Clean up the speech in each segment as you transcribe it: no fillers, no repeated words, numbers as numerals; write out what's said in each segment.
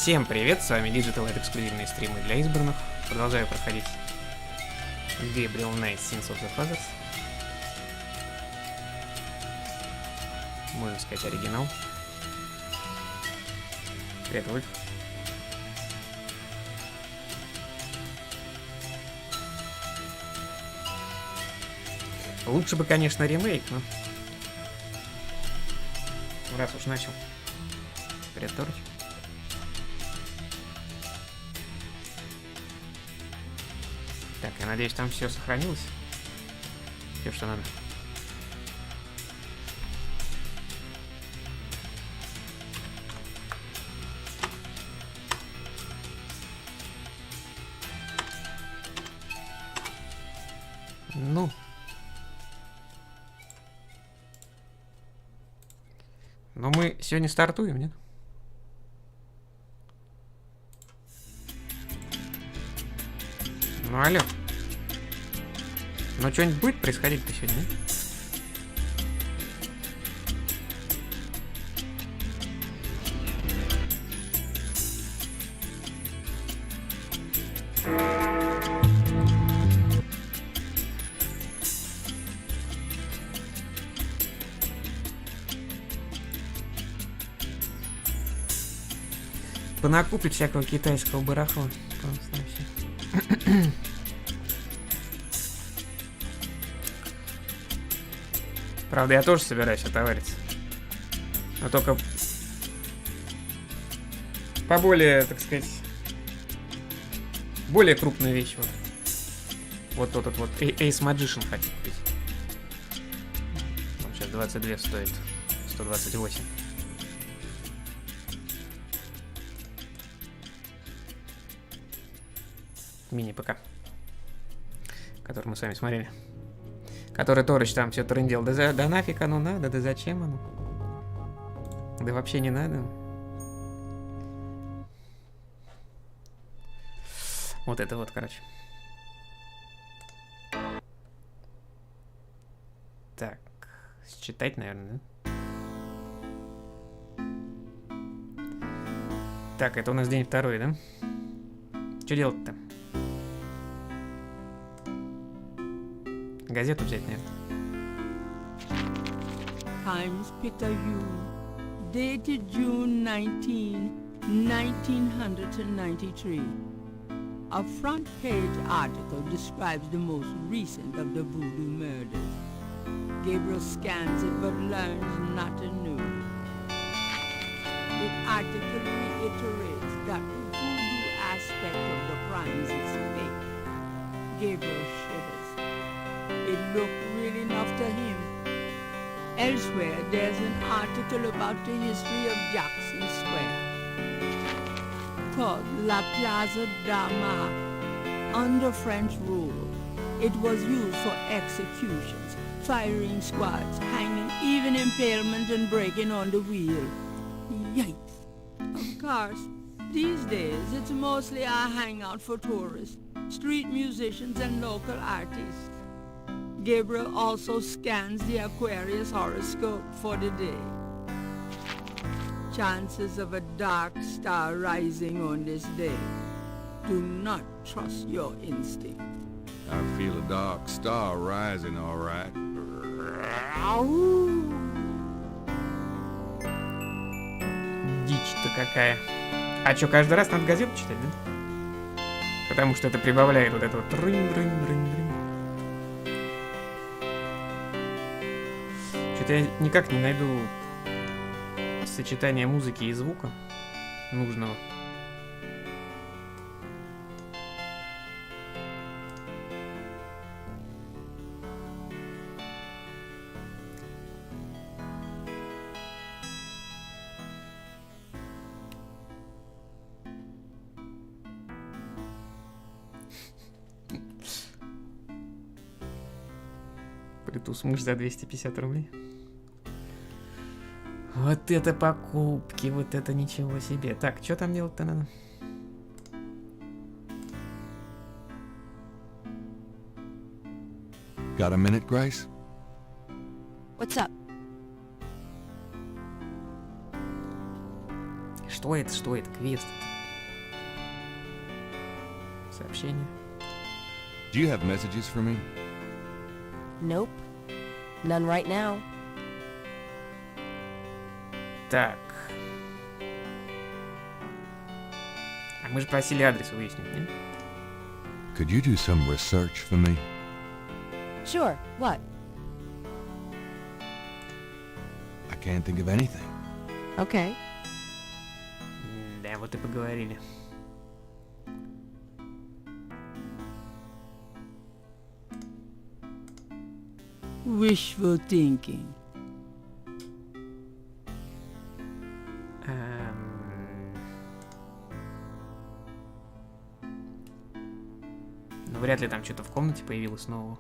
Всем привет, с вами Digital, это эксклюзивные стримы для избранных. Продолжаю проходить Gabriel Night Sins of the Fathers. Можно сказать оригинал. Привет, Вульф. Лучше бы, конечно, ремейк, но раз уж начал. Привет, Торч. Так, я надеюсь, там все сохранилось. Все, что надо. Ну. Но мы сегодня стартуем, нет? Ну, алло. Ну, что-нибудь будет происходить-то сегодня, нет? Понакупить всякого китайского барахла. Правда, я тоже собираюсь отовариться. Но только по более, так сказать, более крупную вещь. Вот этот вот Ace Magician хотел купить. Он сейчас 22 стоит. 128. Мини-ПК, который мы с вами смотрели. Который Торыч там все трындел. Да нафиг оно надо, да зачем оно? Да вообще не надо. Вот это вот, короче. Так, считать, наверное, да? Так, это у нас день второй, да? Что делать-то? Газету взять, наверное. Times Picayune, dated June 19, 1993. A front-page article describes the most recent of the voodoo murders. Gabriel scans it but learns nothing new. The article reiterates that the voodoo aspect of the crimes is fake. Gabriel shivers. It looked real enough to him. Elsewhere, there's an article about the history of Jackson Square, called La Plaza d'Armas. Under French rule, it was used for executions, firing squads, hanging, even impalement and breaking on the wheel. Yikes! Of course, these days, it's mostly a hangout for tourists, street musicians and local artists. Gabriel also scans the Aquarius horoscope for the day. Chances of a dark star rising on this day. Do not trust your instinct. I feel a dark star rising, all right. Дичь-то какая. А что, каждый раз надо газету читать, да? Потому что это прибавляет вот это вот рынь-рынь-рынь-рынь. Что-то я никак не найду сочетание музыки и звука нужного. Bluetooth мышь за 250 рублей. Вот это покупки, вот это ничего себе. Так, что там делать-то надо? Got a minute, Grace? What's up? Что это? Квест? Сообщение. Do you have messages for me? Nope. None right now. Так. А мы же просили адрес выяснить, нет? Could you do some research for me? Sure. What? I can't think of anything. Okay. Да, вот и поговорили. Wishful thinking. Ну, вряд ли там что-то в комнате появилось нового.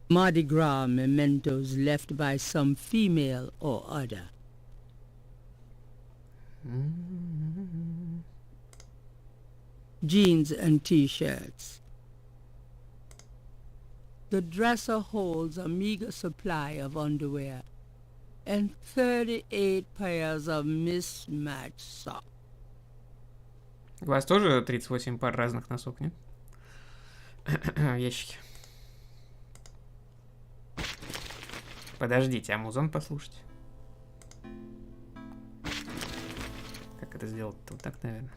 Mardi Gras mementos left by some female or other. Jeans and t-shirts. The dresser holds a meager supply of underwear and 38 pairs of mismatched socks. У вас тоже 38 пар разных носок, нет? В ящике. Подождите, а музон послушать? Как это сделать-то? Вот так, наверное.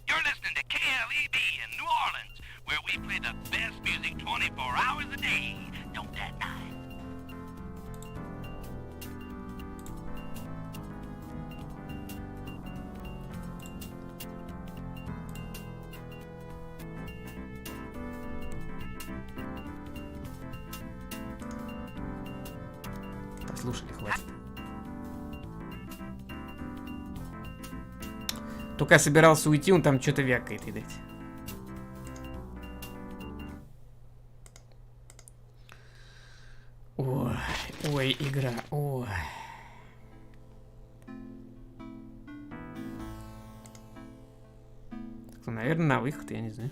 You're listening to KLEB in New Orleans, where we play the best music 24 hours a day. Don't that night? Послушали, хватит. Только я собирался уйти, он там что-то вякает, видать. Ой, ой, игра, ой. Так, ну, наверное, на выход, я не знаю.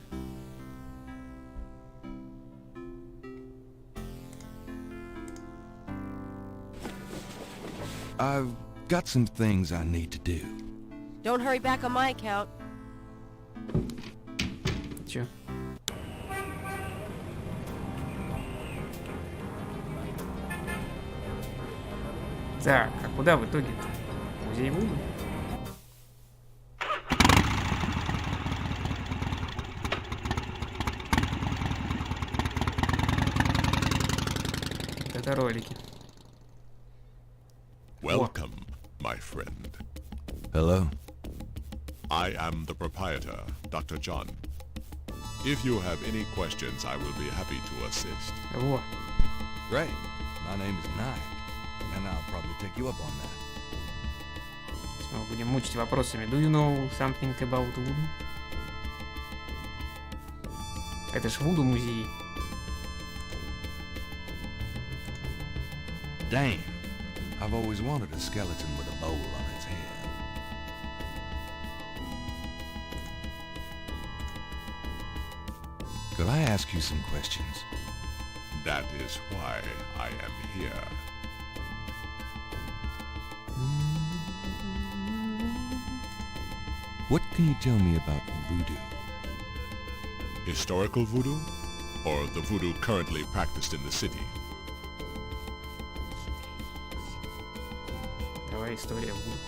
I've got some things I need to do. Don't hurry back on my account. Чё? Так, а куда в итоге-то? Музей Вуду? Вот это ролики. Welcome, my friend. Hello? I am the proprietor, Dr. John. If you have any questions, I will be happy to assist. Во. Great. My name is Nike, and I'll probably take you up on that. Мы будем мучить вопросами. Do you know something about Voodoo? Это ж Вуду музей. Damn. I've always wanted a skeleton with a bowl on its head. Could I ask you some questions? That is why I am here. What can you tell me about voodoo? Historical voodoo, or the voodoo currently practiced in the city? Давай история Вуду.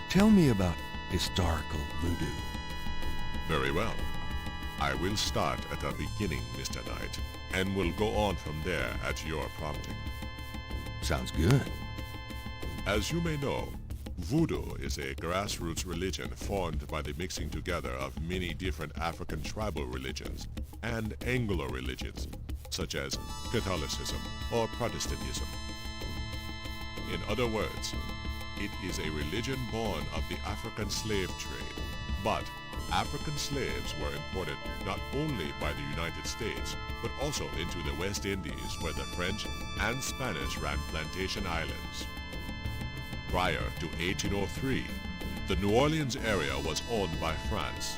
Tell me about historical voodoo. Very well. I will start at the beginning, Mr. Knight, and will go on from there at your prompting. Sounds good. As you may know, voodoo is a grassroots religion formed by the mixing together of many different African tribal religions and Anglo religions, such as Catholicism or Protestantism. In other words, it is a religion born of the African slave trade, but African slaves were imported not only by the United States, but also into the West Indies, where the French and Spanish ran plantation islands. Prior to 1803, the New Orleans area was owned by France.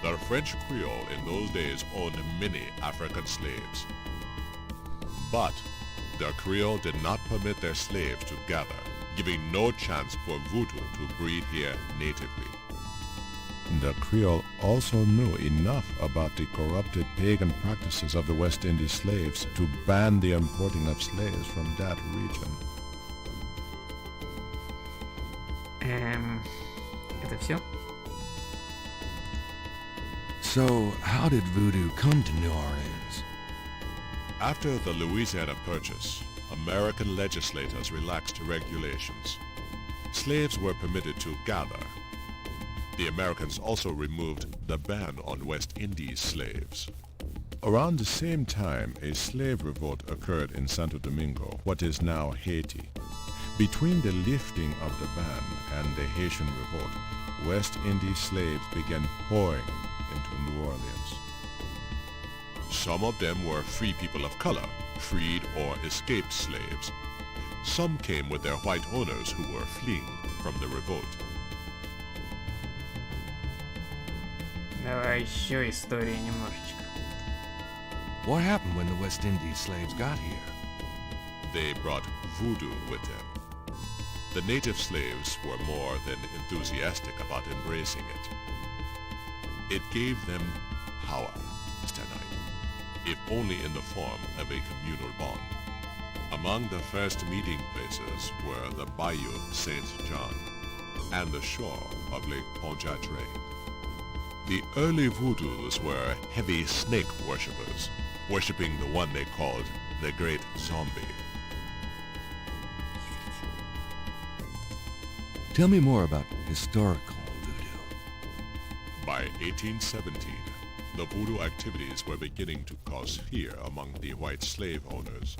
The French Creole in those days owned many African slaves. But the Creole did not permit their slaves to gather, giving no chance for voodoo to breed here natively. The Creole also knew enough about the corrupted pagan practices of the West Indies slaves to ban the importing of slaves from that region. Это все? So, how did voodoo come to New Orleans? After the Louisiana Purchase, American legislators relaxed regulations. Slaves were permitted to gather. The Americans also removed the ban on West Indies slaves. Around the same time, a slave revolt occurred in Santo Domingo, what is now Haiti. Between the lifting of the ban and the Haitian revolt, West Indies slaves began pouring into New Orleans. Some of them were free people of color, freed or escaped slaves. Some came with their white owners who were fleeing from the revolt. Давай еще истории немножечко. What happened when the West Indies slaves got here? They brought voodoo with them. The native slaves were more than enthusiastic about embracing it. It gave them power, Mr. Knight, if only in the form of a communal bond. Among the first meeting places were the Bayou Saint John and the shore of Lake Pontchartrain. The early voodoos were heavy snake worshippers, worshipping the one they called the Great Zombie. Tell me more about historical voodoo. By 1817, the voodoo activities were beginning to cause fear among the white slave owners.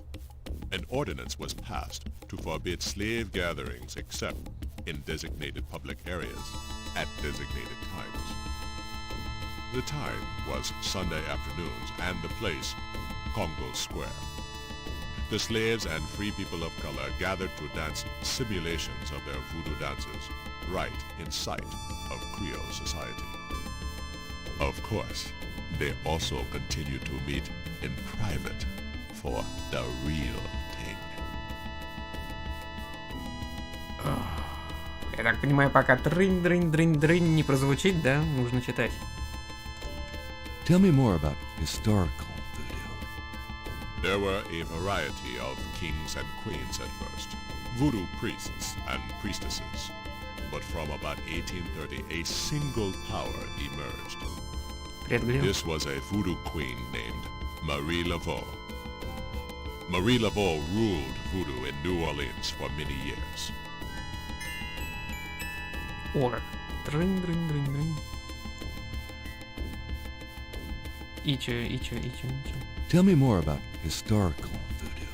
An ordinance was passed to forbid slave gatherings except in designated public areas at designated times. The time was Sunday afternoons and the place, Congo Square. The slaves and free people of color gathered to dance simulations of their voodoo dances right in sight of Creole society. Of course, they also continued to meet in private for the real thing. Я так понимаю, пока трынь-дрынь-дрынь-дрынь не прозвучит, да, нужно читать. Tell me more about historical voodoo. There were a variety of kings and queens at first, voodoo priests and priestesses. But from about 1830, a single power emerged. Привет, Глеб. This was a voodoo queen named Marie Laveau. Marie Laveau ruled voodoo in New Orleans for many years. О, как. Трынь-дрынь-дрынь-дрынь. И чё. Tell me more about historical voodoo.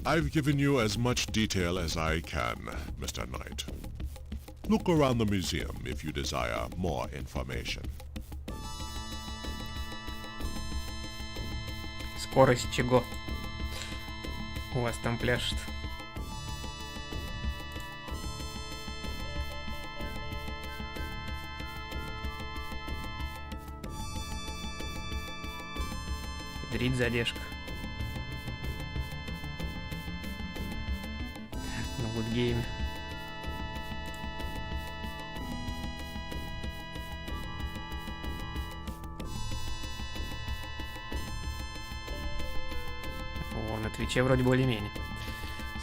I've given you as much detail as I can, Mr. Knight. Look around the museum if you desire more information. Скорость чего? У вас там пляшет. Ядрит задержка. На гудгейме. О, на Твиче вроде более-менее.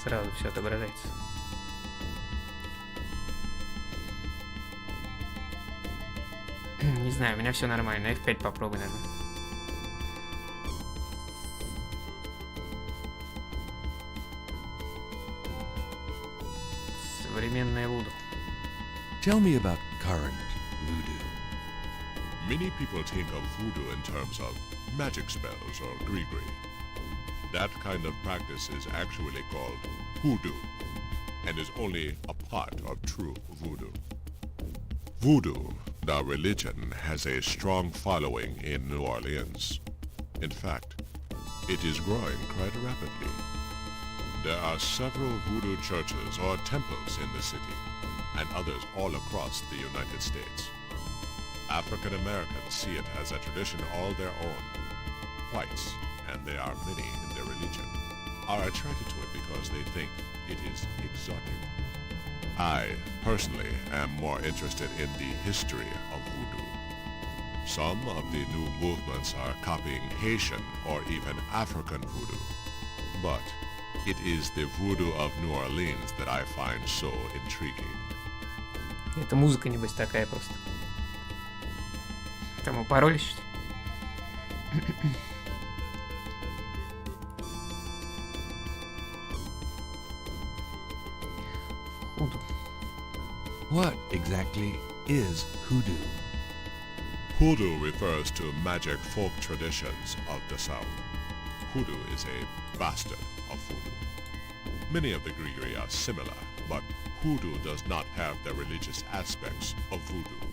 Сразу все отображается. Не знаю, у меня все нормально. F5 попробуй, наверное. Современное вуду. Tell me about current voodoo. Many people think of voodoo in terms of magic spells or gree-gree. That kind of practice is actually called hoodoo and is only a part of true voodoo. Voodoo, the religion, has a strong following in New Orleans. In fact, it is growing quite rapidly. There are several voodoo churches or temples in the city, and others all across the United States. African Americans see it as a tradition all their own. whites, and there are many in their religion, are attracted to it because they think it is exotic. I, personally, am more interested in the history of voodoo. Some of the new movements are copying Haitian or even African voodoo. But it is the voodoo of New Orleans that I find so intriguing. Это музыка, небось, такая просто. Там упоролись, что ли? Худу. What exactly is hoodoo? Hoodoo refers to magic folk traditions of the South. Hoodoo is a bastard of voodoo. Many of the Grigri are similar, but hoodoo does not have the religious aspects of voodoo.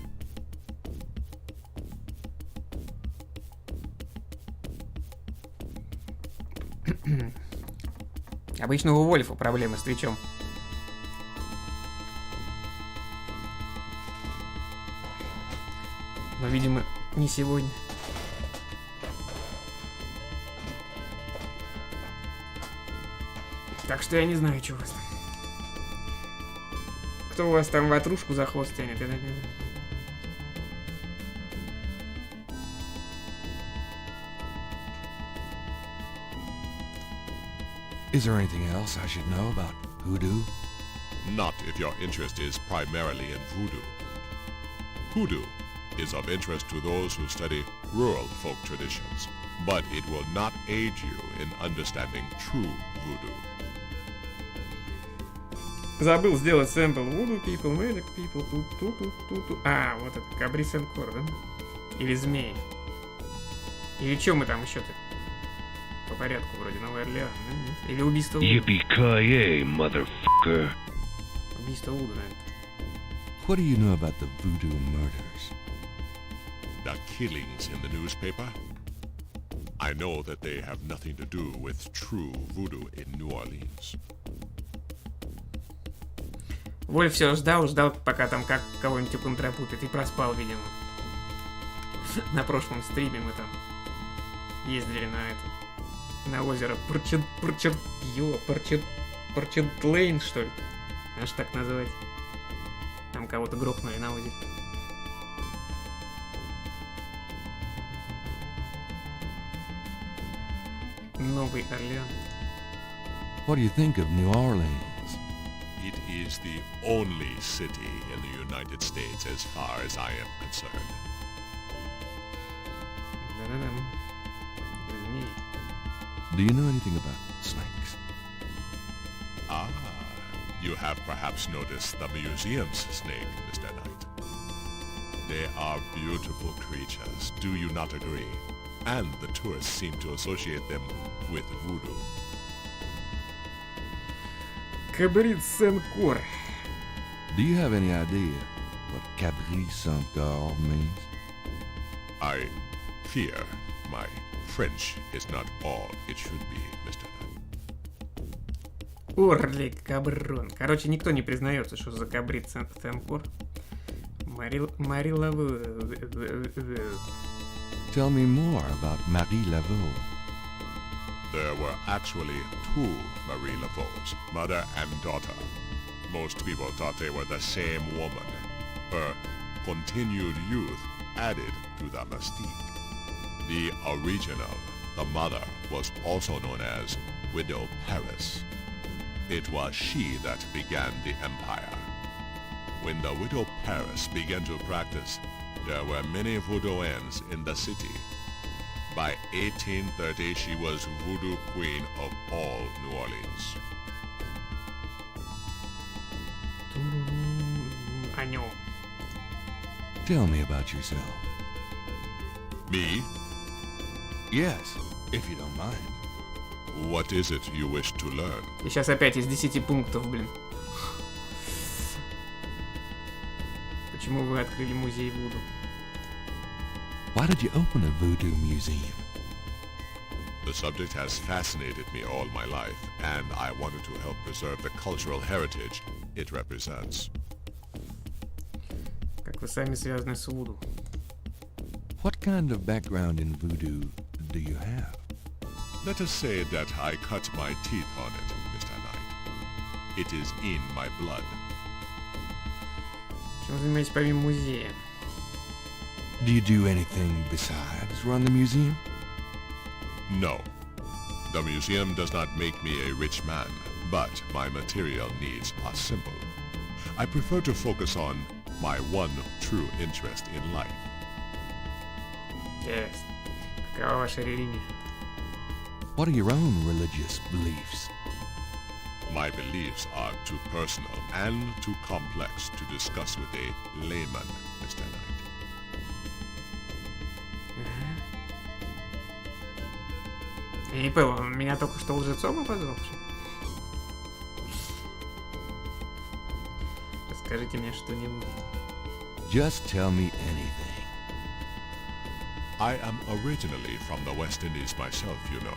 Обычно у Вольфа проблемы с Твичом. Но, видимо, не сегодня. Так что я не знаю, что у вас там. Кто у вас там ватрушку за хвост тянет, я так не знаю. Is there anything else I should know about hoodoo? Not if your interest is primarily in voodoo. Hoodoo is of interest to those who study rural folk traditions, but it will not aid you in understanding true voodoo. Забыл сделать сэмпл. Voodoo people, magic people, ту-ту-ту-ту-ту. А, вот это, Кабрис Энкор, да? Или змеи. Или что мы там еще-то? По порядку вроде, Новый Орлеан, да? Нет? Или убийство Вуду? Yippee-ki-yay, motherfucker. Убийство Вуду, наверное. What do you know about the voodoo murders? The killings in the newspaper? I know that they have nothing to do with true voodoo in New Orleans. Вольф все ждал, пока там как кого-нибудь уконтрапутает, и проспал, видимо. На прошлом стриме мы там ездили на это, на озеро Порчентлейн, что ли? Аж так называть. Там кого-то грохнули на озере. Новый Орлеан. What do you think of New Orleans? It is the only city in the United States as far as I am concerned. Да-да-да. Змеи. Do you know anything about snakes? Ah, you have perhaps noticed the museum's snake, Mr. Knight. They are beautiful creatures, do you not agree? And the tourists seem to associate them with voodoo. Кабрис Энкор. Do you have any idea what Cabri Saint-Gar means? I fear my French is not all it should be, Mr. Knight. Орли Каброн. Короче, никто не признается, что за Кабрис Энкор. Марила... Tell me more about Marie Laveau. There were actually two Marie Laveaus, mother and daughter. Most people thought they were the same woman. Her continued youth added to the mystique. The original, the mother, was also known as Widow Paris. It was she that began the empire. When the Widow Paris began to practice, there were many voodooans in the city. By 1830, she was voodoo queen of all New Orleans. О нем. Tell me about yourself. Me? Yes, if you don't mind. What is it you wish to learn? И сейчас опять из 10 пунктов, блин. Почему вы открыли музей Вуду? Why did you open a voodoo museum? The subject has fascinated me all my life, and I wanted to help preserve the cultural heritage it represents. Как вы сами связаны с Вуду? What kind of background in voodoo do you have? Let us say that I cut my teeth on it, Mr. Knight. It is in my blood. Чем вы занимаетесь помимо музея? Do you do anything besides run the museum? No. The museum does not make me a rich man, but my material needs are simple. I prefer to focus on my one true interest in life. Интересно. Какова ваша религия? What are your own religious beliefs? My beliefs are too personal and too complex to discuss with a layman, Mr. Knight. Я не понял, он меня только что лжецом обозвал? Расскажите мне что-нибудь. Just tell me anything. I am originally from the West Indies myself, you know.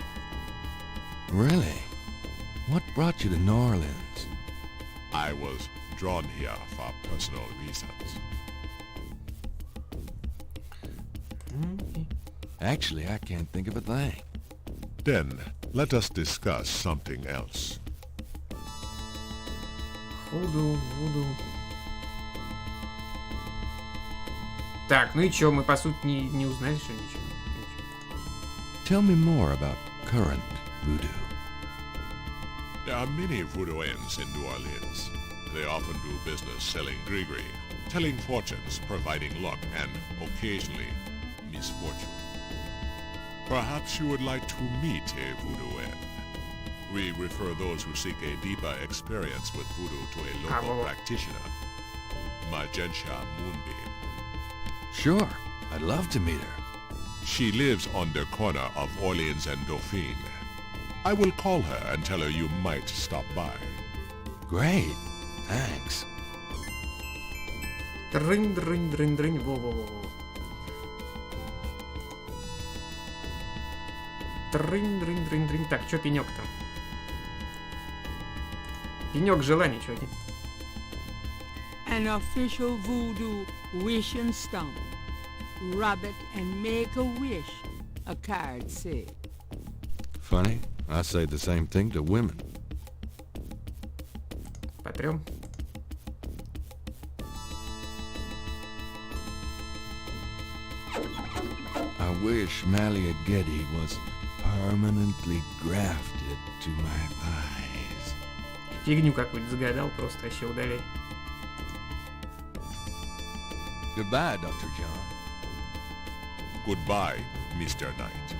Really? What brought you to New Orleans? I was drawn here for personal reasons. Actually, I can't think of a thing. Then, let us discuss something else. Худу, вуду. Так, ну и чё, мы по сути не узнали, что ничего. Tell me more about current voodoo. There are many voodooians in New Orleans. They often do business selling gree-gree, telling fortunes, providing luck, and occasionally misfortune. Perhaps you would like to meet a voodooan. We refer those who seek a deeper experience with voodoo to a local practitioner, Magentia Moonbeam. Sure, I'd love to meet her. She lives on the corner of Orleans and Dauphine. I will call her and tell her you might stop by. Great, thanks. Дрынь, дрынь, дрынь, дрынь, во-во-во. Дрынь, дрынь, дрынь, дрынь. Так, чё пенёк-то? Пенёк желаний, чё один? An official voodoo wishing stone. Rub it and make a wish, a card said. Funny, I say the same thing to women. Потрём. I wish Malia Getty was permanently grafted to my thighs. Фигню какую-то загадал, просто вообще удаляй. Goodbye, Dr. John. Goodbye, Mr. Knight.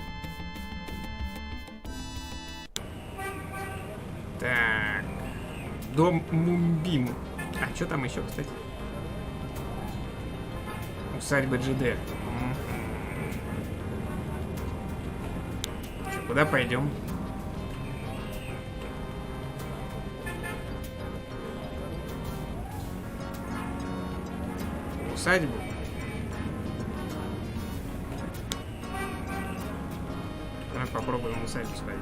Так. Дом Мумбим. А что там еще, кстати? Усадьба GD. Чё, куда пойдем? Усадьбу. Давай попробуем в усадьбу сходить.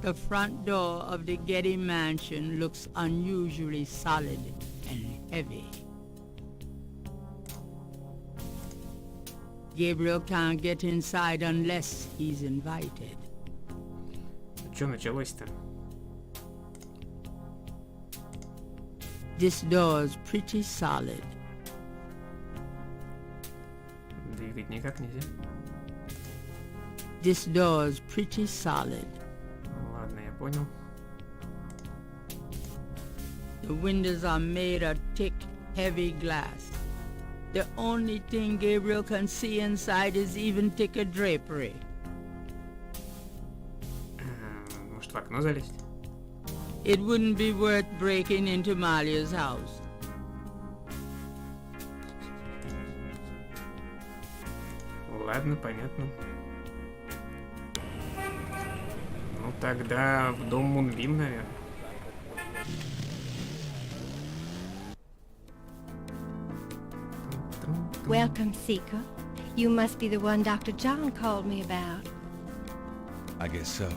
The front door of the Getty mansion looks unusually solid and heavy. Gabriel can't get inside unless he's invited. Что началось-то? This door's pretty solid. Двигать никак нельзя. This door's pretty solid. Ладно, я понял. The windows are made of thick, heavy glass. The only thing Gabriel can see inside is even thicker drapery. Может, в окно залезть? It wouldn't be worth breaking into Malia's house. Ладно, понятно. Ну тогда в дом Мунбим, наверное. Welcome, Seeker. You must be the one Dr. John called me about. I guess so.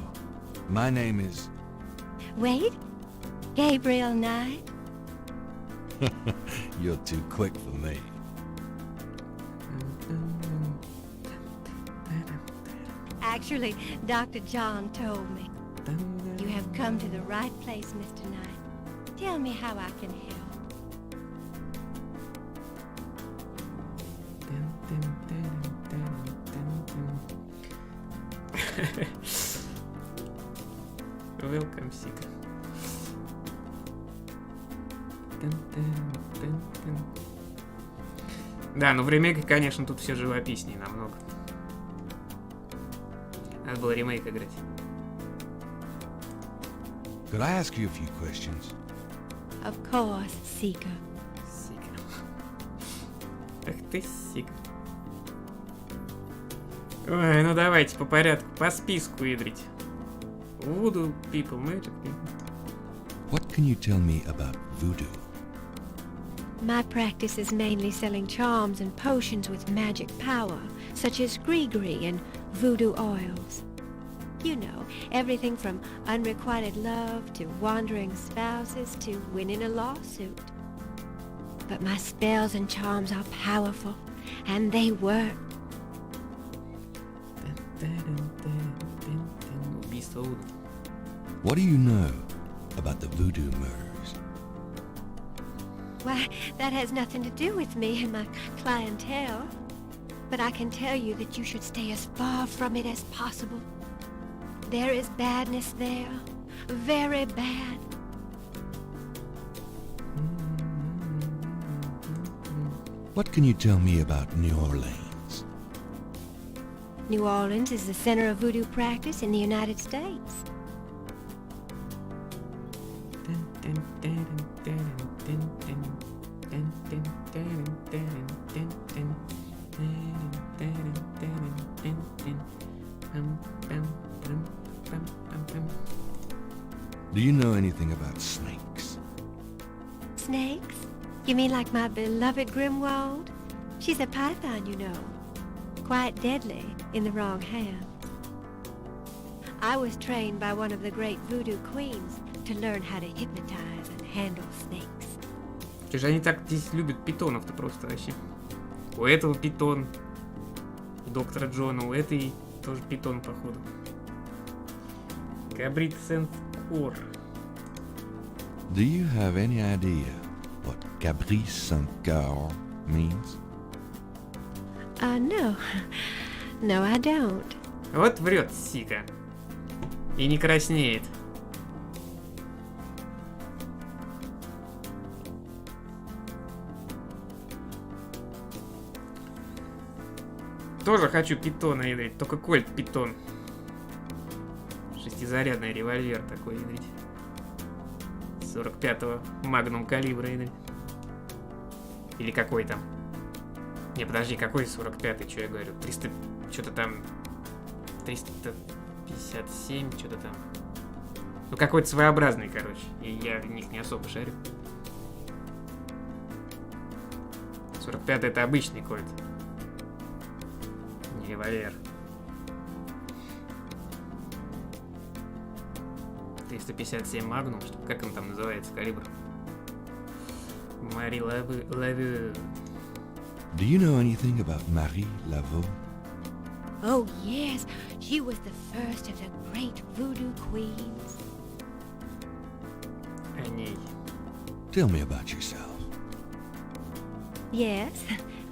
My name is Wait. Gabriel Knight? You're too quick for me. Actually, Dr. John told me. You have come to the right place, Mr. Knight. Tell me how I can help. Welcome, Сика. Да, но в ремейке, конечно, тут все живописнее намного. Надо было ремейк играть. Could I ask you a few questions? Of course, Seeker. Сика. Ах ты, Сика. Ой, ну давайте по порядку, по списку ядрить. Voodoo people, magic people. What can you tell me about voodoo? My practice is mainly selling charms and potions with magic power, such as gree-gree and voodoo oils. You know, everything from unrequited love to wandering spouses to winning a lawsuit. But my spells and charms are powerful, and they work. Убийство Вуду. What do you know about the voodoo murders? Why, that has nothing to do with me and my clientele. But I can tell you that you should stay as far from it as possible. There is badness there. Very bad. What can you tell me about New Orleans? New Orleans is the center of voodoo practice in the United States. Do you know anything about snakes? Snakes? You mean like my beloved Grimwald? She's a python, you know. Quite deadly in the wrong hands. I was trained by one of the great voodoo queens to learn how to hypnotize and handle snakes. Что же они так здесь любят питонов-то просто вообще? У этого питон, у доктора Джона, у этой тоже питон, походу. Габрит Сент-Кор. Do you have any idea what Gabriel Saint-Cor means? No. No, I don't. Вот врет Сика. И не краснеет. Тоже хочу питона ядрить, только кольт питон. Шестизарядный револьвер такой ядрить. 45-го магнум калибра ядрить. Или какой там? Не, подожди, какой 45-й, что я говорю? 300... Что-то там... 357, что-то там. Ну, какой-то своеобразный, короче. И я в них не особо шарю. 45-й это обычный кольт. Не револьвер. 357 магнум, что, как он там называется, калибр? Мари Лаву. Do you know anything about Marie Laveau? Oh, yes. She was the first of the great voodoo queens. О ней. Tell me about yourself. Yes?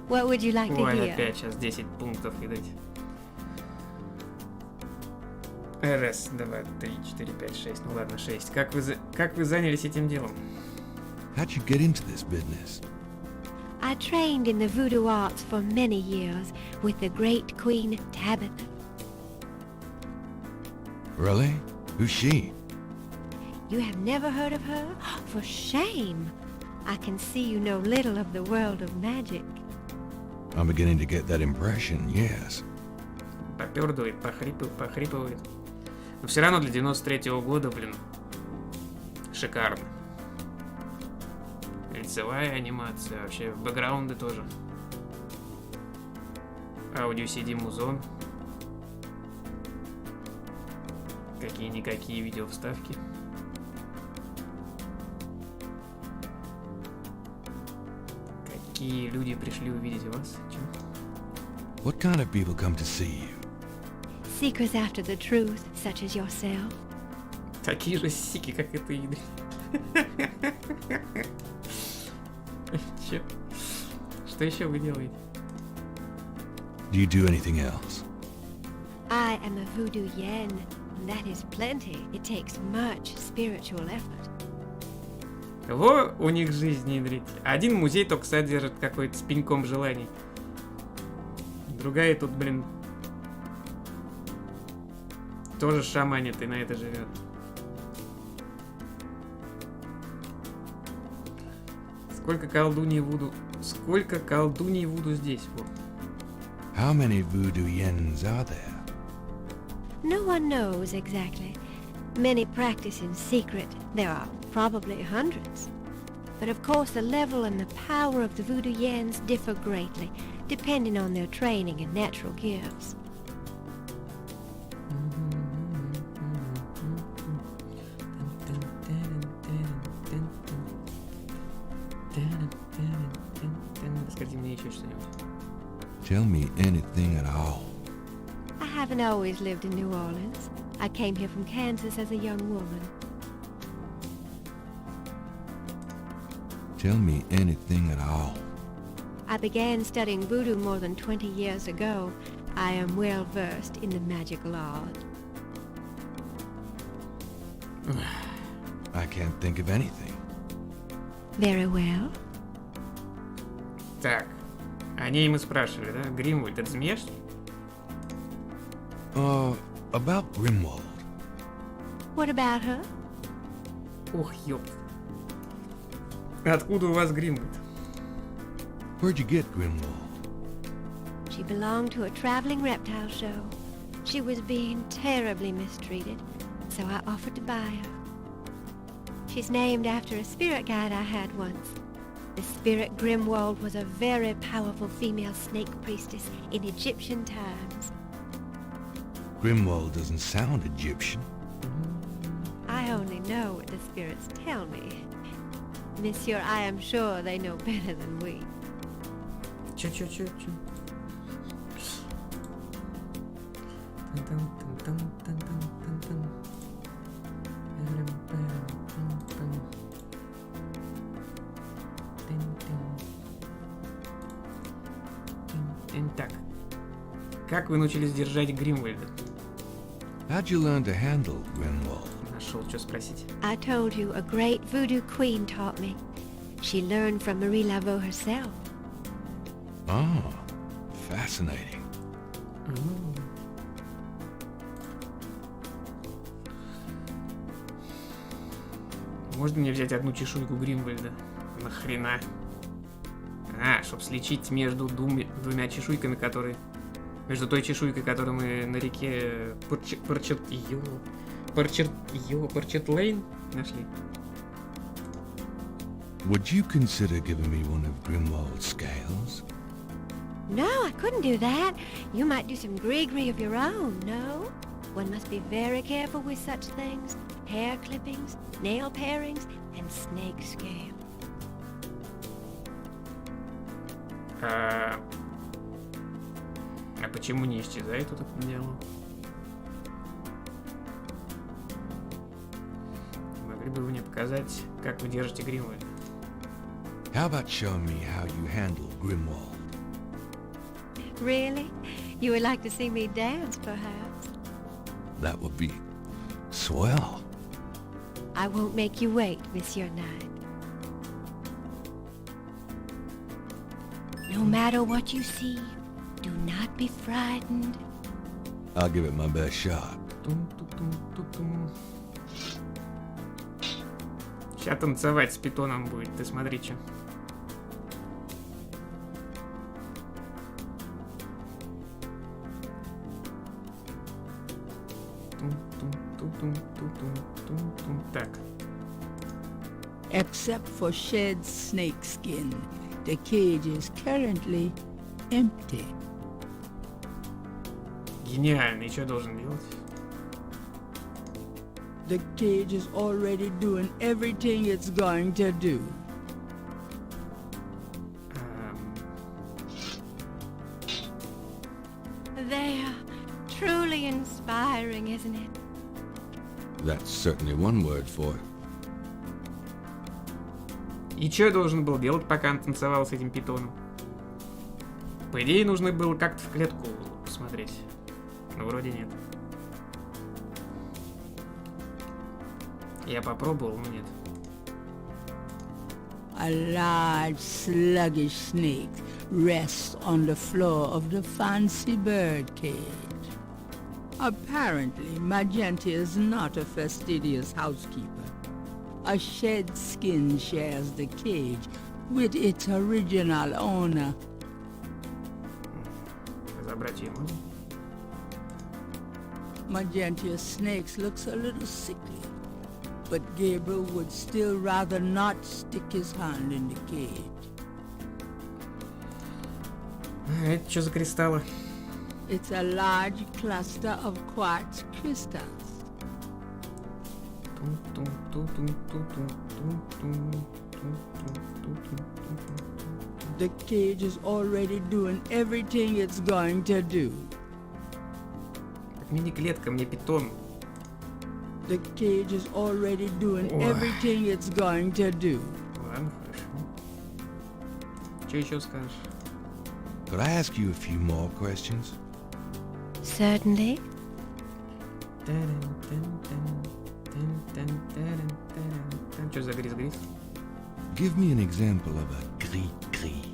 What would you like to Ой, hear? опять сейчас 10 пунктов, видать. Раз, два, три, четыре, пять, шесть. Ну ладно, 6. Как вы занялись этим делом? How'd you get into this business? I trained in the voodoo arts for many years with the great Queen Tabitha. Really? Who's she? You have never heard of her? For shame! I can see you know little of the world of magic. I'm beginning to get that impression, yes. Попердывает, похрипывает. Но все равно для 93-го года, блин, шикарно. Лицевая анимация, вообще бэкграунды тоже. Аудио CD музон. Какие-никакие видео вставки. такие люди пришли увидеть вас? Чё? What kind of people come to see you? Seekers after the truth, such as yourself. Такие же сики, как и ты, Игорь. Чё? Что еще вы делаете? Do you do anything else? I am a voodoo yen. That is plenty. It takes much spiritual effort. Во у них жизни, Игорь. Один музей только содержит какой-то с пеньком желаний. Другая тут, блин, тоже шаманит и на это живет. Сколько колдуней Вуду здесь? Вот. How many voodoo yens are there? No one knows exactly. Many practice in secret. There are probably hundreds. But of course the level and the power of the voodoo yens differ greatly, depending on their training and natural gifts. Расскажи мне еще что-нибудь. Tell me anything at all. I haven't always lived in New Orleans. I came here from Kansas as a young woman. Tell me anything at all. I began studying voodoo more than 20 years ago. I am well versed in the magical art. I can't think of anything. Very well. Так, о ней мы спрашивали, да? Гримвальд, это змея, что ли? About Grimwald. What about her? Ох, ёпт. Откуда у вас Гримвальд? Where'd you get Grimwald? She belonged to a traveling reptile show. She was being terribly mistreated, so I offered to buy her. She's named after a spirit guide I had once. The spirit Grimwald was a very powerful female snake priestess in Egyptian times. Grimwald doesn't sound Egyptian. I only know what the spirits tell me. Monsieur, I am sure they know better than we. Чё? Так, как вы научились держать Гримвальда? How'd you learn to handle Grimwald? Нашел, что спросить. I told you a great voodoo queen taught me. She learned from Marie Laveau herself. Oh, fascinating. Можно мне взять одну чешуйку Гримвальда? Нахрена? Чтоб сличить между двумя чешуйками, которые... Между той чешуйкой, которую мы на реке Порчет-Лейн нашли. Would you consider giving me one of Grimwald's scales? No, I couldn't do that. You might do some gree-gree of your own, no? One must be very careful with such things. Hair clippings, nail parings, and snake scale. А почему не исчезает вот это дело? Могли бы вы мне показать, как вы держите Гримвальда? How about showing me how you handle Grimwald? Really? You would like to see me dance, perhaps? That would be swell. I won't make you wait, Monsieur Knight. No matter what you see, do not be frightened. I'll give it my best shot. Сейчас танцевать с питоном будет, ты смотри, чё. Так. Except for shed snake skin, the cage is currently empty. Гениально, и что я должен делать? The cage is already doing everything it's going to do. Very inspiring, isn't it? That's certainly one word for it. И что я должен был делать, пока он танцевал с этим питоном? По идее, нужно было как-то в клетку посмотреть. Но вроде нет. Я попробовал, но нет. A large, sluggish snake rests on the floor of the fancy bird cage. Apparently, Magenta is not a fastidious housekeeper. A shed skin shares the cage with its original owner. Забрать ее можно? Magentia's snakes looks a little sickly, but Gabriel would still rather not stick his hand in the cage. Это что за кристаллы? It's a large cluster of quartz crystals. The cage is already doing everything it's going to do. Так мини-клетка, мне питон. The cage is already doing Ой. everything it's going to do. Ладно, хорошо. Что еще скажешь? Could I ask you a few more questions? Certainly. Что за гриз-гриз? Give me an example of a gris-gris.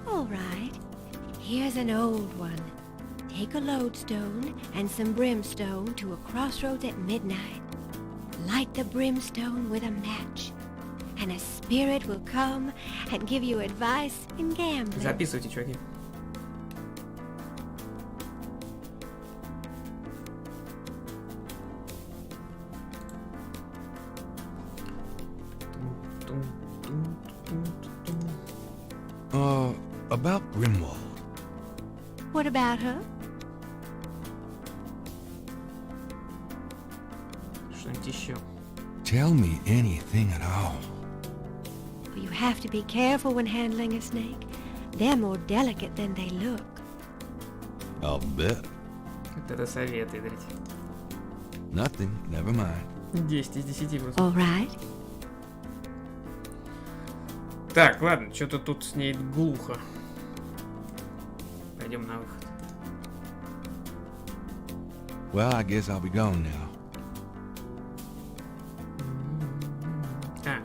All right. Here's an old one. Take a lodestone and some brimstone to a crossroads at midnight. Light the brimstone with a match, and a spirit will come and give you advice in gambling. Записывайте, чуваки. About Grimwald. What about her? Что-нибудь еще. Tell me anything at all. Well, you have to be careful when handling a snake. They're more delicate than they look. I'll bet. Вот это совет, Идрить. Nothing. Never mind. 10 из 10 просто. All right. Так, ладно, что-то тут с ней глухо. Пойдем на выход. Well, I guess I'll be gone now. А,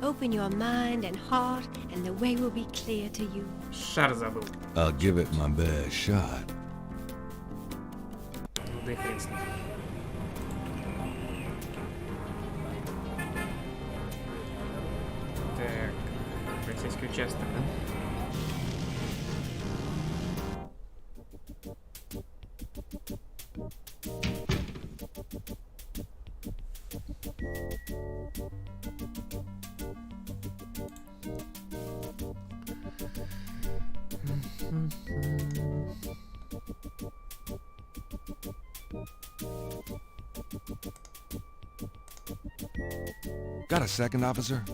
Open your mind and heart, and the way will be clear to you. шар забыл. I'll give it my best shot. Ну да и хрен с ним. Так, полицейский участок, да? Got a second, officer?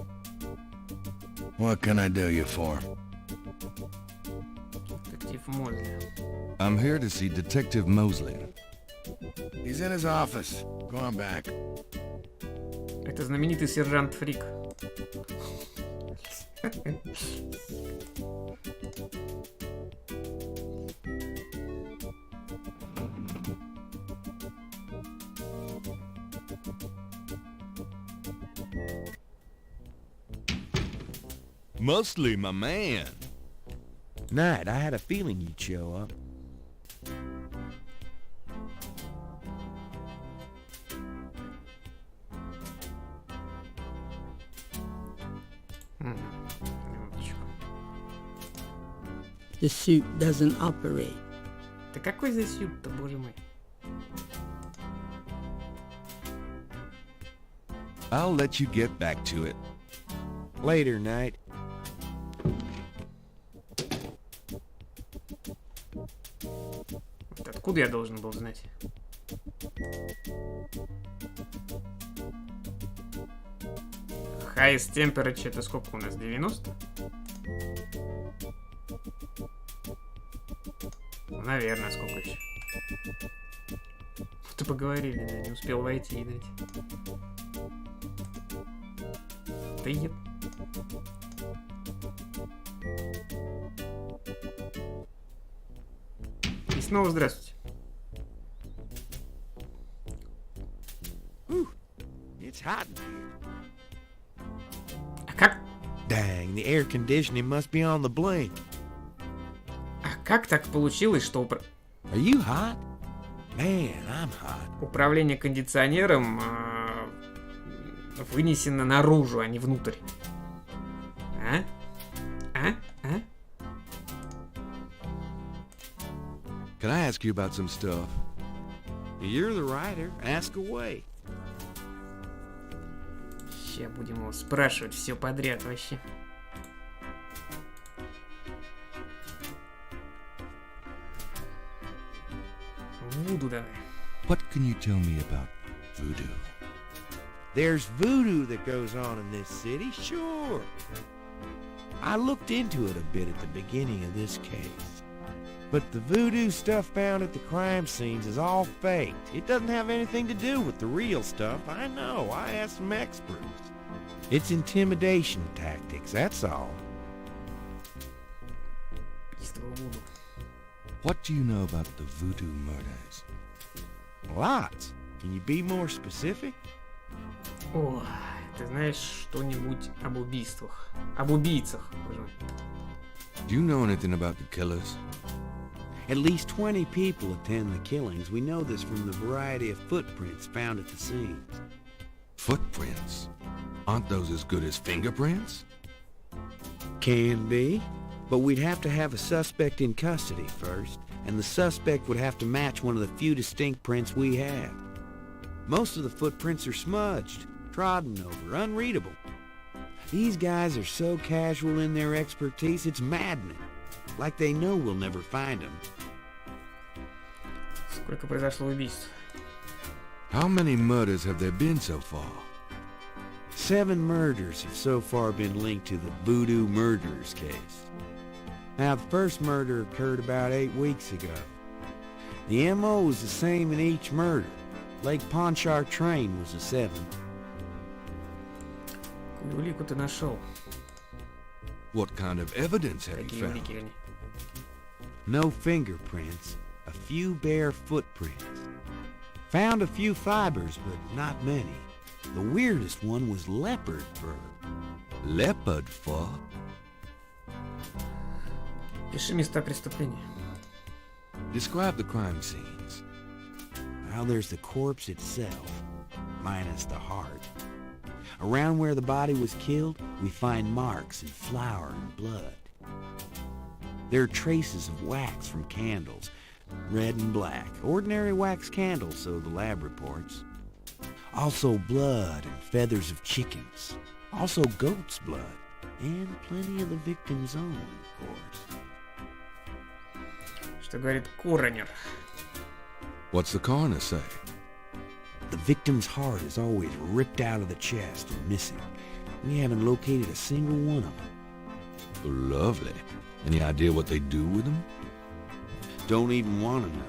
What can I do you for? Детектив Мозли. I'm here to see Detective Mosley. He's in his office. Go on back. Это знаменитый сержант Фрик. Mosley, my man. Knight, I had a feeling you'd show up. Минуточку. The suit doesn't operate. Да какой здесь ют-то, боже мой? I'll let you get back to it. Later, Knight. Вот откуда я должен был знать? Highest temperature это сколько у нас? 90? Ну, наверное, сколько еще? Ты поговорили, да, не успел войти, видать. Да еб. И снова здравствуйте. It's hot in here. А как? Dang, the air conditioning must be on the blink. А как так получилось, что Are you hot? Man, I'm hot. управление кондиционером вынесено наружу, а не внутрь? А? А? А? Can I ask you about some stuff? You're the writer. Ask away. Сейчас будем его спрашивать все подряд вообще. Вуду давай. What can you tell me about voodoo? There's voodoo that goes on in this city, sure. I looked into it a bit at the beginning of this case. But the voodoo stuff found at the crime scenes is all faked. It doesn't have anything to do with the real stuff. I know. I asked some experts. It's intimidation tactics, that's all. Убийство Вуду. What do you know about the voodoo murders? Lots. Can you be more specific? О, ты знаешь что-нибудь об убийствах? Об убийцах, боже мой. Do you know anything about the killers? At least 20 people attend the killings. We know this from the variety of footprints found at the scene. Footprints? Aren't those as good as fingerprints? Can be, but we'd have to have a suspect in custody first, and the suspect would have to match one of the few distinct prints we have. Most of the footprints are smudged, trodden over, unreadable. These guys are so casual in their expertise, it's maddening. Like they know we'll never find them. Сколько произошло убийств? How many murders have there been so far? 7 murders have so far been linked to the Voodoo Murders case. Now, the first murder occurred about 8 weeks ago. The M.O. was the same in each murder. Lake Pontchartrain was the 7th. Какую улику ты нашел? What kind of evidence have you Какие found? улики, вернее? No fingerprints, a few bare footprints. Found a few fibers, but not many. The weirdest one was leopard fur. Leopard fur? Пиши места преступления. Describe the crime scenes. Now there's the corpse itself, minus the heart. Around where the body was killed, we find marks and flour and blood. There are traces of wax from candles, red and black. Ordinary wax candles, so the lab reports. Also blood and feathers of chickens. Also goat's blood. And plenty of the victim's own, of course. Что говорит коронер? What's the coroner say? The victim's heart is always ripped out of the chest and missing. We haven't located a single one of them. Lovely. Any idea what they do with them? Don't even want to know.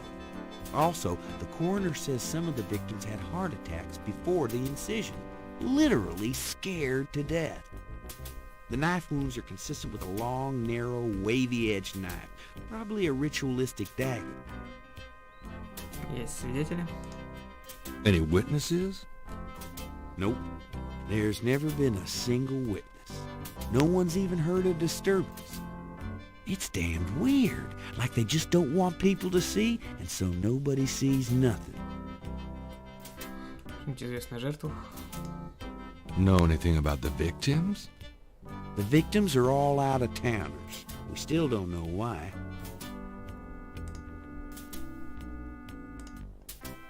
Also, the coroner says some of the victims had heart attacks before the incision. Literally scared to death. The knife wounds are consistent with a long, narrow, wavy-edged knife. Probably a ritualistic dagger. Есть свидетели? Any witnesses? Nope. There's never been a single witness. No one's even heard a disturbance. It's damned weird. Like they just don't want people to see, and so nobody sees nothing. Что-нибудь известно о жертвах? Know anything about the victims? The victims are all out-of-towners. We still don't know why.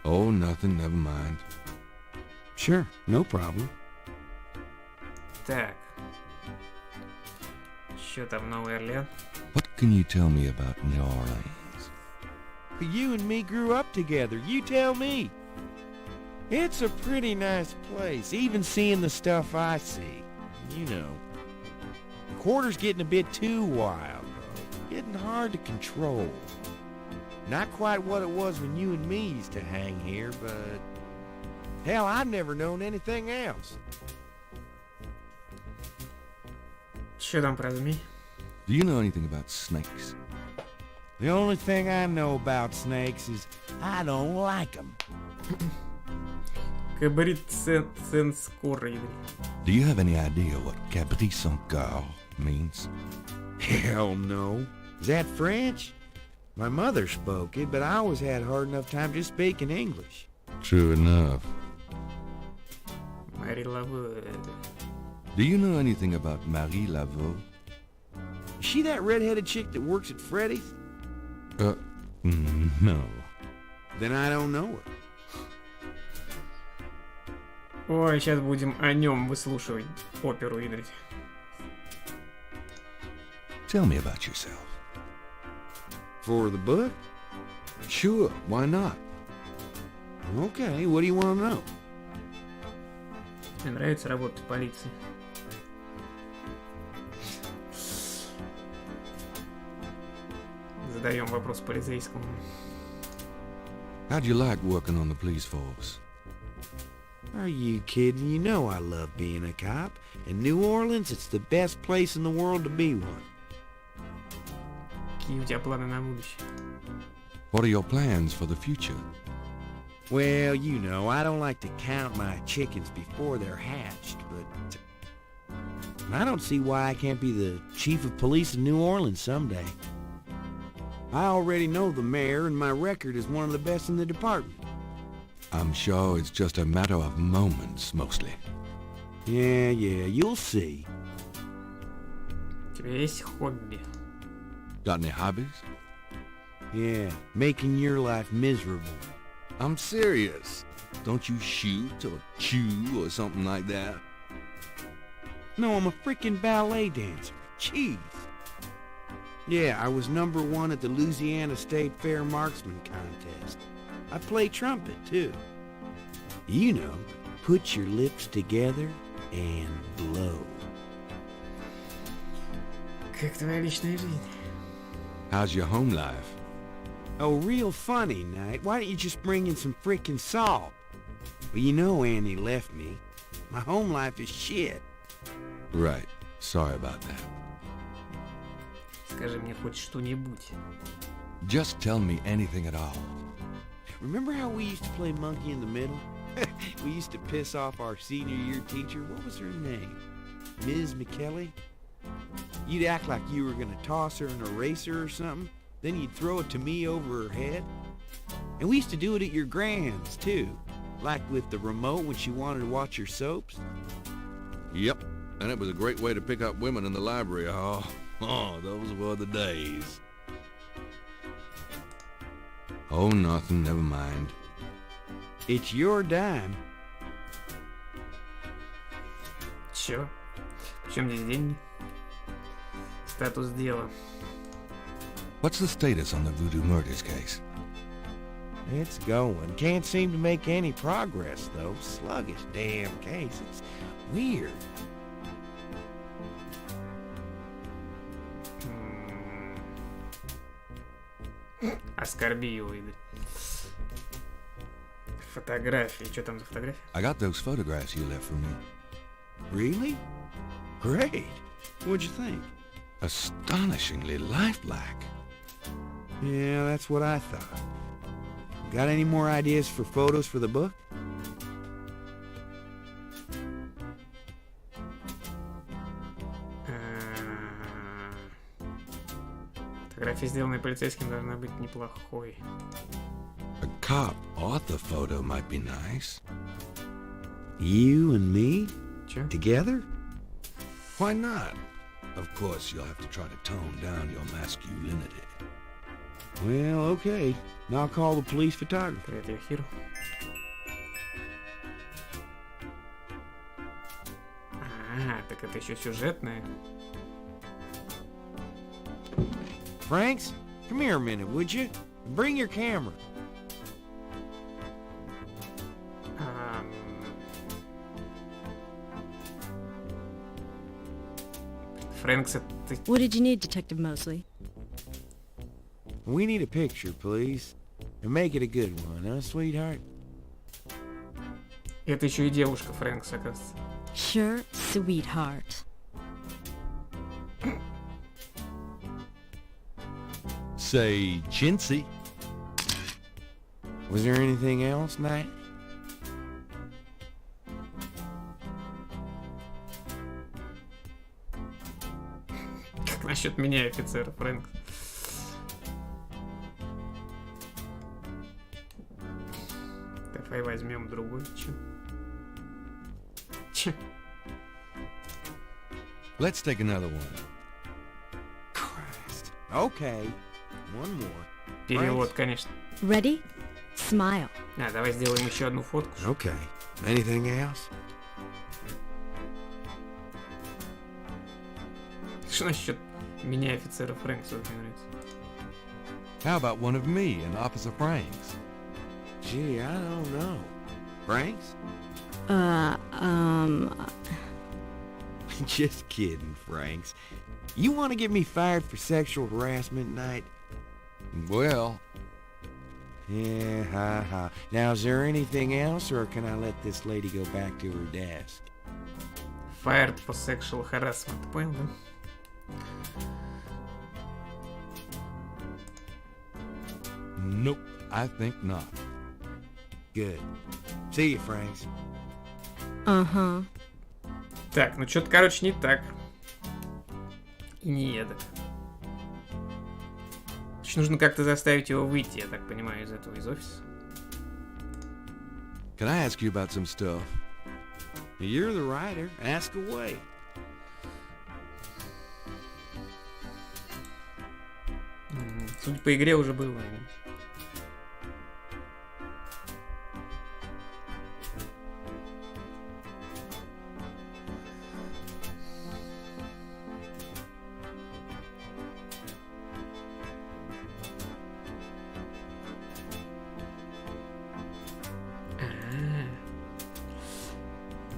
Oh, nothing, never mind. Sure, no problem. Так. Что там, Новый Орлеан? What can you tell me about New Orleans? You and me grew up together. You tell me. It's a pretty nice place, even seeing the stuff I see. You know. The quarter's getting a bit too wild, though. Getting hard to control. Not quite what it was when you and me used to hang here, but... Hell, I've never known anything else. Что там про змей? Do you know anything about snakes? The only thing I know about snakes is I don't like them. Габарит цен скорый. Do you have any idea what Gabriel means? Hell no. Is that French? My mother spoke it, but I always had a hard enough time just speaking English. True enough. Мари Лаве. Do you know anything about Marie Laveau? Is she that redheaded chick that works at Freddy's? No. Then I don't know her. Ой, сейчас будем о нем выслушивать оперу, видать. Tell me about yourself. For the book? Sure, why not? Okay, what do you want to know? Мне нравится работать в полиции. Задаем вопрос полицейскому. How'd you like working on the police force? Are you kidding? You know I love being a cop. In New Orleans, it's the best place in the world to be one. Какие у тебя планы на будущее? What are your plans for the future? Well, you know, I don't like to count my chickens before they're hatched, but I don't see why I can't be the chief of police in New Orleans someday. I already know the mayor, and my record is one of the best in the department. I'm sure it's just a matter of moments, mostly. Yeah, you'll see. У тебя есть хобби? Got any hobbies? Yeah, making your life miserable. I'm serious. Don't you shoot or chew or something like that? No, I'm a freaking ballet dancer. Jeez. Yeah, I was #1 at the Louisiana State Fair Marksman Contest. I play trumpet, too. You know, put your lips together and blow. Как твоя личная жизнь? How's your home life? Oh, real funny, Knight. Why don't you just bring in some freaking salt? Well, you know Annie left me. My home life is shit. Right. Sorry about that. Скажи мне хоть что-нибудь. Just tell me anything at all. Remember how we used to play monkey in the middle? We used to piss off our senior year teacher. What was her name? Ms. McKelly? You'd act like you were gonna toss her an eraser or something. Then you'd throw it to me over her head. And we used to do it at your grand's, too. Like with the remote when she wanted to watch your soaps. Yep. And it was a great way to pick up women in the library. Oh, those were the days. Oh, nothing. Never mind. It's your dime. Чё? В чем здесь деньги? Статус дела. What's the status on the Voodoo murders case? It's going. Can't seem to make any progress, though. Sluggish damn case. It's weird. Оскорби его, Игорь. Фотографии. Что там за фотографии? I got those photographs you left for me. Really? Great. What'd you think? Astonishingly lifelike. Yeah, that's what I thought. Got any more ideas for photos for the book? Фотография, сделанная полицейским, должна быть неплохой. A cop author photo might be nice. You and me? Чё? Together? Why not? Of course, you'll have to try to tone down your masculinity. Well, okay. I'll call the police photographer. Привет, я Хиру. Так это еще сюжетное. Franks, come here a minute, would you? Bring your camera. Фрэнкс, ты... What did you need, Detective Mosley? We need a picture, please. And make it a good one, huh, sweetheart? Это еще и девушка Фрэнкс, оказывается. Sure, sweetheart. Say, chintzy. Was there anything else, Knight? Как насчет меня, офицер Фрэнкс? Давай возьмем другой. Че? Let's take another one. Christ. Okay. One more. Перевод, конечно. Ready? Smile. Давай сделаем еще одну фотку. Okay. Anything else? Что насчет меня, офицера Фрэнкса, вот мне нравится. How about one of me in Officer Frank's? Gee, I don't know. Franks? Just kidding, Franks. You want to get me fired for sexual harassment, Knight? Well, Yeah, ha. Now, is there anything else, or can I let this lady go back to her desk? Fired for sexual harassment, понял, да? nope, I think not. Good. See you, Franks. Uh-huh. Так, ну что-то, короче, не так. И не эдак. Значит, нужно как-то заставить его выйти, я так понимаю, из этого, из офиса. Can I ask you about some stuff? You're the writer. Ask away. Судя по игре, уже было. Наверное.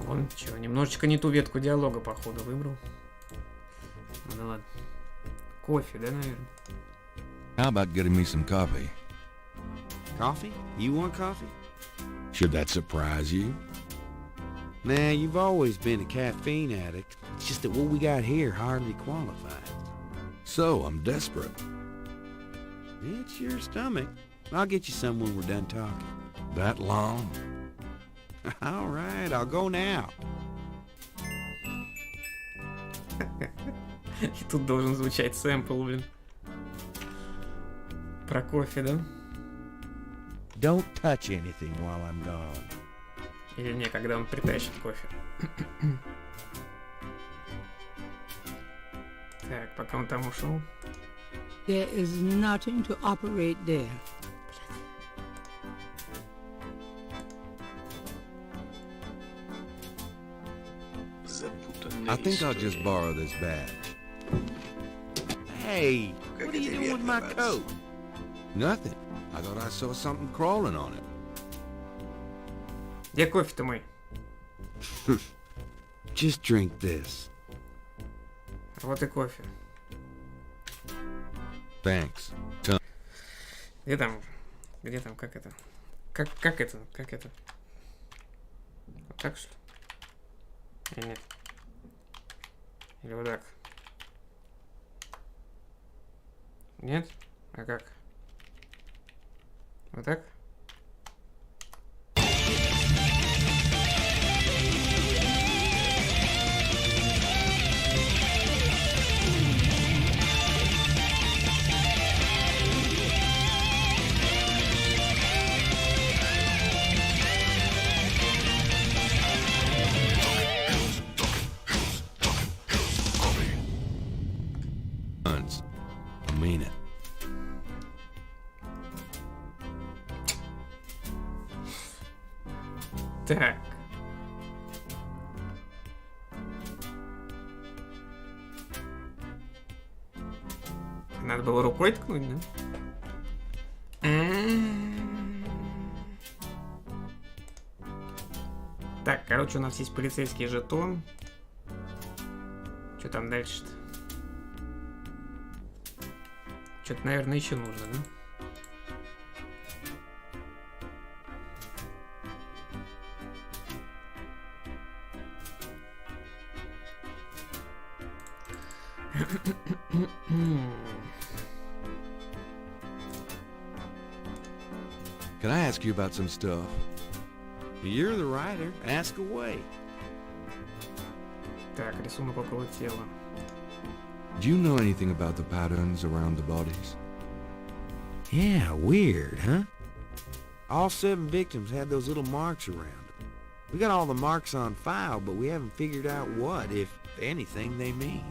Вон чё, немножечко не ту ветку диалога, походу, выбрал. Ну да ладно. Кофе, да, наверное? How about getting me some coffee? Coffee? You want coffee? Should that surprise you? Nah, you've always been a caffeine addict. It's just that what we got here hardly qualifies. So, I'm desperate. It's your stomach. I'll get you some when we're done talking. That long? All right, I'll go now. И тут должен звучать сэмпл, блин. Про кофе, да? Don't touch anything while I'm gone. Или не, когда он притащит кофе. Так, пока он там ушел. There is nothing to operate there. I think I'll just borrow this badge. Hey, what are you doing with my coat? Nothing. I thought I saw something crawling on it. Где кофе-то мой? Just drink this. Вот и кофе. Thanks. Где там? Где там? Как это? Как это? Как это? Вот так что ли? Или нет? Или вот так? Нет? А как? Вот так? I mean it. Так. Надо было рукой ткнуть, да? Так, короче, у нас есть полицейский жетон. Что там дальше-то? Что-то, наверное, еще нужно, да? Can I ask you about some stuff? You're the writer. Ask away. Так, рисунок около тела. Do you know anything about the patterns around the bodies? Yeah, weird, huh? All 7 victims had those little marks around them. We got all the marks on file, but we haven't figured out what, if anything, they mean.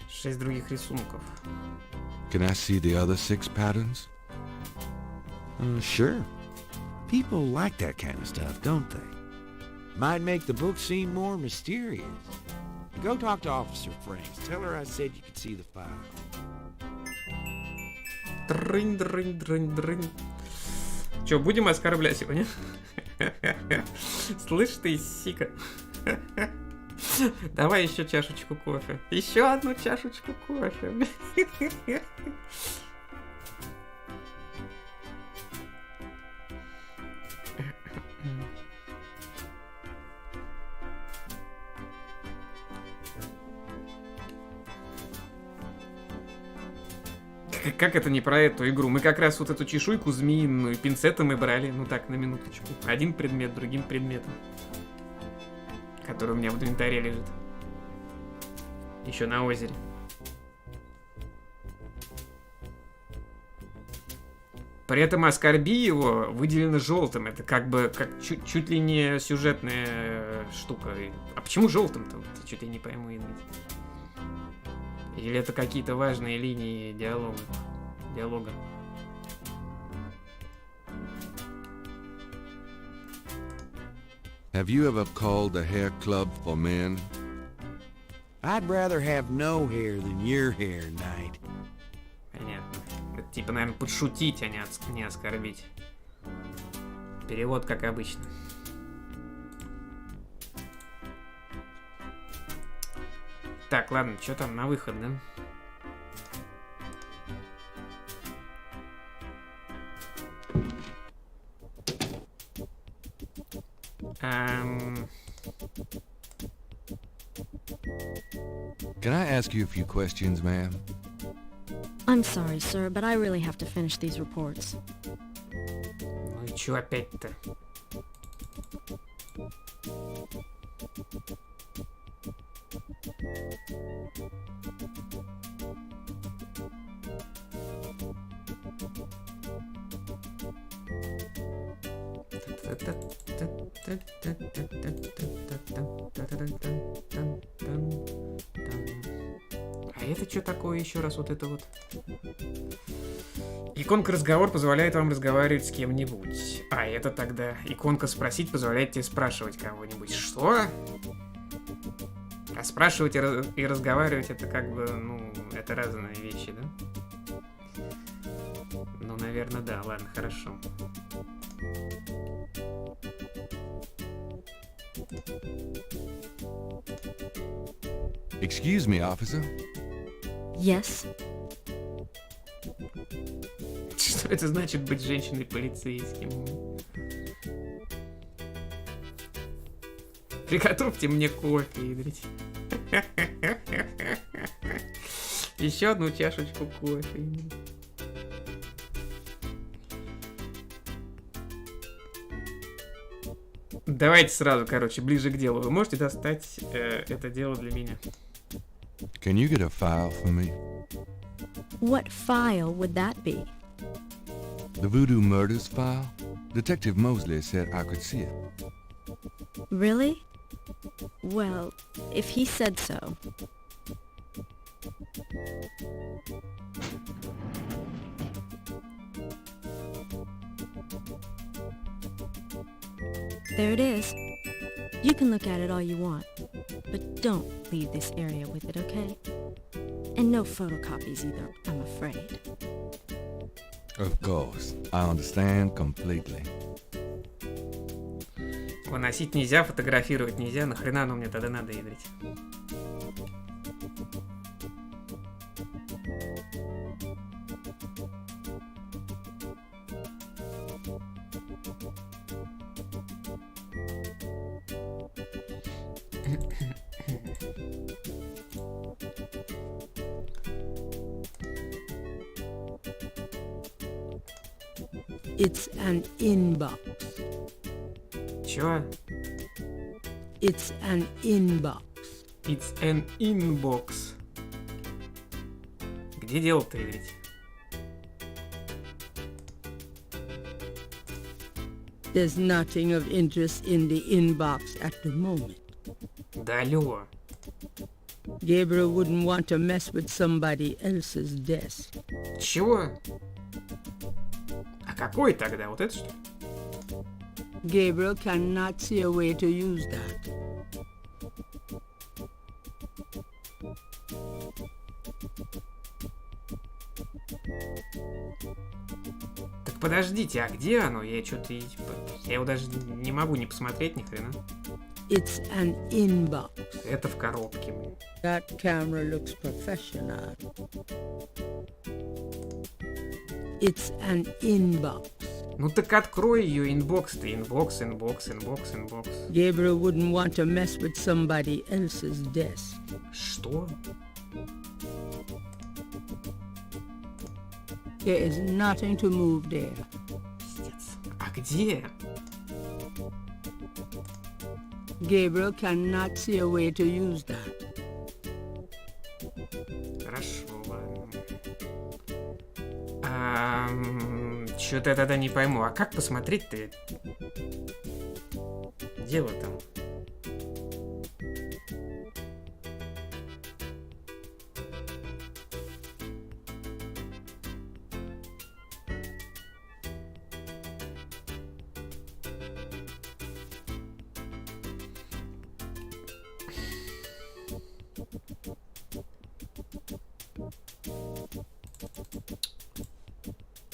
6 других рисунков. Can I see the other 6 patterns? Sure. People like that kind of stuff, don't they? Might make the book seem more mysterious. Go talk to Officer Franks. Tell her I said you could see the file. Дрынь, дрынь, дрынь, дрынь. Че, будем оскорблять его, не? Слышь ты, сика. Давай еще чашечку кофе. Еще одну чашечку кофе. Как это не про эту игру? Мы как раз вот эту чешуйку змеиную пинцетом и брали. Ну так, на минуточку. Один предмет другим предметом. Который у меня в инвентаре лежит. Еще на озере. При этом «Оскорби его» выделено желтым. Это как бы как чуть ли не сюжетная штука. А почему желтым-то? Вот, что-то я не пойму, Инвить. Или это какие-то важные линии диалога? Have you ever called a hair club for men? I'd rather have no hair than your hair, Knight. Понятно. Это типа, наверное, подшутить, а не оскорбить. Перевод как обычно. Так, ладно, что там на выход, да? Can I ask you a few questions, ma'am? I'm sorry, sir, but I really have to finish these reports. Ну и чё опять-то? А это что такое еще раз вот это вот? Иконка «Разговор» позволяет вам разговаривать с кем-нибудь. А это тогда иконка «Спросить» позволяет тебе спрашивать кого-нибудь. Что? А спрашивать и разговаривать это как бы, ну, это разные вещи, да? Ну, наверное, да. Ладно, хорошо. Excuse me, officer. Yes? Что это значит быть женщиной-полицейским? Приготовьте мне кофе, ядрить. Еще одну чашечку кофе. Давайте сразу, короче, ближе к делу. Вы можете достать это дело для меня? Can you get a file for me? What file would that be? The Voodoo Murders file? Detective Mosley said I could see it. Really? Well, if he said so. There it is. You can look at it all you want, but don't leave this area with it, okay? And no photocopies either, I'm afraid. Of course. I understand completely. Выносить нельзя, фотографировать нельзя. Нахрена оно мне тогда надо, ядрить? It's an inbox. Чё? It's an inbox. It's an inbox. Где дело-то, ведь? There's nothing of interest in the inbox at the moment. Да алло. Gabriel wouldn't want to mess with somebody else's desk. Чего? А какой тогда? Вот это что ли? Gabriel cannot see a way to use that. Так подождите, а где оно? Я что-то... Я его даже не могу не посмотреть ни хрена. It's an inbox. Это в коробке, блин. That camera looks professional. It's an inbox. Ну так открой ее, инбокс-то. Инбокс. Gabriel wouldn't want to mess with somebody else's desk. Что? There is nothing to move there. Пиздец. А где? Gabriel cannot see a way to use that. Хорошо, ладно. Что-то я тогда не пойму. А как посмотреть-то? Дело там.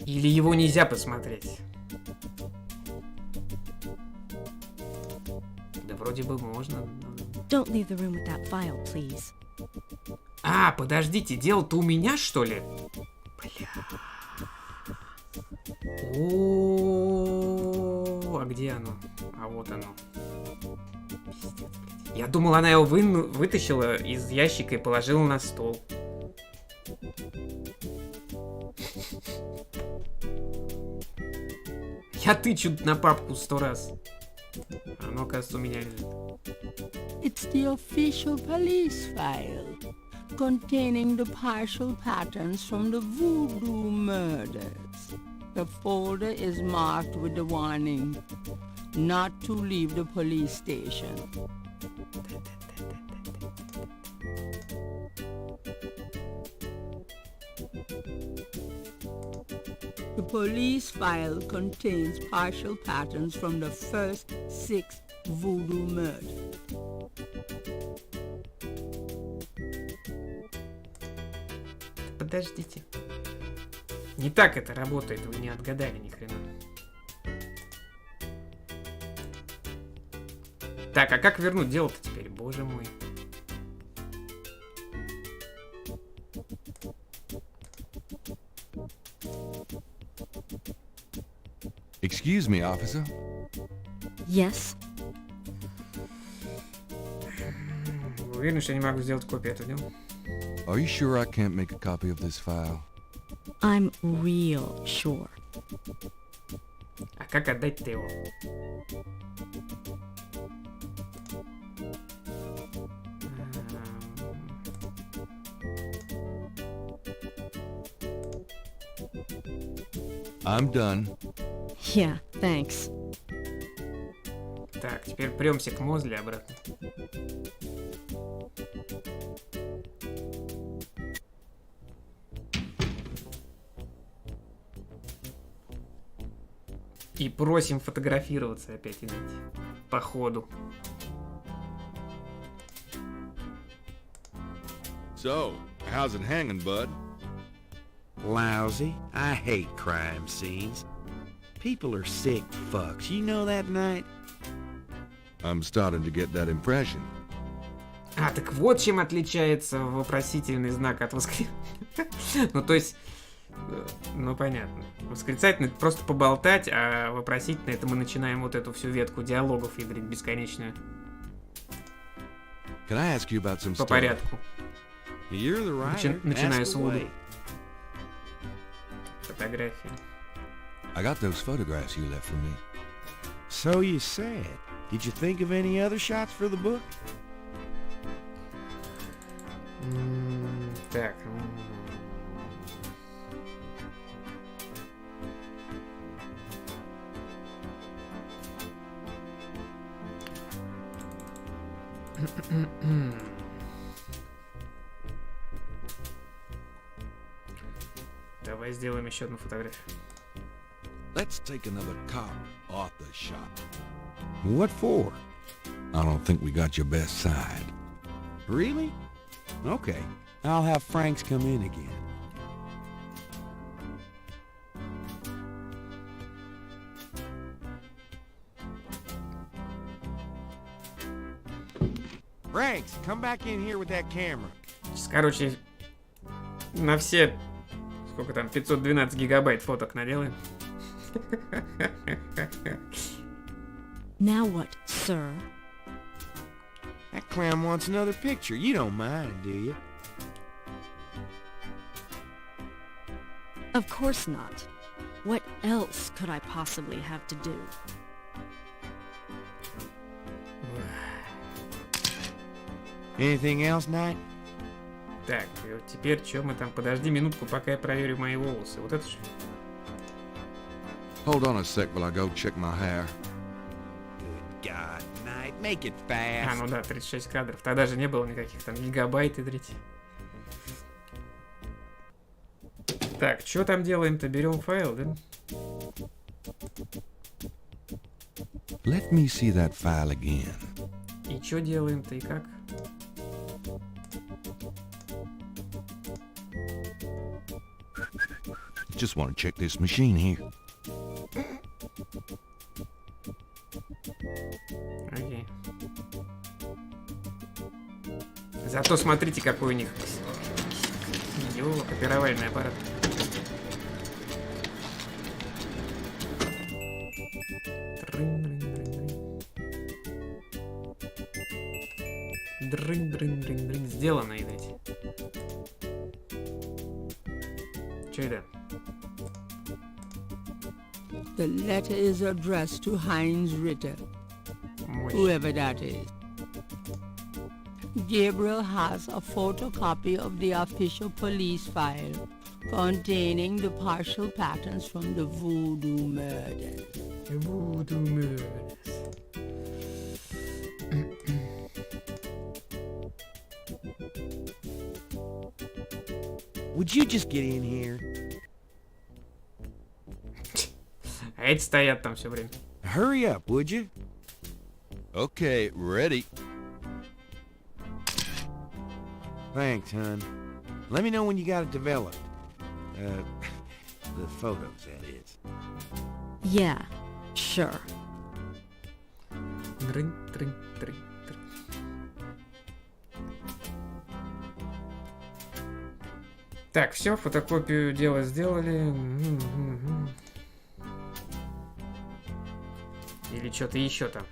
Или его нельзя посмотреть? Да вроде бы можно. Don't leave the room with that file, please. А, подождите, дело-то у меня, что ли? Бля. О, а где оно? А вот оно. Пиздец, блядь. Я думал, она его вытащила из ящика и положила на стол. Я тычу на папку 100 раз. Оно, оказывается, у меня лежит. It's the official police file containing the partial patterns from the voodoo murders. The folder is marked with the warning not to leave the police station. The police file contains partial patterns from the first 6 voodoo murders. Подождите. Не так это работает, вы не отгадали ни хрена. Так, а как вернуть дело-то теперь, боже мой? Excuse me, officer. Yes? Уверен, что я не могу сделать копию этого дела? Are you sure I can't make a copy of this file? I'm real sure. А как отдать-то его? I'm done. Yeah, thanks. Так, теперь премся к Мозли обратно. И просим фотографироваться опять, идите. По ходу. So, how's it hanging, bud? Lousy. I hate crime scenes. People are sick fucks. You know that, Knight? I'm starting to get that impression. А, так вот чем отличается вопросительный знак от восклицательного. Ну, то есть... Ну, понятно. Восклицательный — это просто поболтать, а вопросительный — это мы начинаем вот эту всю ветку диалогов ядрить бесконечную. Can I ask you about some По stuff? порядку. You're the writer. Начиная Ask с Вуду. away. Фотографии. I got those photographs you left for me. So you said. Did you think of any other shots for the book? Так. Давай сделаем еще одну фотографию. Let's take another cop off the shop. What for? I don't think we got your best side. Really? Okay. I'll have Franks come in again. Franks, come back in here with that camera. Сейчас, короче, на все, сколько там, 512 гигабайт фоток наделаем. Now what, sir? That clown wants another picture. You don't mind, do you? Of course not. What else could I possibly have to do? Anything else, Knight? Так, и вот теперь что мы там? Подожди минутку, пока я проверю мои волосы. Вот это же. Hold on a sec while I go check my hair. Good God, Knight, make it А, fast. ну да, 36 кадров. Тогда же не было никаких там гигабайт и дрить. Так, что там делаем-то? Берем файл, да? Let me see that file again. И что делаем-то, и как? Just want to check this machine here. Окей. Зато смотрите, какой у них копировальный аппарат. Дрынь. Сделано, видать. Че это? The letter is addressed to Heinz Ritter, whoever that is. Gabriel has a photocopy of the official police file containing the partial patterns from the voodoo murders. Voodoo murders. Would you just get in here? А эти стоят там все время. Hurry up, would you? Okay, ready. Thanks, hon. Let me know when you got it developed. The photos, that is. Yeah, sure. Дрынь. Так, все, фотокопию дела сделали. Или что-то еще там.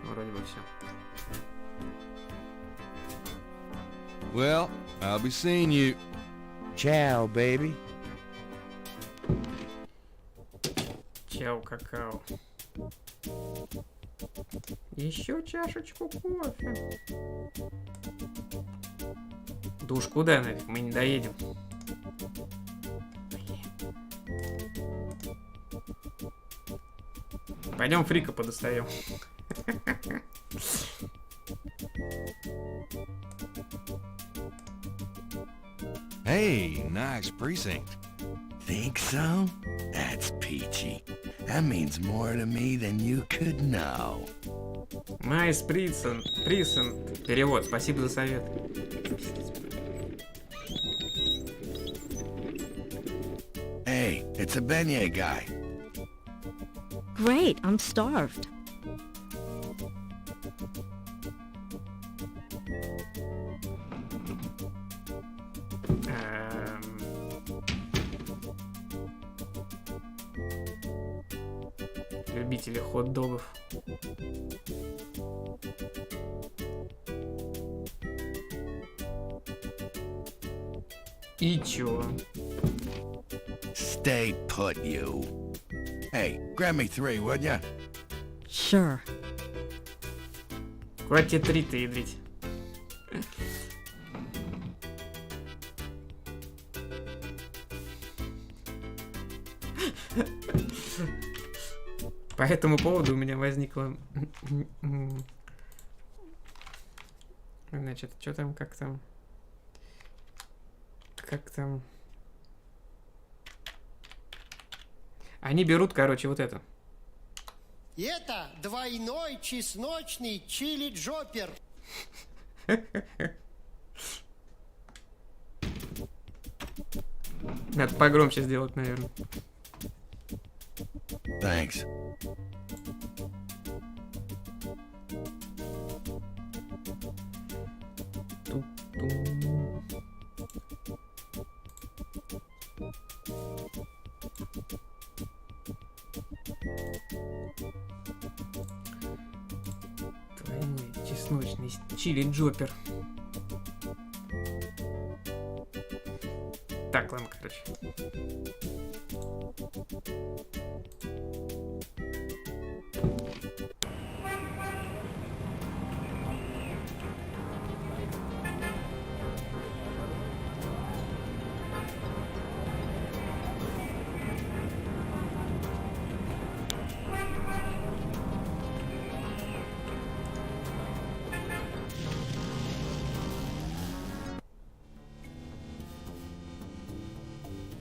Вроде бы все. Well, I'll be seeing you. Ciao, baby. Чао, какао. Еще чашечку кофе. Да уж куда нафиг, мы не доедем. Пойдем фрика подостаем. Hey, nice precinct. Think so? That's peachy. That means more to me than you could know. Майс Присен. Перевод. Спасибо за совет. Hey, it's a beignet guy. Great, I'm starved. любители хот-догов. И чё? Stay put, you. Hey, grab me 3, would ya? Sure. Хватит 3-то ядрить. По этому поводу у меня возникло... Значит, что там, как там? Как там? Они берут, короче, вот это. Это двойной чесночный чили-джопер. Надо погромче сделать, наверное. Thanks. Двойной чесночный чили-джопер. Так, ладно, короче.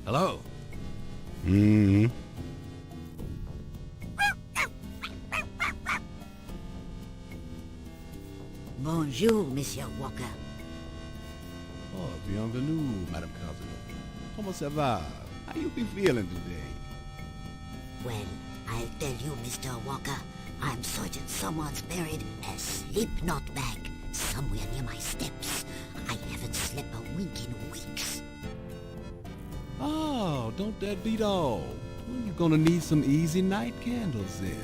Hello. Mm-hmm. Bonjour, Monsieur Walker. Oh, bienvenue, Madame Cardinal. Comment ça va? How you be feeling today? Well, I'll tell you, Mr. Walker, I'm certain someone's buried a sleep knot bag somewhere near my steps. I haven't slept a wink in weeks. Oh, don't that beat all? Well, you're gonna need some easy night candles then.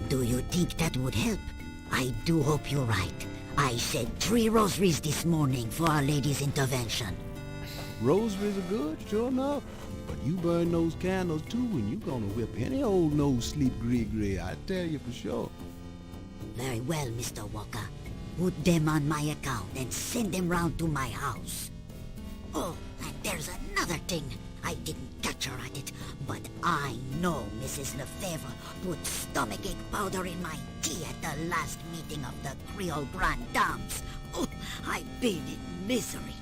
Do you think that would help? I do hope you're right. I said 3 rosaries this morning for Our Lady's intervention. Rosaries are good, sure enough. But you burn those candles too and you gonna whip any old no-sleep gree-gree, I tell you for sure. Very well, Mr. Walker. Put them on my account and send them round to my house. Oh, and there's another thing. I didn't catch her at it, but I know Mrs. Lefebvre put stomachache powder in my tea at the last meeting of the Creole Grand Dames. Oh, I've been in misery.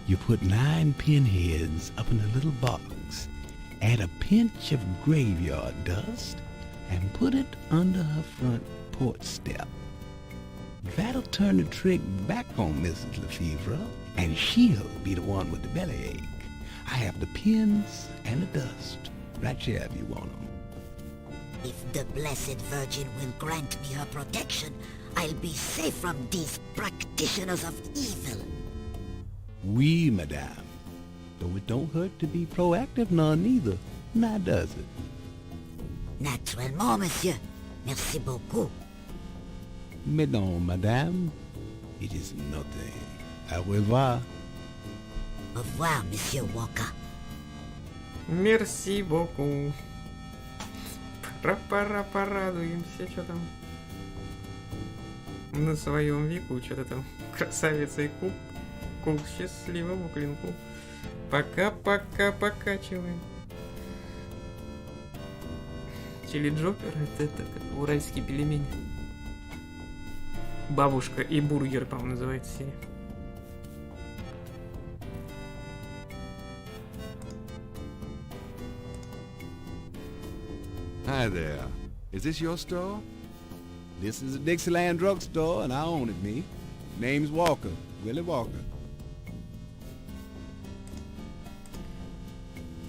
You put 9 pinheads up in a little box, add a pinch of graveyard dust, and put it under her front porch step. That'll turn the trick back on Mrs. Lefebvre, and she'll be the one with the bellyache. I have the pins and the dust, right here if you want them. If the Blessed Virgin will grant me her protection, I'll be safe from these practitioners of evil. Oui, madame. Though it don't hurt to be proactive none neither, now does it? Naturellement, monsieur. Merci beaucoup. Mais non, madame. It is nothing. Au revoir. Au revoir, Monsieur Walker. Мерси боку. Пора порадуемся, что там. На своем веку, что-то там. Красавица и кул счастливому клинку. Пока-пока покачиваем. Чили-джопер, это как уральские пельмени. Бабушка и бургер, по-моему, называется серия. Hi there. Is this your store? This is a Dixieland drugstore, and I own it, me. Name's Walker, Willie Walker.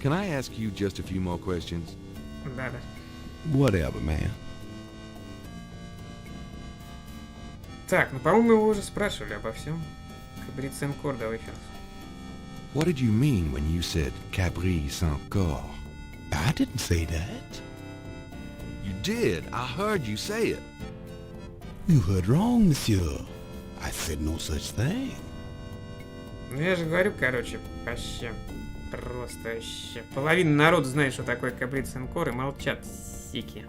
Can I ask you just a few more questions? Да-да. Whatever, man. Так, ну, по-моему, его уже спрашивали обо всем. Кабри Сен-Кор, давай сейчас. What did you mean when you said Cabri Saint-Cor? I didn't say that. You did. I heard you say it. You heard wrong, monsieur. I said no such thing. Ну я же говорю, короче, вообще. Просто вообще. Половина народа знает, что такое Кабриценкор, и молчат, сики.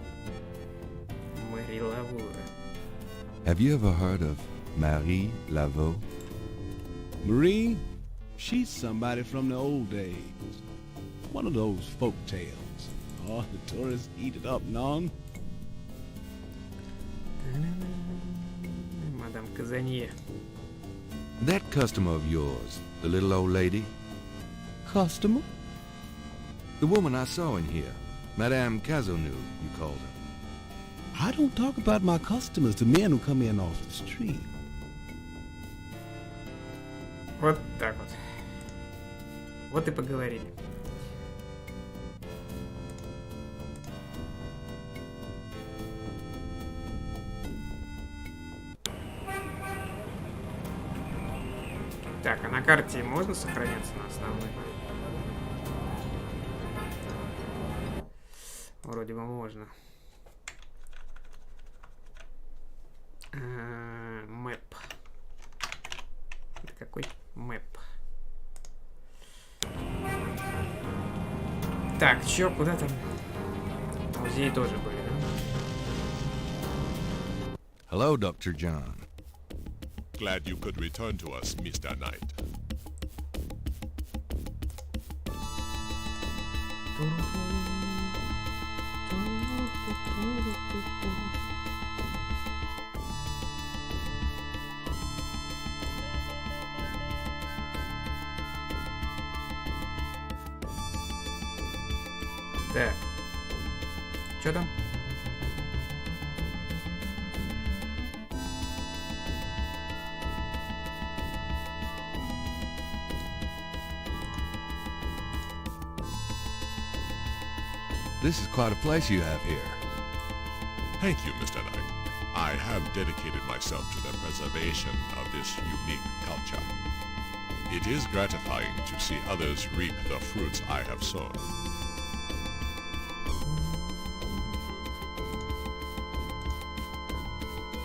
Мари Лаву. Have you ever heard of Marie Laveau? Marie, she's somebody from the old days. One of those folk tales. Oh, the tourists eat it up, non? Мадам Казанье. That customer of yours, the little old lady, Customer? the woman I saw in here, Madame Cazeneuve, you called her. I don't talk about my customers to men who come in off the street. Вот так вот. Вот и поговорили. Так, а на карте можно сохраняться на основной? Вроде бы можно. Мэп. Это какой мэп? Так, чё, куда там? Музеи тоже были, да? Hello, Dr. John. Glad you could return to us, Mr. Knight. Так. Чё там? This is quite a place you have here. Thank you, Mr. Knight. I have dedicated myself to the preservation of this unique culture. It is gratifying to see others reap the fruits I have sown.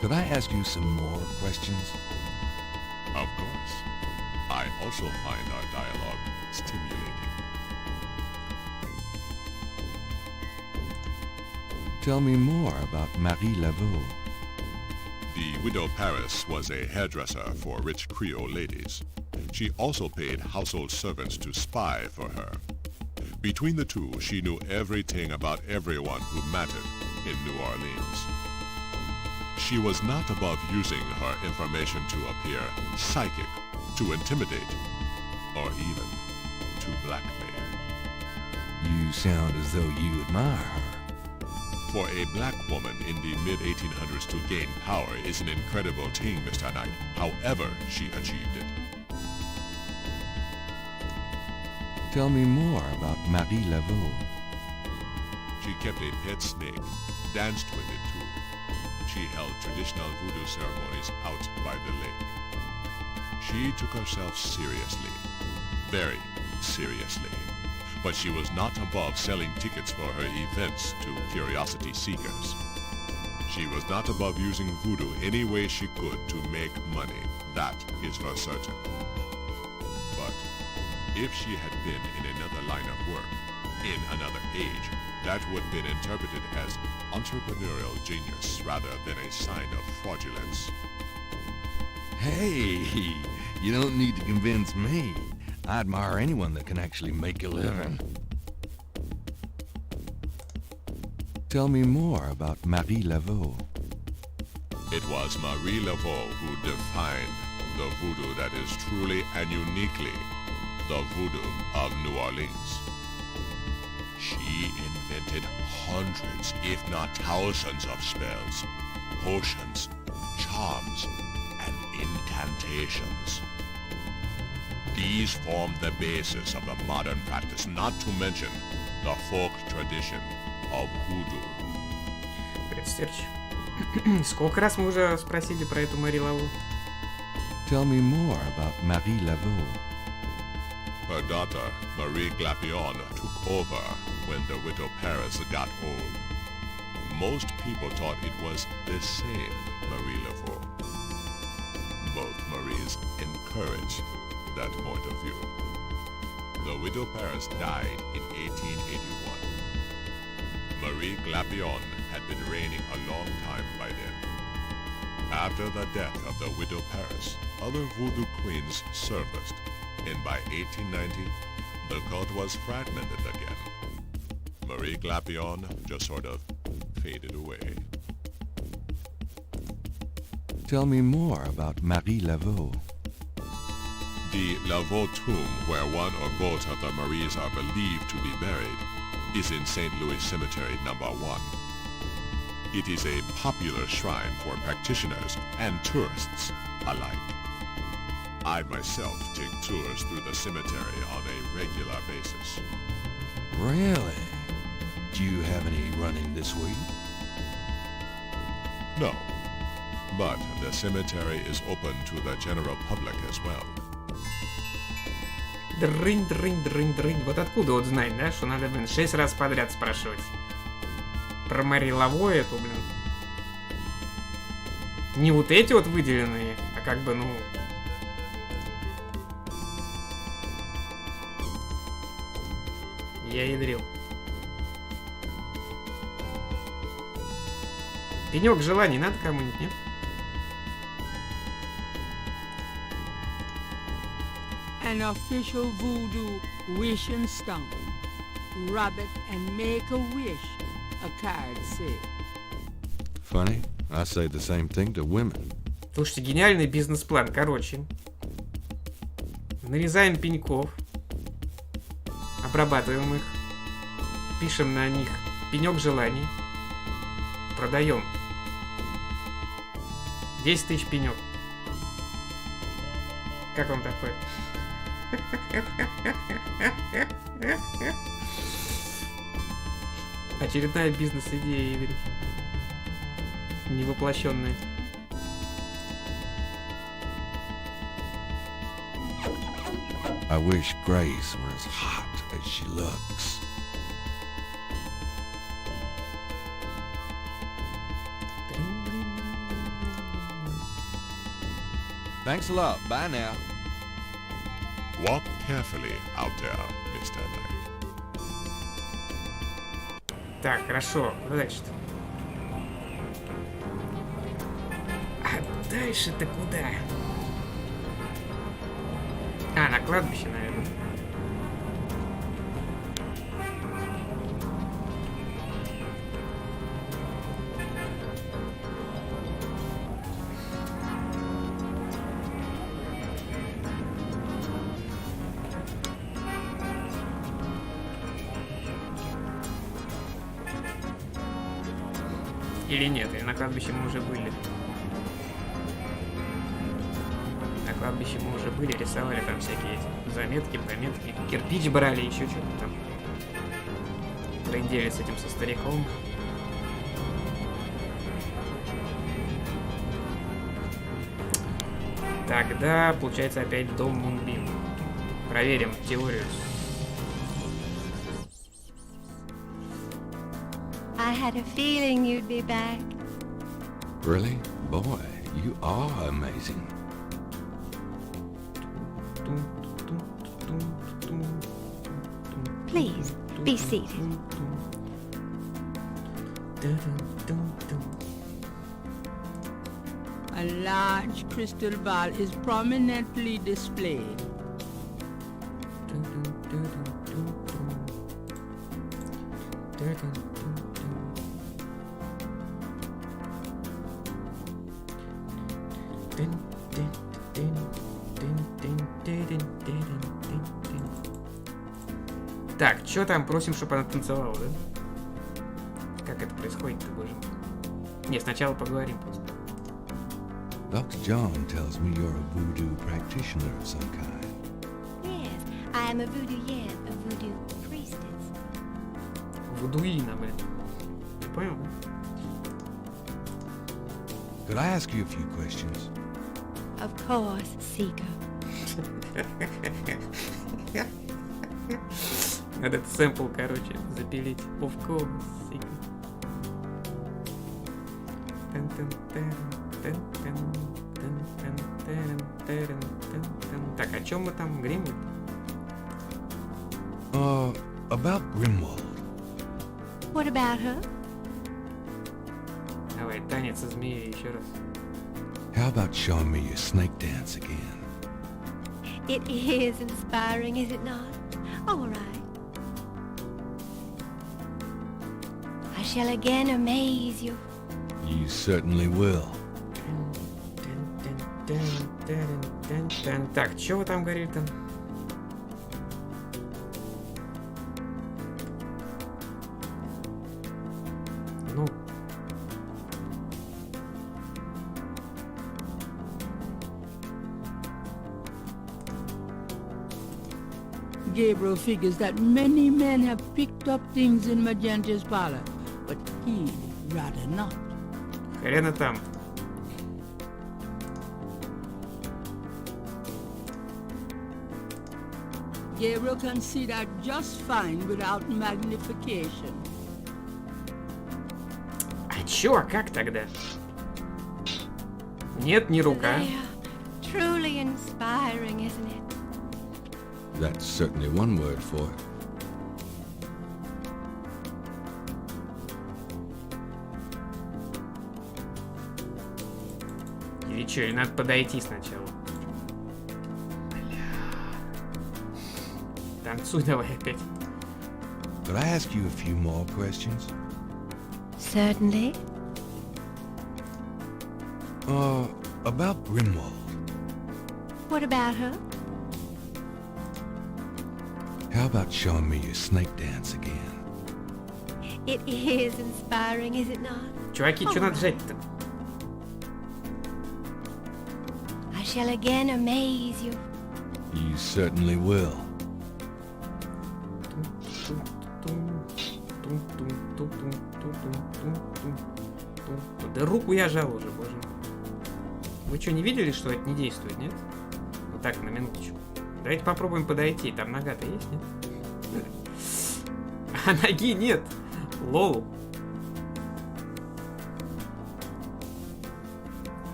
Could I ask you some more questions? Of course. I also find our dialogue stimulating. Tell me more about Marie Laveau. The widow Paris was a hairdresser for rich Creole ladies. She also paid household servants to spy for her. Between the two, she knew everything about everyone who mattered in New Orleans. She was not above using her information to appear psychic, to intimidate, or even to blackmail. You sound as though you admire her. For a black woman in the mid-1800s to gain power is an incredible thing, Mr. Knight. However she achieved it. Tell me more about Marie Laveau. She kept a pet snake, danced with it too. She held traditional voodoo ceremonies out by the lake. She took herself seriously, very seriously. But she was not above selling tickets for her events to curiosity seekers. She was not above using voodoo any way she could to make money. That is for certain. But if she had been in another line of work, in another age, that would have been interpreted as entrepreneurial genius rather than a sign of fraudulence. Hey, you don't need to convince me. I admire anyone that can actually make a living. Tell me more about Marie Laveau. It was Marie Laveau who defined the voodoo that is truly and uniquely the voodoo of New Orleans. She invented hundreds, if not thousands of spells, potions, charms, and incantations. These formed the basis of the modern practice, not to mention the folk tradition of hoodoo. Представьте. Сколько раз мы уже спросили про эту Мари Лаву? Tell me more about Marie Laveau. Her daughter, Marie Glapion, took over when the widow Paris got old. most people thought it was the same Marie Laveau. Both Maries encouraged that point of view. The widow Paris died in 1881. Marie Glapion had been reigning a long time by then. After the death of the widow Paris, other voodoo queens surfaced, and by 1890, the cult was fragmented again. Marie Glapion just sort of faded away. Tell me more about Marie Laveau. The Laveau tomb, where one or both of the Maries are believed to be buried, is in St. Louis Cemetery number 1. It is a popular shrine for practitioners and tourists alike. I myself take tours through the cemetery on a regular basis. Really? Do you have any running this week? No, but the cemetery is open to the general public as well. Дрынь, дрынь, дрынь, дрынь. Вот откуда вот знать, да, что надо, блин, 6 раз подряд спрашивать. Про Мари Лаво эту, блин. Не вот эти вот выделенные, а как бы, ну... Я ядрил. Пенек желаний надо кому-нибудь, нет? An official voodoo wishing stone. Rub it and make a wish, a card said. Funny, I say the same thing to women. Слушайте, гениальный бизнес-план. Короче, нарезаем пеньков, обрабатываем их, пишем на них пенек желаний, продаем. 10 тысяч пенек. Как вам такое? Очередная бизнес-идея, Игорь. Невоплощенная. I wish Grace were as hot as she looks. Thanks a lot. Bye now. Walk carefully out there, Mr. Knight. Так, хорошо. Куда дальше-то? А дальше-то куда? А, на кладбище, наверное. Или нет, или на кладбище мы уже были. На кладбище мы уже были, рисовали там всякие эти заметки, пометки, кирпич брали, еще что-то там. Трындели с этим, со стариком. Тогда, получается, опять дом Мунбин. Проверим теорию. I had a feeling you'd be back. Really? Boy, you are amazing. Please, be seated. A large crystal ball is prominently displayed. Так, что там? Просим, чтобы она танцевала, да? Как это происходит-то, боже мой? Не, сначала поговорим просто. Dr. John tells me you're a voodoo practitioner of some kind. Yes, I am a voodoo yet, a voodoo priestess. Вудуина, блин. Ты понял, да? Could I ask you a few questions? Of course, Seeker. Надо этот сэмпл, короче, запилить. Of course. Так, о чем мы там? Гримвуд? About Grimwald. What about her? Давай, танец со змеей еще раз. How about showing me your snake dance again? It is inspiring, is it not? All right. I shall again amaze you. You certainly will. Так, что вы там говорили-то? Ну. Gabriel figures that many men have picked up things in Magenta's parlor, but he'd rather not. Хрена там. Gabriel can see that just fine without magnification. А чё, а как тогда? Нет, не рука. They are truly inspiring, isn't it? That's certainly one word for it. Или чё, или надо подойти сначала? Танцуй давай опять. Could I ask you a few more questions? Certainly. About Grimwald. What about her? How about showing me your snake dance again? It is inspiring, is it not? Чуваки, чё надо жать-то? I shall again amaze you. You certainly will. Да руку я жал уже, боже мой. Вы что, не видели, что это не действует, нет? Вот так, на минуточку. Давайте попробуем подойти. Там нога-то есть, нет? А ноги нет. Лол.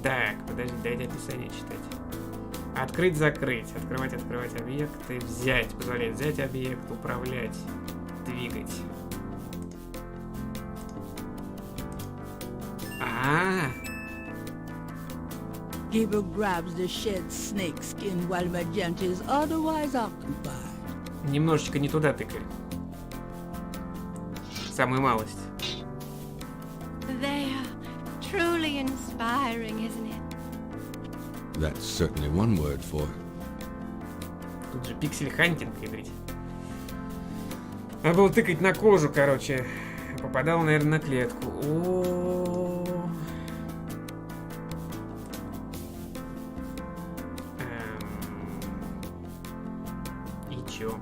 Так, подожди, дайте описание читать. Открыть-закрыть. Открывать объекты. Взять. Позволяет взять объект. Управлять. Двигать. Gabriel grabs the shed snake skin while Magenta is otherwise occupied. Немножечко не туда тыкали. Самую малость. They are truly inspiring, isn't it? That's certainly one word for it. Тут же пиксель-хантинг, ядрить. Надо было тыкать на кожу, короче. Попадал, наверное, на клетку. О. И чё?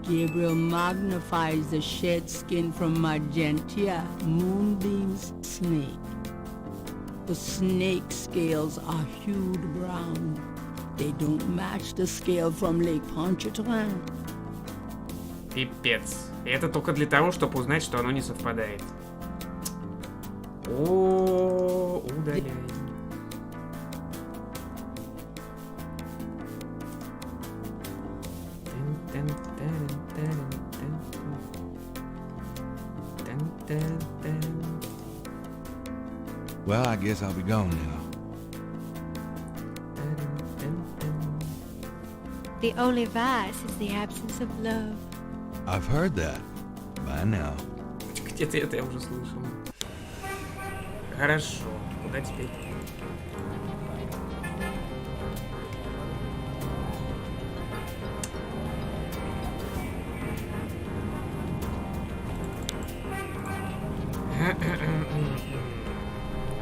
Gabriel magnifies the shed skin from Magenta, Moonbeam's snake. The snake scales are hued brown. They don't match the scale from Lake Pontchartrain. Пипец. И это только для того, чтобы узнать, что оно не совпадает. О, удаляй. Well, I guess I'll be gone now. The only vice is the absence of love. I've heard that. Bye now. Где-то это я уже слышал. Хорошо. Куда теперь?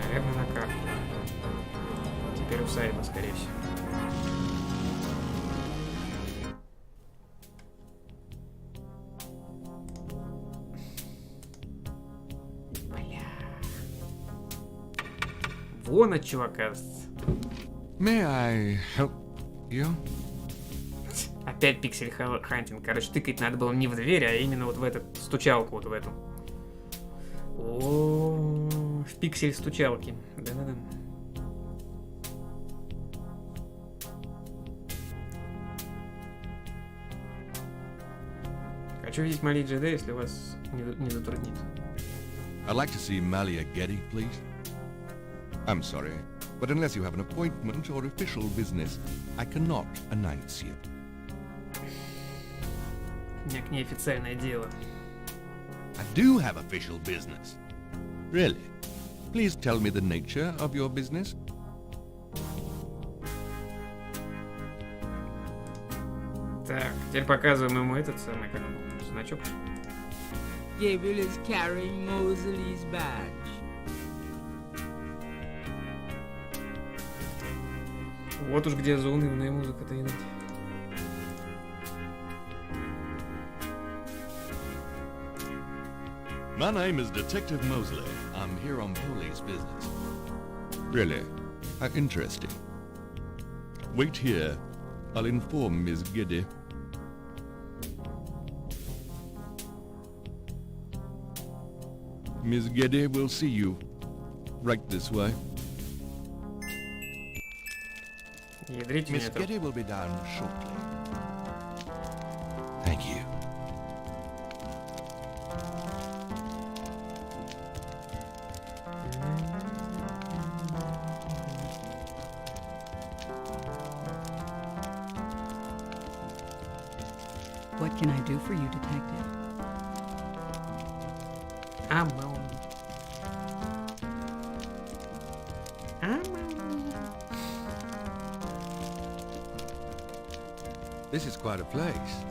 Наверное, на карту. Теперь усадьба, скорее всего. Вон от чего, кажется. May I help Yeah? Опять пиксель хантинг. Короче, тыкать надо было не в дверь, а именно вот в эту стучалку, вот в эту. О, в пиксель стучалки. Да-да-да. Хочу видеть Мали Джеде, если вас не затруднит. I'd like to see Malia Getty, please. I'm sorry, but unless you have an appointment or official business, I cannot announce you. У меня к ней официальное дело. I do have official business. Really? Please tell me the nature of your business. Так, теперь показываем ему этот самый, как он, значок. Gabriel is carrying Mosley's badge. Вот уж где заунывная музыка-то идет. My name is Detective Mosley. I'm here on police business. Really? How interesting. Wait here. I'll inform Miss Giddy. Miss Giddy will see you. Right this way. Ядрите Miss меня там. Giddy will be down shortly. Thank you. What can I do for you, Detective? This is quite a place.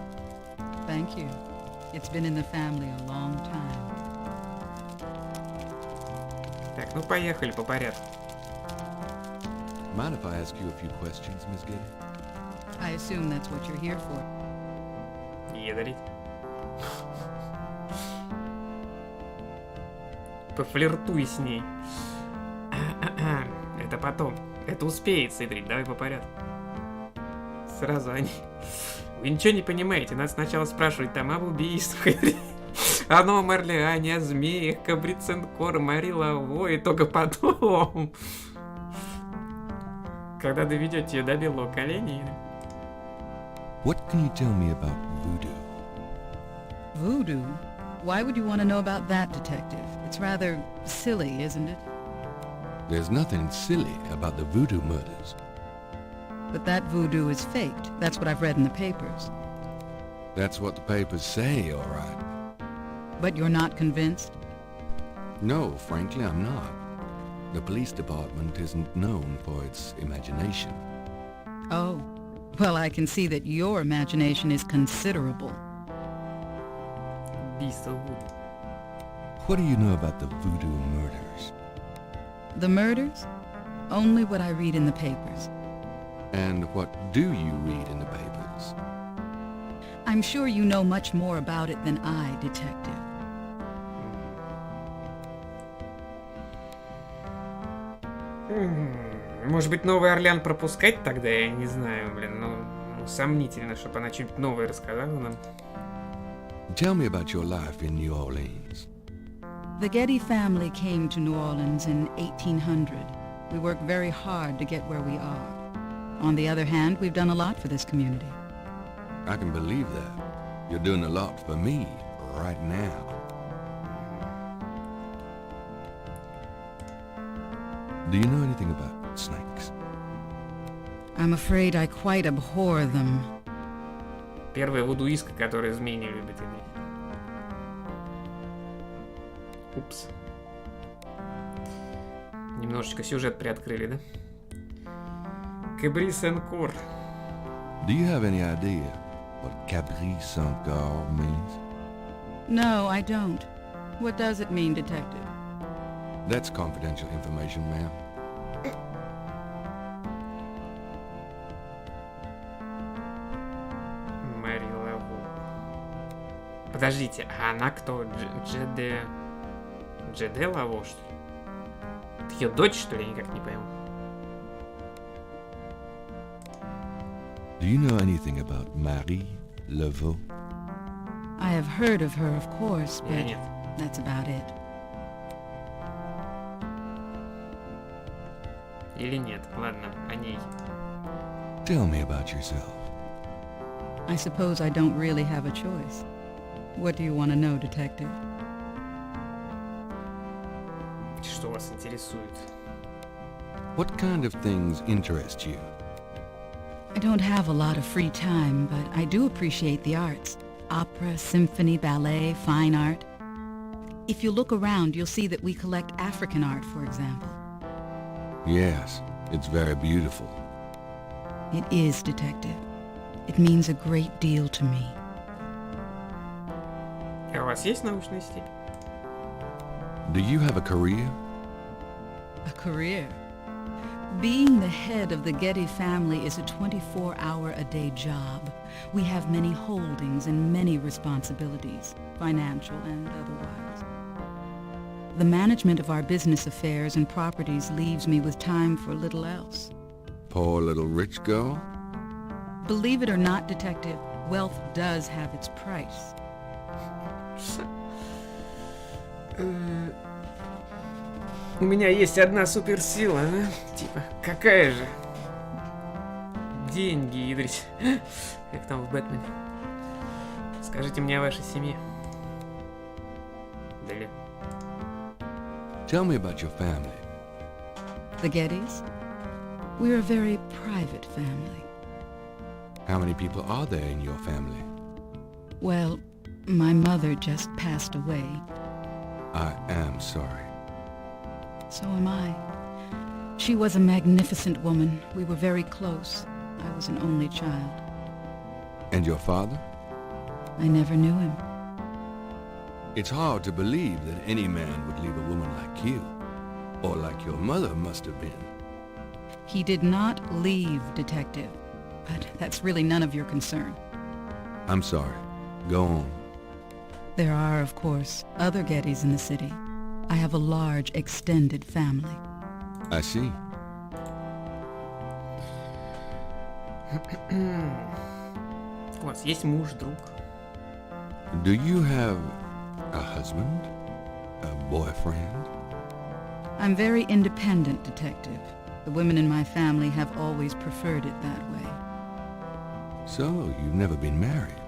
Thank you. It's been in the family a long time. Так, ну поехали по порядку. Mind if I ask you a few questions, Miss Giddy? I assume that's what you're here for. Ядрить. Пофлиртуй с ней. Это потом. Это успеет, Сидрик, давай по порядку. Сразу они... Вы ничего не понимаете, надо сначала спрашивать там об убийствах, о Новом Орлеане, о змеях, Кабриценкор, Мари Лаво, и только потом... Когда доведете ее до белого коленя... What can you tell me about voodoo? Voodoo? Why would you want to know about that, Detective? It's rather silly, isn't it? There's nothing silly about the voodoo murders. But that voodoo is faked. That's what I've read in the papers. That's what the papers say, all right. But you're not convinced? No, frankly, I'm not. The police department isn't known for its imagination. Oh. Well, I can see that your imagination is considerable. What do you know about the voodoo murders? The murders? Only what I read in the papers. And what do you read in the papers? I'm sure you know much more about it than I, Detective. Может быть, Новый Орлеан пропускать тогда? Я не знаю, блин, ну сомнительно, чтобы она что-нибудь новое рассказала нам. Tell me about your life in New Orleans. The Getty family came to New Orleans in 1800. We worked very hard to get where we are. On the other hand, we've done a lot for this community. I can believe that. You're doing a lot for me right now. Do you know anything about snakes? I'm afraid I quite abhor them. Первая вудуистка, которая змей не любит иметь. Упс. Немножечко сюжет приоткрыли, да? Кабриценкор. Do you have any idea what Caprice-en-Car means? No, I don't. What does it mean, Detective? That's confidential information, ma'am. Мари Лаву. Подождите, а она кто? Джеде Лаво, что ли? Это ее дочь, что ли? Я никак не пойму. Do you know anything about Marie Laveau? I have heard of her, of course, Я but нет. that's about it. Или нет? Ладно, о ней. Tell me about yourself. I suppose I don't really have a choice. What do you want to know, detective? Что вас интересует? What kind of things interest you? I don't have a lot of free time, but I do appreciate the arts. Opera, symphony, ballet, fine art. If you look around, you'll see that we collect African art, for example. Yes, it's very beautiful. It is, detective. It means a great deal to me. А у вас есть научная степень? Do you have a career? A career. Being the head of the Getty family is a 24-hour-a-day job. We have many holdings and many responsibilities, financial and otherwise. The management of our business affairs and properties leaves me with time for little else. Poor little rich girl? Believe it or not, detective, wealth does have its price. У меня есть одна суперсила, а? Типа, какая же? Деньги, ядрить. Как там в Бэтмене. Скажите мне о вашей семье. Далее. Tell me about your family. The Gettys? We're a very private family. How many people are there in your family? Well, my mother just passed away. I am sorry. So am I. She was a magnificent woman. We were very close. I was an only child. And your father? I never knew him. It's hard to believe that any man would leave a woman like you, or like your mother must have been. He did not leave, detective. But that's really none of your concern. I'm sorry. Go on. There are, of course, other Gettys in the city. I have a large, extended family. I see. У вас есть муж, друг? Do you have a husband? A boyfriend? I'm very independent, detective. The women in my family have always preferred it that way. So, you've never been married?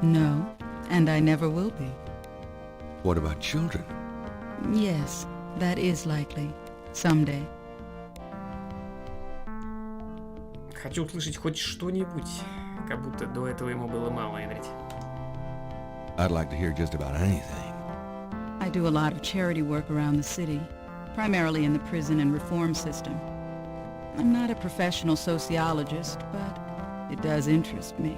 No, and I never will be. What about children? Yes, that is likely. Someday. Хочу услышать хоть что-нибудь. Как будто до этого ему было мало, ядрить. I'd like to hear just about anything. I do a lot of charity work around the city, primarily in the prison and reform system. I'm not a professional sociologist, but it does interest me.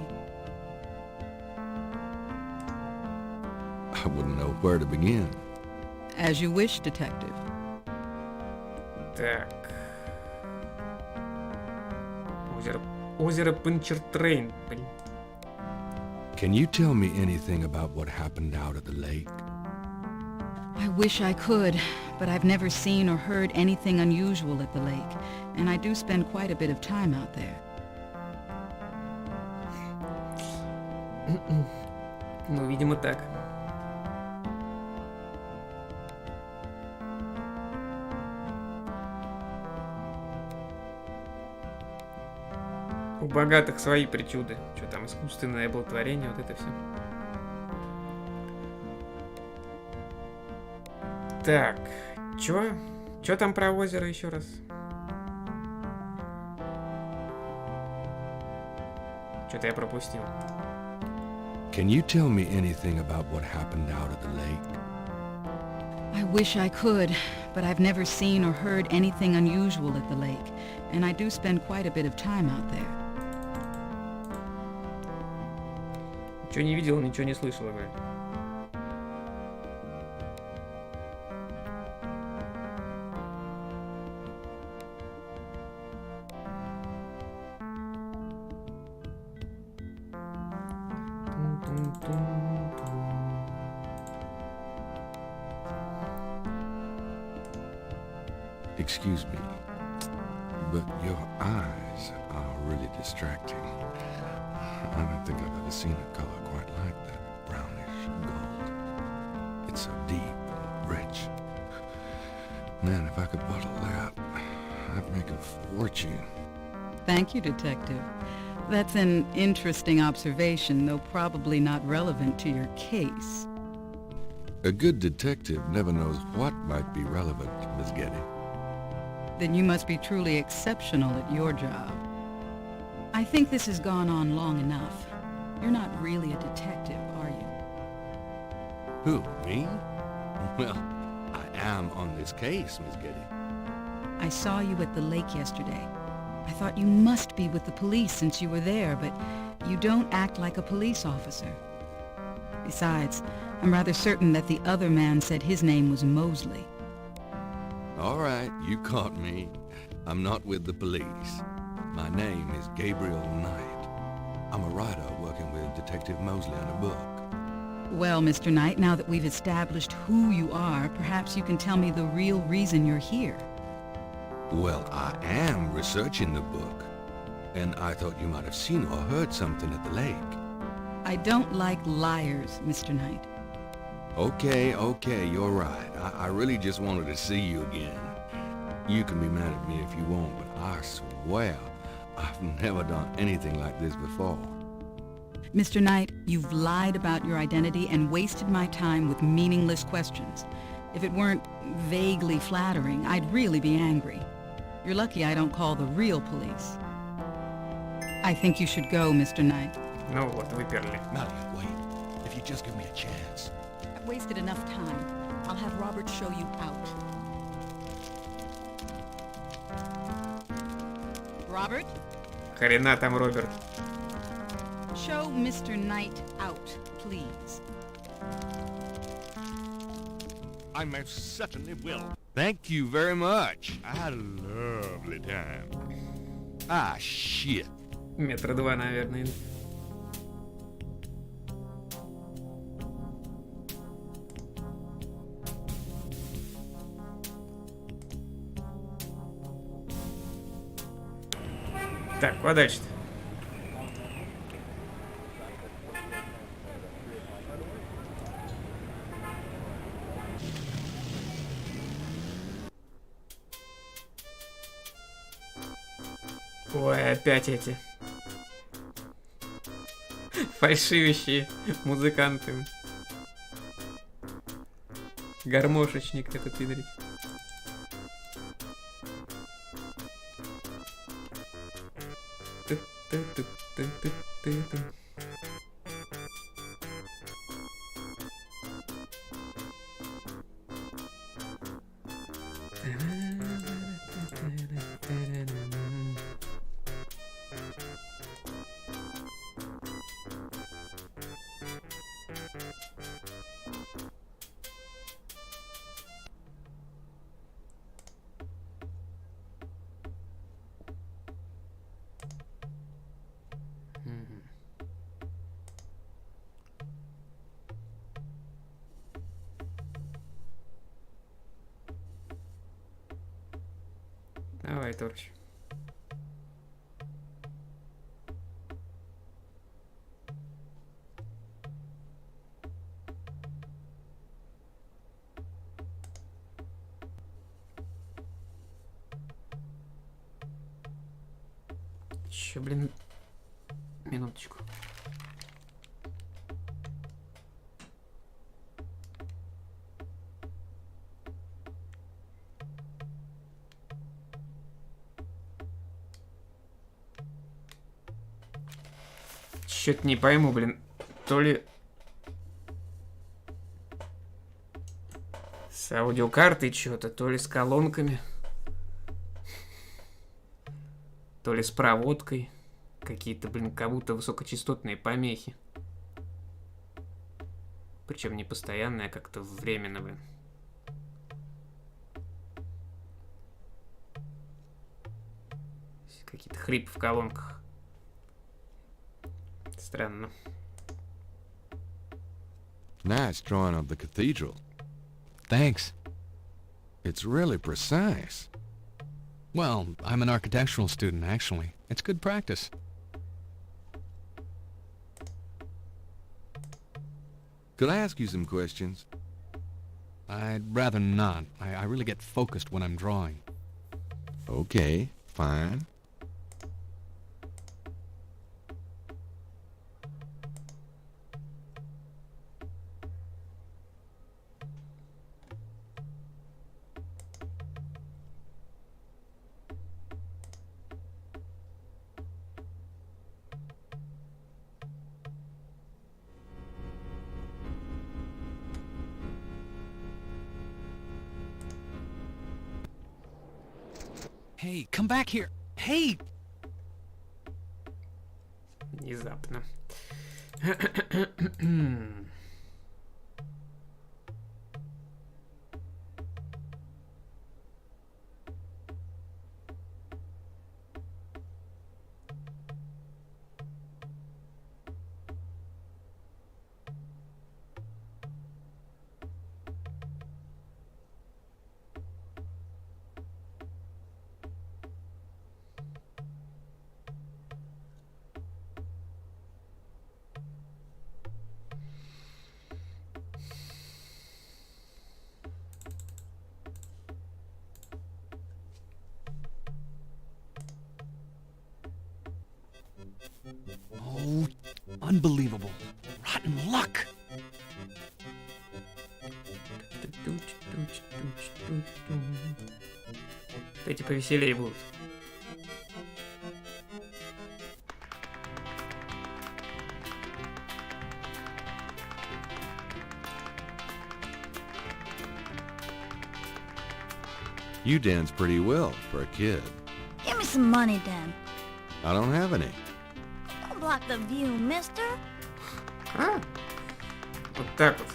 I wouldn't know where to begin. As you wish, detective. Так. Озеро Панчертрейн, блин. Can you tell me anything about what happened out at the lake? I wish I could, but I've never seen or heard anything unusual at the lake, and I do spend quite a bit of time out there. Ну, видимо, так. У богатых свои причуды. Что там, искусственное оплодотворение, вот это все. Так, чё? Чё там про озеро еще раз? Что-то я пропустил. Can you tell me anything about what happened out at the lake? I wish I could, but I've never seen or heard anything unusual at the lake, and I do spend quite a bit of time out there. Ничего не видел, ничего не слышал, говорит. Excuse me. But your eyes are really distracting. I don't think I've ever seen a color quite like that. Brownish gold. It's so deep and rich. Man, if I could bottle that, I'd make a fortune. Thank you, Detective. That's an interesting observation, though probably not relevant to your case. A good detective never knows what might be relevant, Miss Getty. Then you must be truly exceptional at your job. I think this has gone on long enough. You're not really a detective, are you? Who, me? Well, I am on this case, Miss Getty. I saw you at the lake yesterday. I thought you must be with the police since you were there, but you don't act like a police officer. Besides, I'm rather certain that the other man said his name was Mosley. All right, you caught me. I'm not with the police. My name is Gabriel Knight. I'm a writer working with Detective Mosley on a book. Well, Mr. Knight, now that we've established who you are, perhaps you can tell me the real reason you're here. Well, I am researching the book, and I thought you might have seen or heard something at the lake. I don't like liars, Mr. Knight. Okay, you're right. I really just wanted to see you again. You can be mad at me if you want, but I swear I've never done anything like this before. Mr. Knight, you've lied about your identity and wasted my time with meaningless questions. If it weren't vaguely flattering, I'd really be angry. You're lucky I don't call the real police. I think you should go, Mr. Knight. Ну вот, выперли. Malia, wait. If you just give me a chance. I've wasted enough time. I'll have Robert show you out. Robert? Хрена там, Роберт. Show Mr. Knight out, please. I most certainly will. Thank you very much. I had a lovely time. Ah, shit. Метра два, наверное. Так, куда дальше-то? Ой, опять эти фальшивящие музыканты. Гармошечник этот, видите. Давай, Торч. Чё, блин, минуточку. Чё-то не пойму, блин. То ли с аудиокартой что-то, то ли с колонками, то ли с проводкой. Какие-то, блин, как будто высокочастотные помехи. Причем не постоянные, а как-то временно, блин. Какие-то хрипы в колонках. Странно. Nice drawing of the cathedral. Thanks. It's really precise. Well, I'm an architectural student, actually. It's good practice. Could I ask you some questions? I'd rather not. I really get focused when I'm drawing. Okay, fine. Hey, come back here! Hey! Внезапно. Oh, unbelievable. Rotten luck! Эти повеселее будут. You dance pretty well for a kid. Give me some money, Dan. I don't have any. Don't block the view, mister. А? Вот так вот.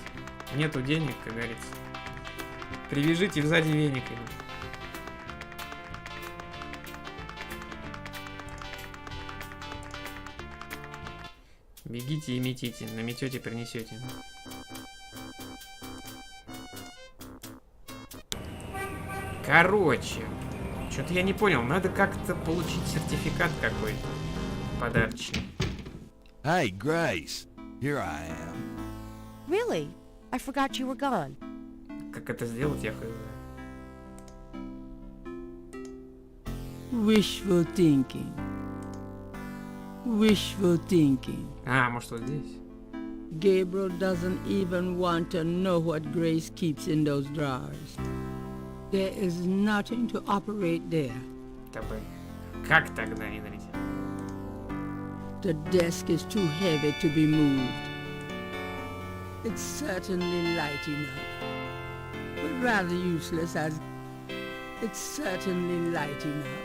Нету денег, как говорится. Привяжите сзади вениками. Бегите и метите, наметете, принесете. Короче, что-то я не понял, надо как-то получить сертификат какой-то подарочный. Hey, Grace, here I am. Really? I forgot you were gone. Как это сделать, я хз. Wishful thinking. Wishful thinking. А, может вот здесь? Gabriel doesn't even want to know what Grace keeps in those drawers. There is nothing to operate there. Тобой. Как тогда, Инрити? The desk is too heavy to be moved. It's certainly light enough, but rather useless as it's certainly light enough.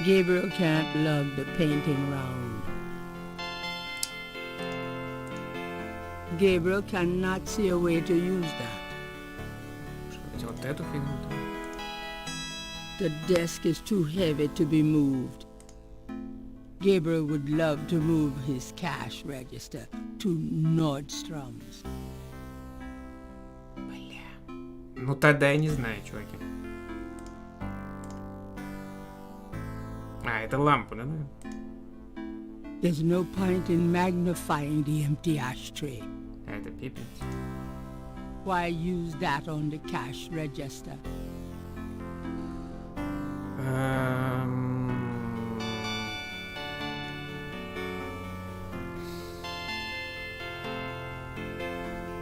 Gabriel can't lug the painting round. Gabriel cannot see a way to use that. Вот эту фигню-то. The desk is too heavy to be moved. Gabriel would love to move his cash register to Nordstrom's. Ну тогда я не знаю, чуваки. А, это лампа, да? There's no point in magnifying the empty ashtray. А, это пепельница. Why use that on the cash register?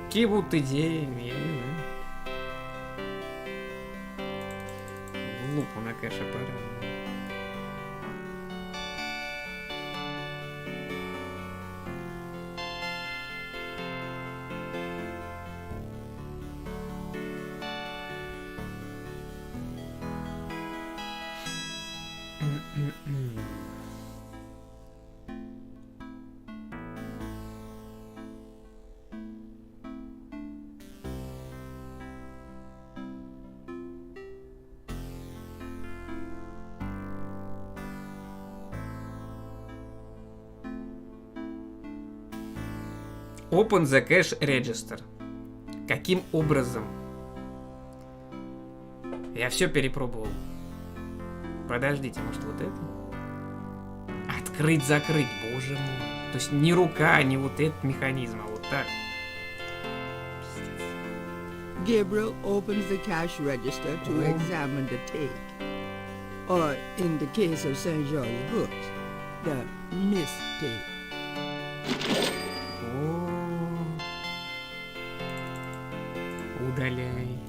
Какие будут идеи, я не знаю. Глупо на кэш-аппарат. Open the cash register. Каким образом? Я все перепробовал. Подождите, может вот это? Открыть-закрыть, боже мой. То есть не рука, не вот этот механизм, а вот так. Gabriel opens the cash register to examine the take. Or, in the case of St. George's books, the mistake. Удаляй.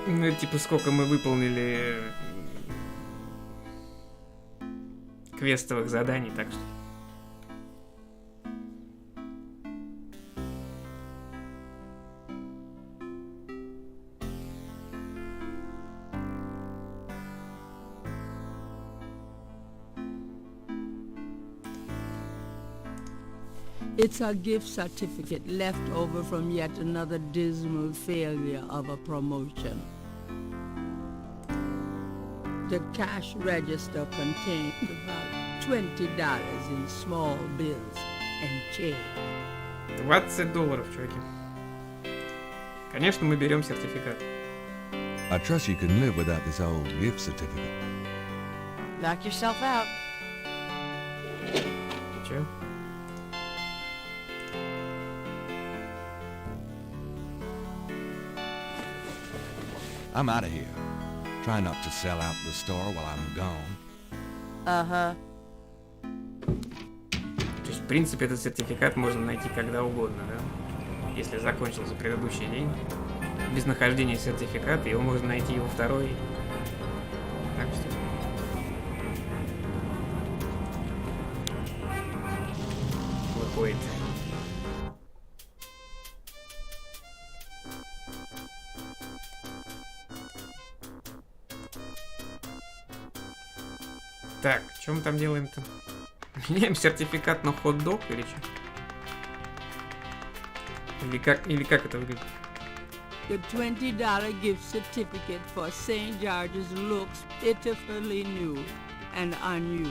Ну, это типа сколько мы выполнили квестовых заданий, так что... It's a gift certificate left over from yet another dismal failure of a promotion. The cash register contained about $20 in small bills and change. $20, чуваки. Конечно, мы берем сертификат. I trust you can live without this old gift certificate. Knock yourself out. Чё? I'm out of here. Try not to sell out the store while I'm gone. Uh-huh. То есть, в принципе, этот сертификат можно найти когда угодно, да? Если закончился предыдущий день. Без нахождения сертификата его можно найти и во второй. Так что... Выходит. Так, что мы там делаем-то? Меняем сертификат на хот-дог или что? Или как это выглядит? The $20 gift certificate for St. George's looks pitifully new and unused.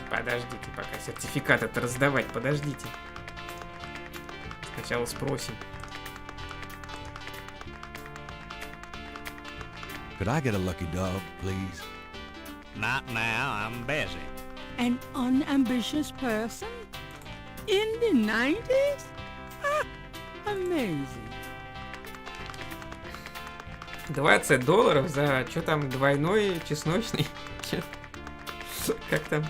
Подождите, пока сертификат это раздавать, подождите. Сначала спросим. Could I get a lucky dog, please? Not now, I'm busy. An unambitious person? In the 90s? Ah, amazing. $20 за что там двойной чесночный? Чё? Как там?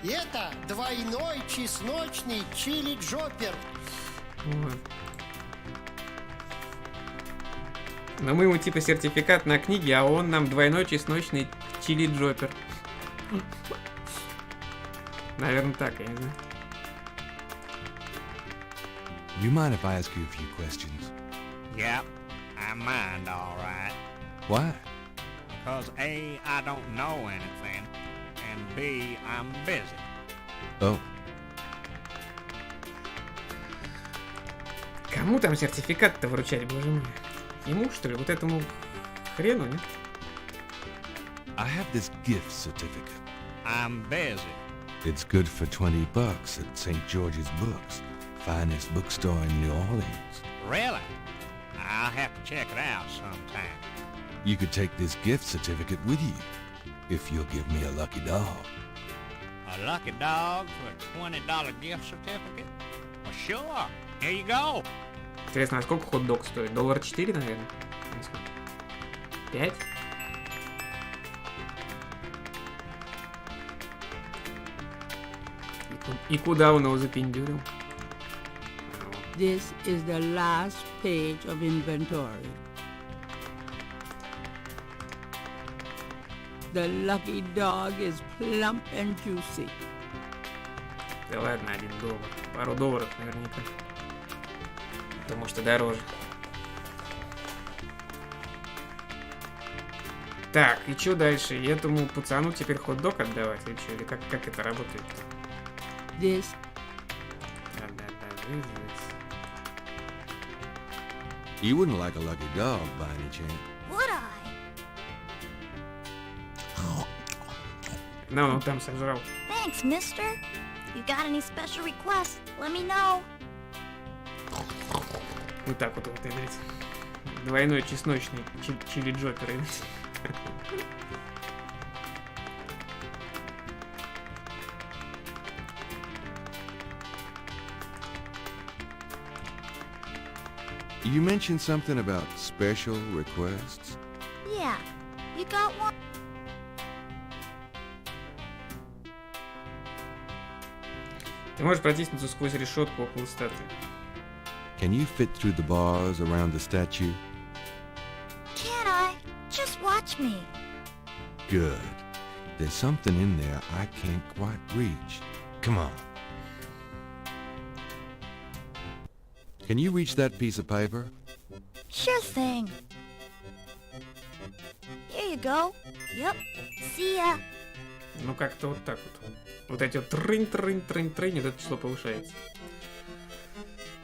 Это двойной чесночный чили-джопер. Но мы ему типа сертификат на книги, а он нам двойной чесночный чили-джопер. Наверное, так, я не знаю. Do you mind if I ask you a few questions? Yep, I mind, all right. Why? Because A, I don't know anything, and B, I'm busy. Oh. Кому там сертификат-то вручать, боже мой? Ему, что ли? Вот этому хрену, нет? I have this gift certificate. I'm busy. It's good for $20 at St. George's Books, finest bookstore in New Orleans. Really? I'll have to check it out sometime. You could take this gift certificate with you, if you'll give me a lucky dog. A lucky dog for a $20 gift certificate? Well, sure. Here you go. Интересно, а сколько хот-дог стоит? $4, наверное? 5? И куда он его запиндюрил? This is the last page of inventory. The lucky dog is plump and juicy. Да ладно, $1. Пару долларов наверняка. Потому что дороже. Так, и что дальше? И этому пацану теперь хот-дог отдавать? Или что? Или как это работает? This. You wouldn't like a lucky dog by any chance. Would I? Но он там сожрал. Thanks, mister. You got any special requests? Let me know. Вот так вот, видите. Двойной чесночный чили-джокер. You mentioned something about special requests? Yeah. You got one? Ты можешь протиснуться сквозь решетку около статуи. Can you fit through the bars around the statue? Can I? Just watch me. Good. There's something in there I can't quite reach. Come on. Can you reach that piece of paper? Sure thing. Here you go. Yep. See ya. Ну как-то вот так вот. Вот эти вот трынь-трынь-трынь-трынь, вот это число повышается.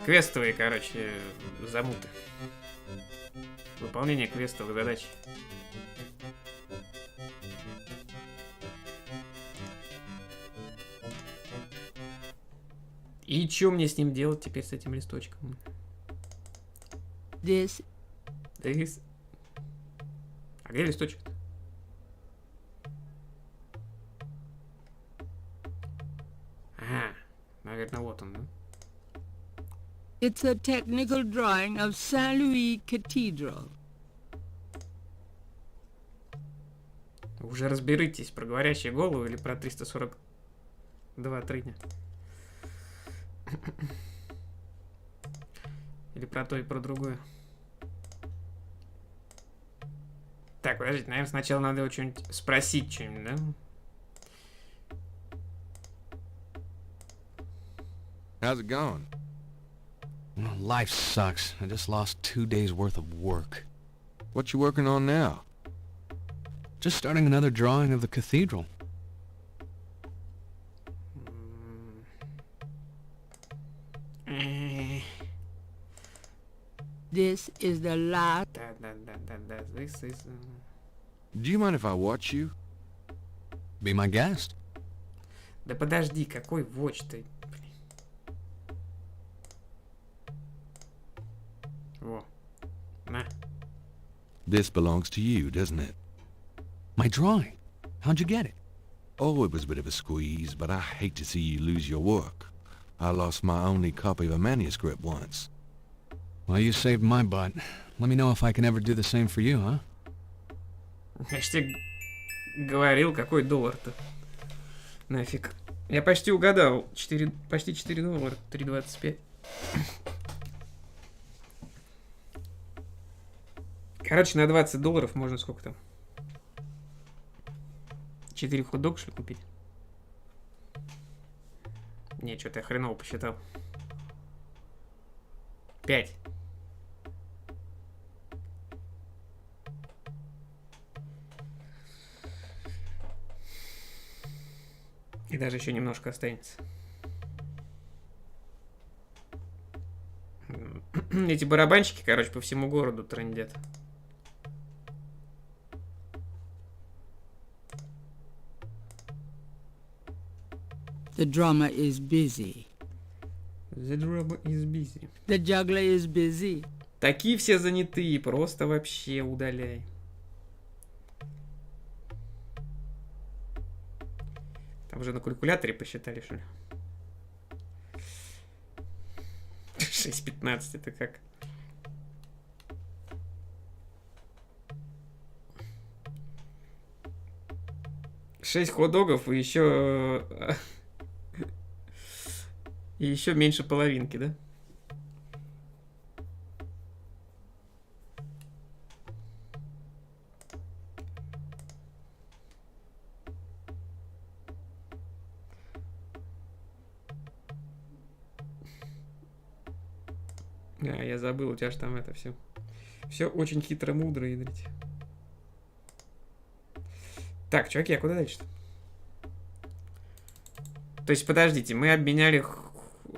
Квестовые, короче, замуты. Выполнение квестовых задач. И что мне с ним делать теперь, с этим листочком? This. А где листочек? Ага, наверное, вот он, да? It's a technical drawing of Saint Louis Cathedral. Уже разберитесь, про говорящую голову или про 342 трыня. Или про то и про другое. Так, подождите, наверное, сначала надо его что-нибудь спросить, что-нибудь, да? How's it going? Well, life sucks. I just lost 2 days worth of work. What you working on now? Just starting another drawing of the cathedral. This is the last. This is... Do you mind if I watch you? Be my guest. Да подожди, какой watch ты? Во. На. This belongs to you, doesn't it? My drawing. How'd you get it? Oh, it was a bit of a squeeze, but I hate to see you lose your work. I lost my only copy of a manuscript once. Well, you saved my butt. Let me know if I can ever do the same for you, huh? Я ж тебе говорил, какой доллар-то. Нафиг. Я почти угадал. Почти $4. 3,25. Короче, на $20 можно сколько там? 4 хот-дог, что ли, купить? Не, что-то я хреново посчитал. 5. И даже еще немножко останется. Эти барабанщики, короче, по всему городу трындят. The drummer is busy. The drummer is busy. The juggler is busy. Такие все занятые, просто вообще удаляй. Там уже на калькуляторе посчитали, что ли? 6,15 это как? Шесть хот-догов и еще... И еще меньше половинки, да? А, я забыл, у тебя же там это все. Все очень хитро-мудро, ядрить. Так, чуваки, а куда дальше-то? То есть, подождите, мы обменяли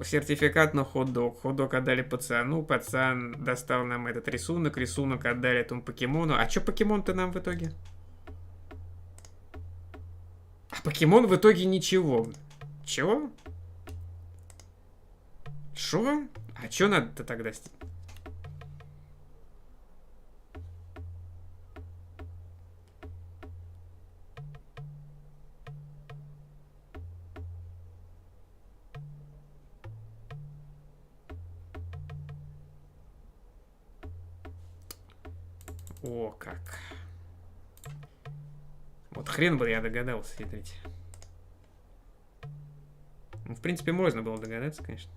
Сертификат на хот-дог. Хот-дог отдали пацану, пацан достал нам этот рисунок, рисунок отдали этому покемону. А чё покемон-то нам в итоге? А покемон в итоге ничего. Чего? Шо? А чё надо-то тогда? О, как. Вот хрен бы я догадался, смотрите. Ну, в принципе, можно было догадаться, конечно.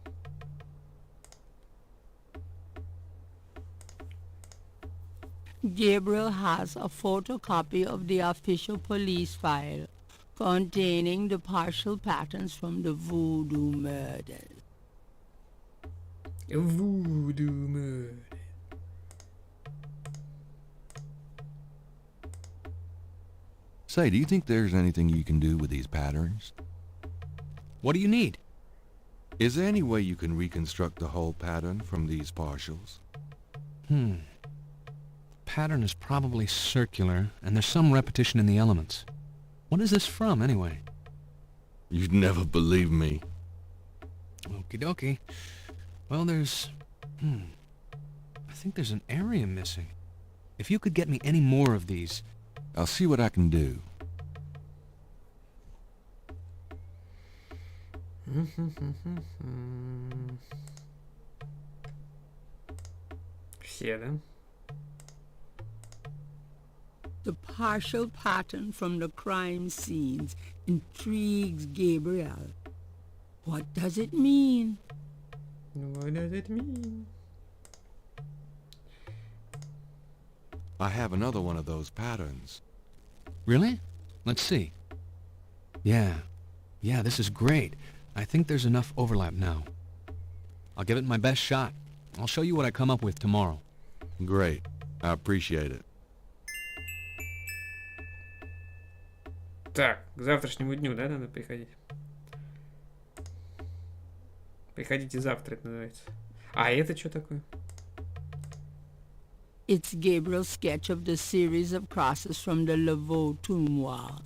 Gabriel has a photocopy of the official police file containing the partial patterns from the voodoo murders. Voodoo murder. Say, do you think there's anything you can do with these patterns? What do you need? Is there any way you can reconstruct the whole pattern from these partials? Pattern is probably circular, and there's some repetition in the elements. What is this from, anyway? You'd never believe me. Okie dokie. Well, there's... I think there's an area missing. If you could get me any more of these... I'll see what I can do. Все, да? The partial pattern from the crime scenes intrigues Gabriel. What does it mean? What does it mean? I have another one of those patterns. Really? Let's see. Yeah, this is great. I think there's enough overlap now. I'll give it my best shot. I'll show you what I come up with tomorrow. Great. I appreciate it. Так, к завтрашнему дню, да, надо приходить? Приходите завтра, это называется. А это что такое? It's Gabriel's sketch of the series of crosses from the Laveau tomb wall.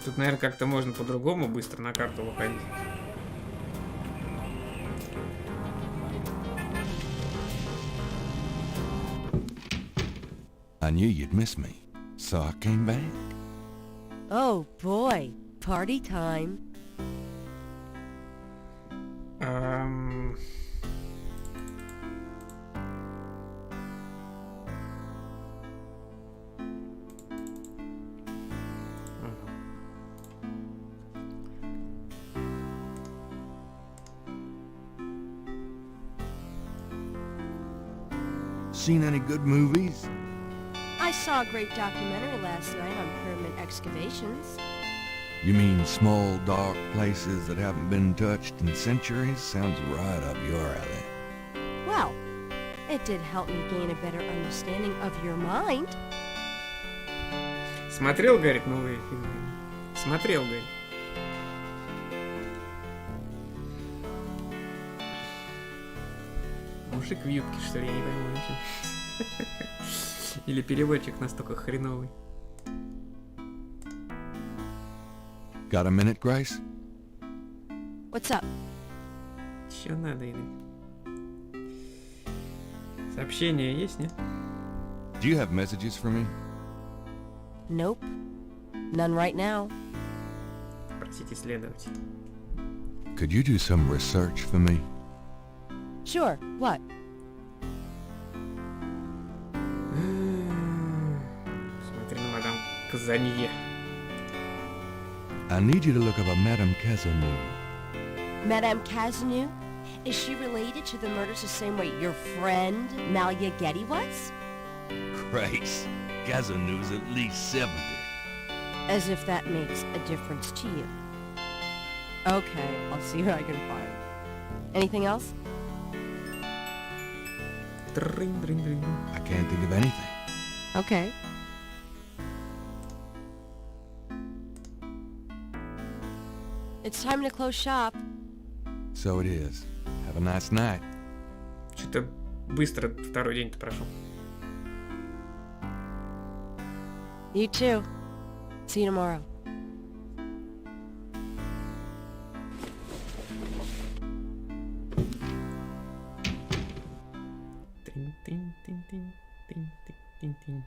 Тут, наверное, как-то можно по-другому быстро на карту выходить. I knew you'd miss me, so I came back. Oh boy, party time. Seen any good movies? I saw a great documentary last night on permanent excavations. You mean small, dark places that haven't been touched in centuries? Sounds right up your alley. Well, it did help me gain a better understanding of your mind. Смотрел, говорит, новые фильмы? Смотрел, говорит. Мужик в юбке, что ли, я не пойму ничего. Или переводчик настолько хреновый. Got a minute, Grace? What's up? Чё надо, Игорь? Сообщения есть, нет? Do you have messages for me? Nope. None right now. Простите, следователь. Could you do some research for me? Sure. What? Казанье. I need you to look up a Madame Cazeneuve. Madame Cazeneuve? Is she related to the murders the same way your friend, Malia Getty, was? Christ, Cazeneuve's at least 70. As if that makes a difference to you. Okay, I'll see what I can find. Anything else? I can't think of anything. Okay. It's time to close shop. So it is. Have a nice night. Что-то быстро второй день-то прошел. You too. See you tomorrow. Тин-тин-тин-тин-тин-тин-тин.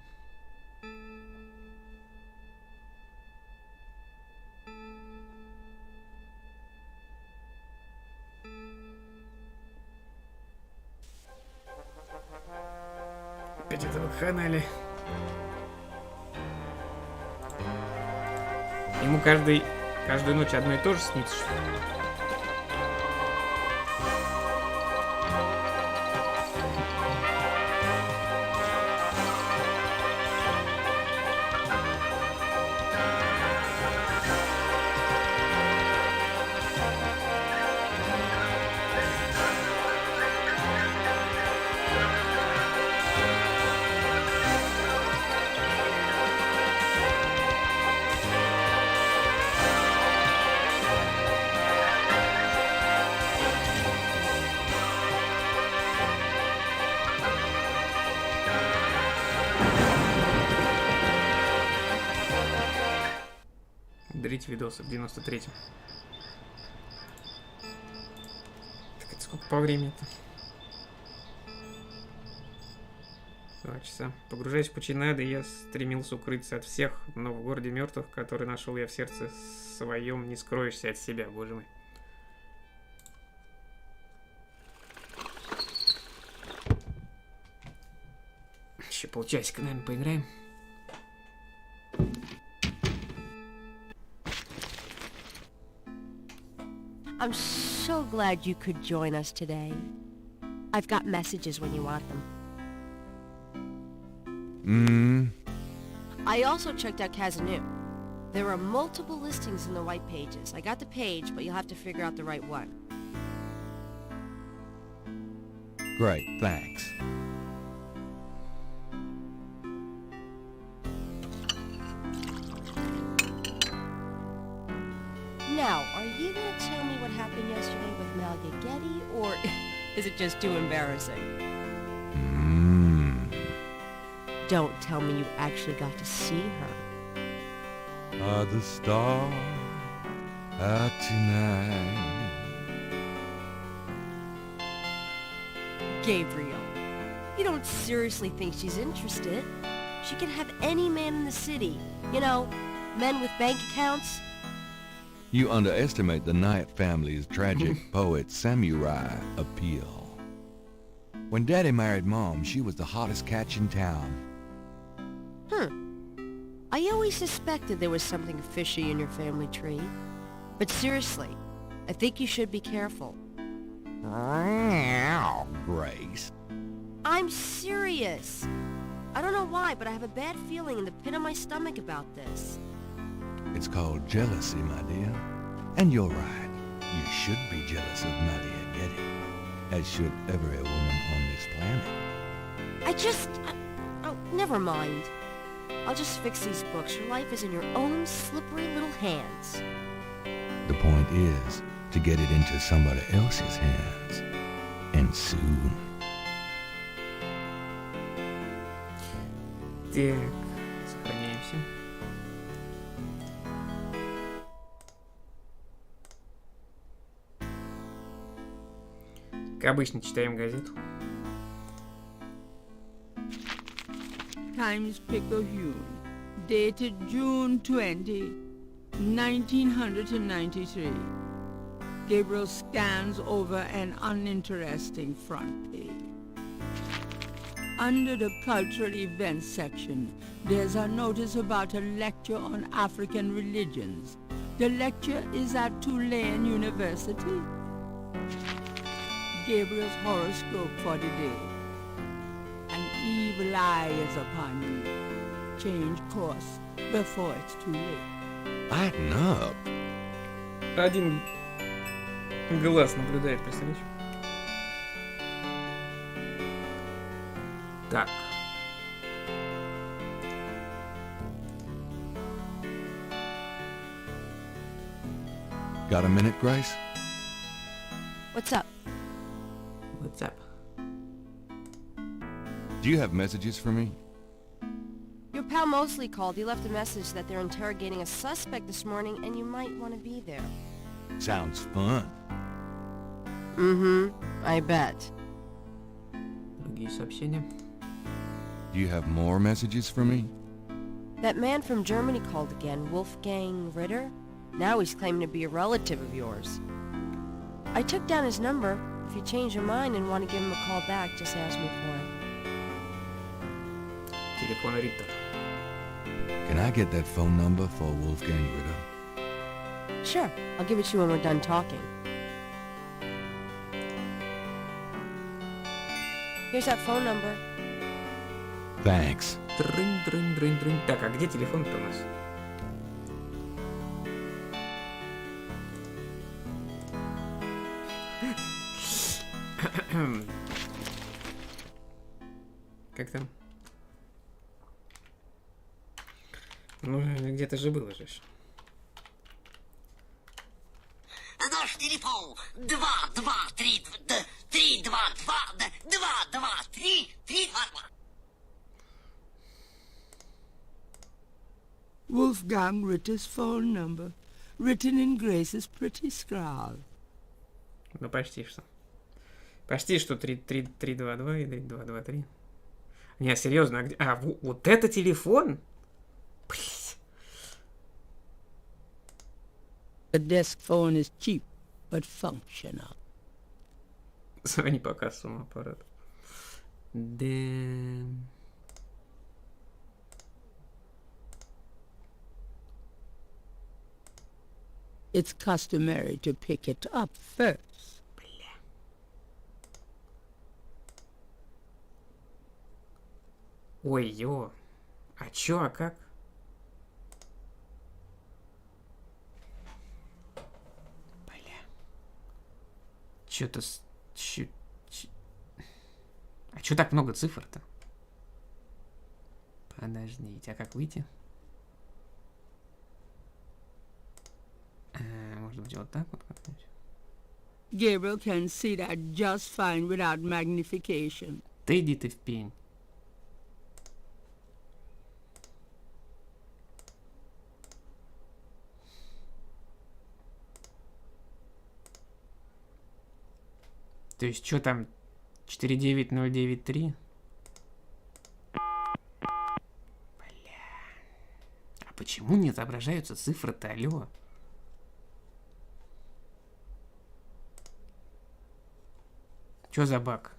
Опять это вакханалия. Ему каждую ночь одно и то же снится, что ли? Дарите видосы в 93-м. Так это сколько по времени-то? 2 часа. Погружаясь в пучины ада, я стремился укрыться от всех, но в городе мертвых, который нашел я в сердце своем, не скроешься от себя, боже мой. Еще полчасика, наверное, поиграем. I'm so glad you could join us today. I've got messages when you want them. I also checked out Cazeneuve. There are multiple listings in the white pages. I got the page, but you'll have to figure out the right one. Great, thanks. Now, are you going to tell me what happened yesterday with Malia Getty, or is it just too embarrassing? Don't tell me you actually got to see her. Are the stars out tonight? Gabriel, you don't seriously think she's interested. She can have any man in the city. You know, men with bank accounts. You underestimate the Knight family's tragic poet samurai appeal. When Daddy married Mom, she was the hottest catch in town. I always suspected there was something fishy in your family tree. But seriously, I think you should be careful. Grace. I'm serious. I don't know why, but I have a bad feeling in the pit of my stomach about this. It's called jealousy, my dear. And you're right. You should be jealous of Malia Getty, as should every woman on this planet. Oh, never mind. I'll just fix these books. Your life is in your own slippery little hands. The point is to get it into somebody else's hands. And soon. Так, сохраняемся. Как обычно, читаем газету. Times-Picayune, dated June 20, 1993. Gabriel scans over an uninteresting front page. Under the cultural events section, there's a notice about a lecture on African religions. The lecture is at Tulane University. Gabriel's horoscope for the day. An evil eye is upon you. Change course before it's too late. Lighten up. Один глаз наблюдает, представляешь? Так. Got a minute, Grace? What's up? What's up? Do you have messages for me? Your pal Mosley called. He left a message that they're interrogating a suspect this morning and you might want to be there. Sounds fun. Mm-hmm. I bet. Другие сообщения. Do you have more messages for me? That man from Germany called again, Wolfgang Ritter. Now he's claiming to be a relative of yours. I took down his number. If you change your mind and want to give him a call back, just ask me for it. Телефон Риттер. Can I get that phone number for Wolfgang Ritter? Sure. I'll give it to you when we're done talking. Here's that phone number. Thanks. Дрынь. Так, а где телефон-то у нас? Как там? Ну, где-то же было же. Наш телефон 223-222-322. Wolfgang Ritter's phone number, written in Grace's pretty scrawl. Ну, почти что. Почти что 322 и 223. Не, серьезно, а где... А, вот это телефон? Блять. The desk phone is cheap, but functional. Звони по кассовому аппарату. Да. It's customary to pick it up first. Бля. Ой, ё. А чё, а как? Бля. Чё-то... А чё так много цифр-то? Подождите, а как выйти? Может быть, вот так вот как-нибудь? Gabriel can see that just fine without magnification. Да иди ты в пень. То есть, что там? 49093? Бля. А почему не отображаются цифры-то, алло? Чё за баг?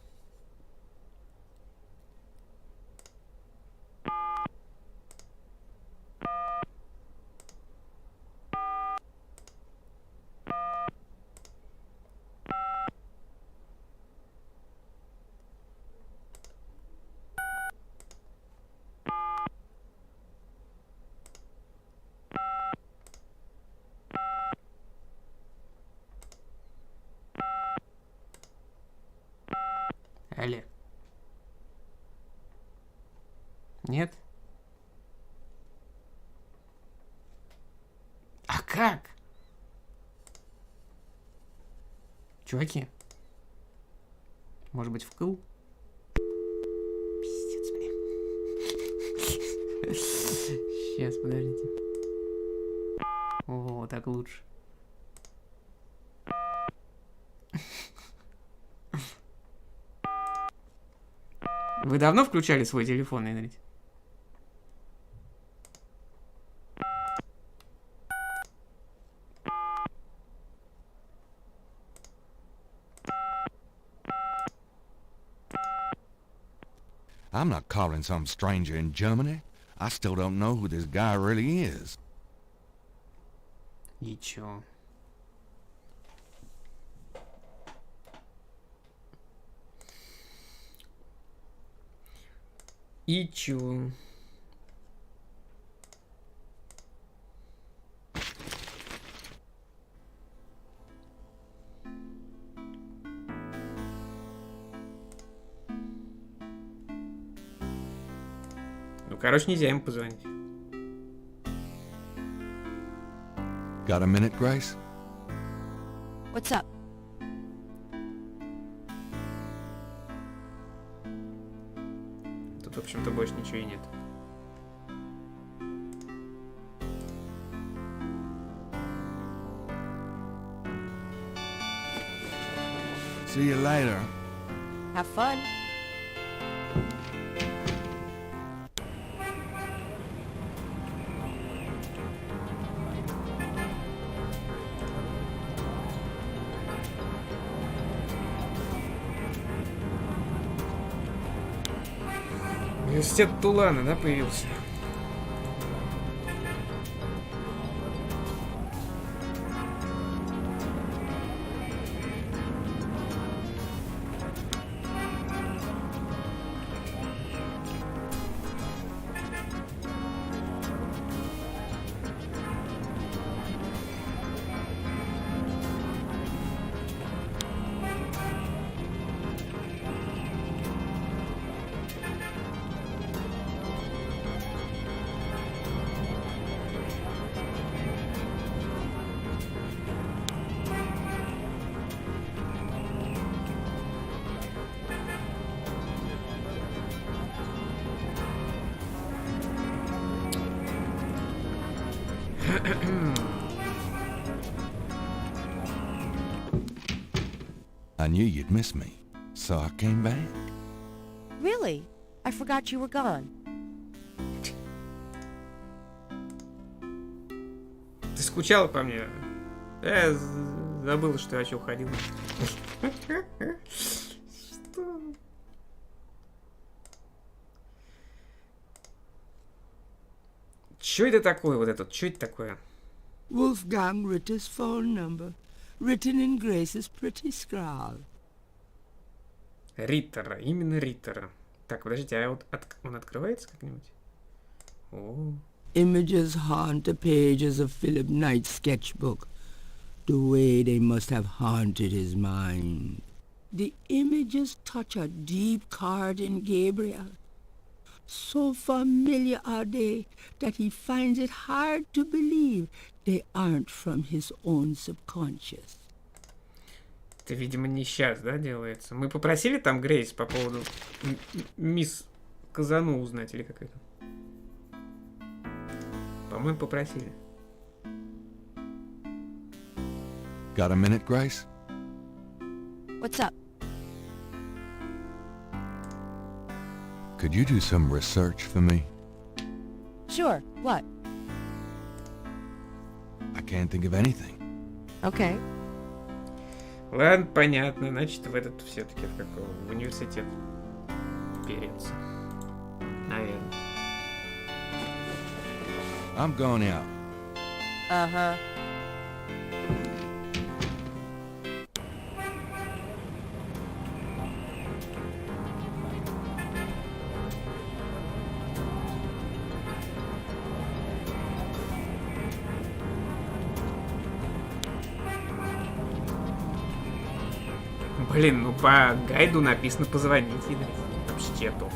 Олег. Нет? А как? Чуваки? Может быть, вкл? Пиздец, блин. Сейчас, подождите. О, так лучше. Вы давно включали свой телефон, Энрит? I'm not calling some stranger in Germany. I still don't know who this guy really is. И чё? И чё? Ну, короче, нельзя ему позвонить. Got a minute, Grace? What's up? Тут, в общем-то, больше ничего и нет. See you later. Have fun. Университет Тулана, да, появился? I knew you'd miss me, so I came back. Really? I forgot you were gone. Ты скучала по мне? Я забыл, что я вообще уходил. Что? Чё это такое, вот этот? Чё это такое? Wolfgang Ritter's phone number, written in Grace's pretty scrawl. Риттера, именно Риттера. Так, подождите, а вот он открывается как-нибудь? О. Images haunt the pages of Philip Knight's sketchbook, the way they must have haunted his mind. The images touch a deep chord in Gabriel. So familiar are they that he finds it hard to believe they aren't from his own subconscious. Это, видимо, не сейчас, да, делается? Мы попросили там Грейс по поводу мисс Казану узнать, или как это? По-моему, попросили. Got a minute, Grace? What's up? Could you do some research for me? Sure. What? I can't think of anything. Okay. Ладно, понятно. Значит, в этот все-таки в университет переться. Наверное. I'm going out. Uh-huh. Блин, ну по гайду написано позвонить, вообще-то.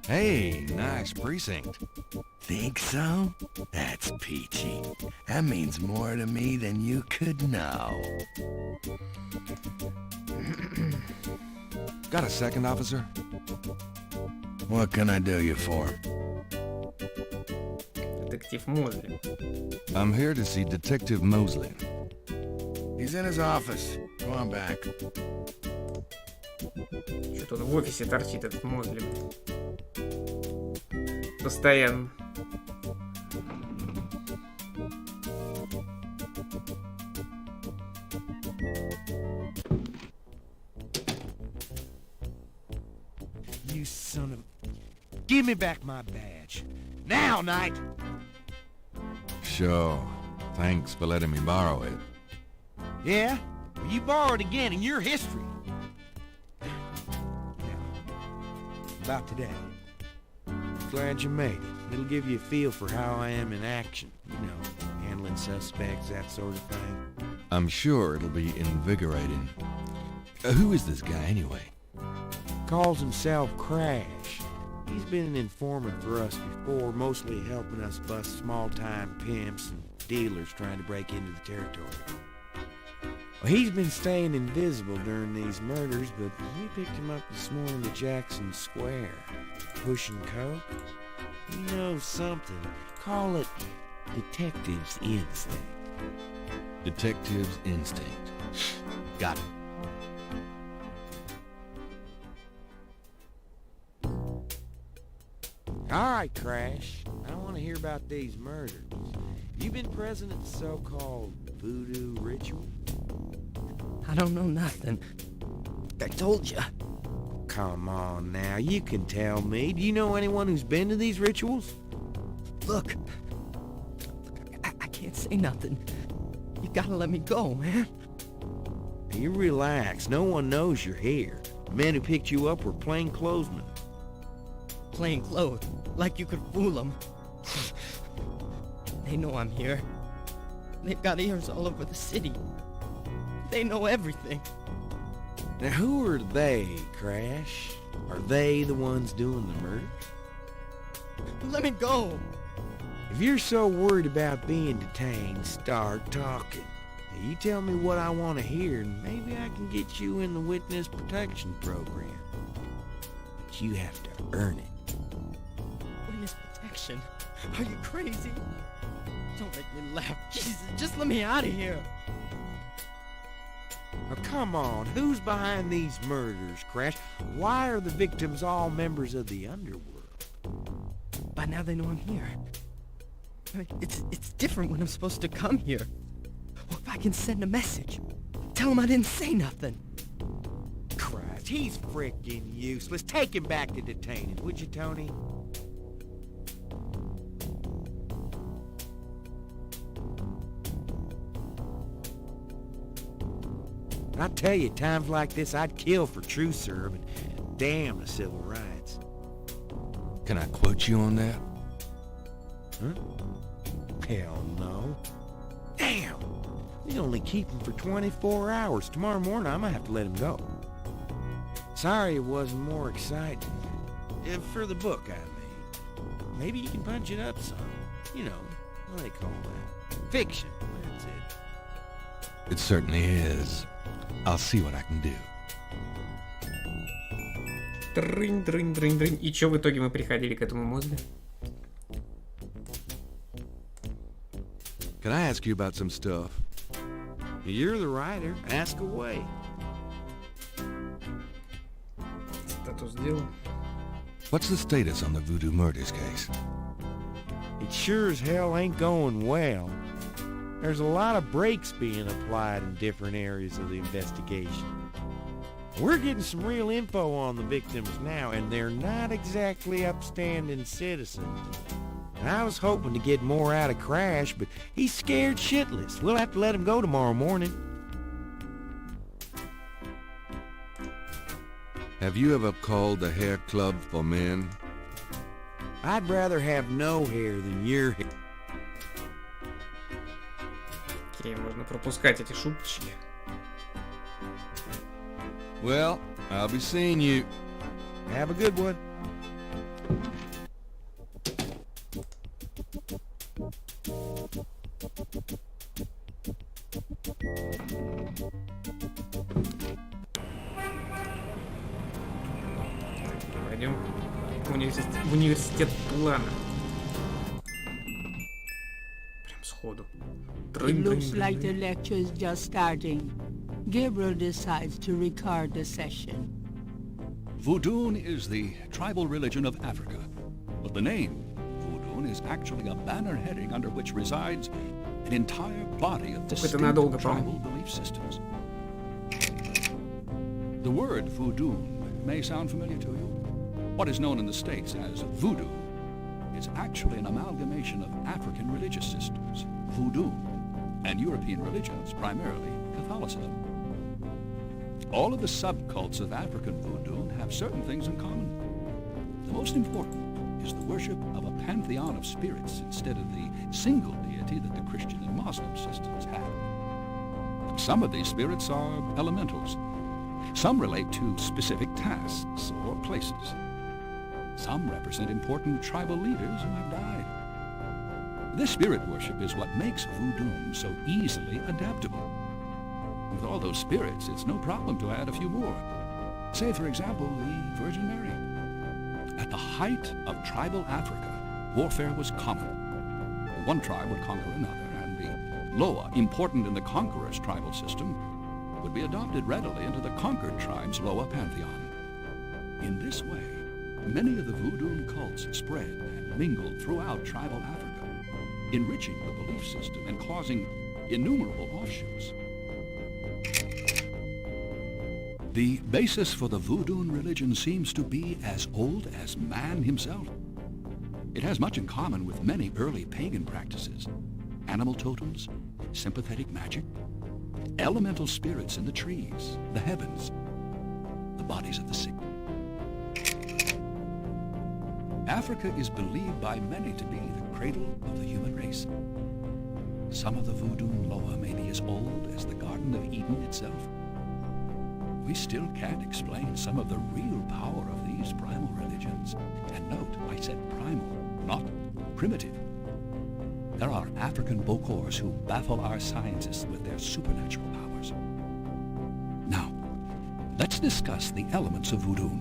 Hey, nice precinct. Think so? That's peachy. That means more to me than you could know. Got a second, officer? What can I do you for? Детектив Мозли. I'm here to see Detective Mosley. He's in his office. Go on back. Что-то он в офисе торчит, этот Мозли. Постоянно. You son of... Give me back my badge. Now, Knight! Sure. Thanks for letting me borrow it. Yeah? Well, you borrow it again in your history. Now, about today. Glad you made it. It'll give you a feel for how I am in action. You know, handling suspects, that sort of thing. I'm sure it'll be invigorating. Who is this guy, anyway? Calls himself Crash. He's been an informant for us before, mostly helping us bust small-time pimps and dealers trying to break into the territory. Well, he's been staying invisible during these murders, but we picked him up this morning at Jackson Square. Pushing coke? He knows something. Call it detective's instinct. Detective's instinct. Got it. All right, Crash. I want to hear about these murders. You been present at the so-called voodoo ritual? I don't know nothing. I told you. Come on now, you can tell me. Do you know anyone who's been to these rituals? Look, I can't say nothing. You gotta let me go, man. You relax. No one knows you're here. The men who picked you up were plainclothesmen. Plain clothes, like you could fool them. They know I'm here. They've got ears all over the city. They know everything. Now who are they, Crash? Are they the ones doing the murders? Let me go. If you're so worried about being detained, start talking. Now, you tell me what I want to hear, and maybe I can get you in the witness protection program. But you have to earn it. Witness protection? Are you crazy? Don't make me laugh. Jesus, just let me out of here. Now come on, who's behind these murders, Crash? Why are the victims all members of the underworld? By now they know I'm here. I mean, it's different when I'm supposed to come here. Or if I can send a message. Tell them I didn't say nothing. Christ, he's freaking useless. Take him back to detaining, would you, Tony? I tell you, times like this, I'd kill for truth serve and damn the civil rights. Can I quote you on that? Huh? Hell no. Damn! We only keep him for 24 hours. Tomorrow morning, I might have to let him go. Sorry it wasn't more exciting. For the book I made. Maybe you can punch it up some. You know, what do they call that? Fiction. That's it. It certainly is. I'll see what I can do. Трынь. И чё в итоге мы приходили к этому Мозли? Can I ask you about some stuff? You're the writer. Ask away. Статус дела. What's the status on the voodoo murders case? It sure as hell ain't going well. There's a lot of brakes being applied in different areas of the investigation. We're getting some real info on the victims now, and they're not exactly upstanding citizens. And I was hoping to get more out of Crash, but he's scared shitless. We'll have to let him go tomorrow morning. Have you ever called the hair club for men? I'd rather have no hair than your hair. Окей, можно пропускать эти шуточки. Well, I'll be seeing you. Have a good one. Пойдем в университет плана. Прям сходу. It looks like the lecture's just starting. Gabriel decides to record the session. Voodoo is the tribal religion of Africa, but the name Voodoo is actually a banner heading under which resides an entire body of distinct tribal belief systems. The word voodoo may sound familiar to you. What is known in the States as voodoo is actually an amalgamation of African religious systems, voodoo, and European religions, primarily Catholicism. All of the subcults of African voodoo have certain things in common. The most important is the worship of a pantheon of spirits instead of the single deity that the Christian and Muslim systems have. Some of these spirits are elementals. Some relate to specific tasks or places. Some represent important tribal leaders who have died. This spirit worship is what makes voodoo so easily adaptable. With all those spirits, it's no problem to add a few more. Say, for example, the Virgin Mary. At the height of tribal Africa, warfare was common. One tribe would conquer another, and the Loa, important in the conqueror's tribal system, would be adopted readily into the conquered tribe's Loa pantheon. In this way, many of the voodoo cults spread and mingled throughout tribal Africa, enriching the belief system and causing innumerable offshoots. The basis for the voodoo religion seems to be as old as man himself. It has much in common with many early pagan practices: animal totems, sympathetic magic, elemental spirits in the trees, the heavens, the bodies of the sick. Africa is believed by many to be the cradle of the human race. Some of the voodoo Loa may be as old as the Garden of Eden itself. We still can't explain some of the real power of these primal religions. And note, I said primal, not primitive. There are African Bokors who baffle our scientists with their supernatural powers. Now, let's discuss the elements of voodoo.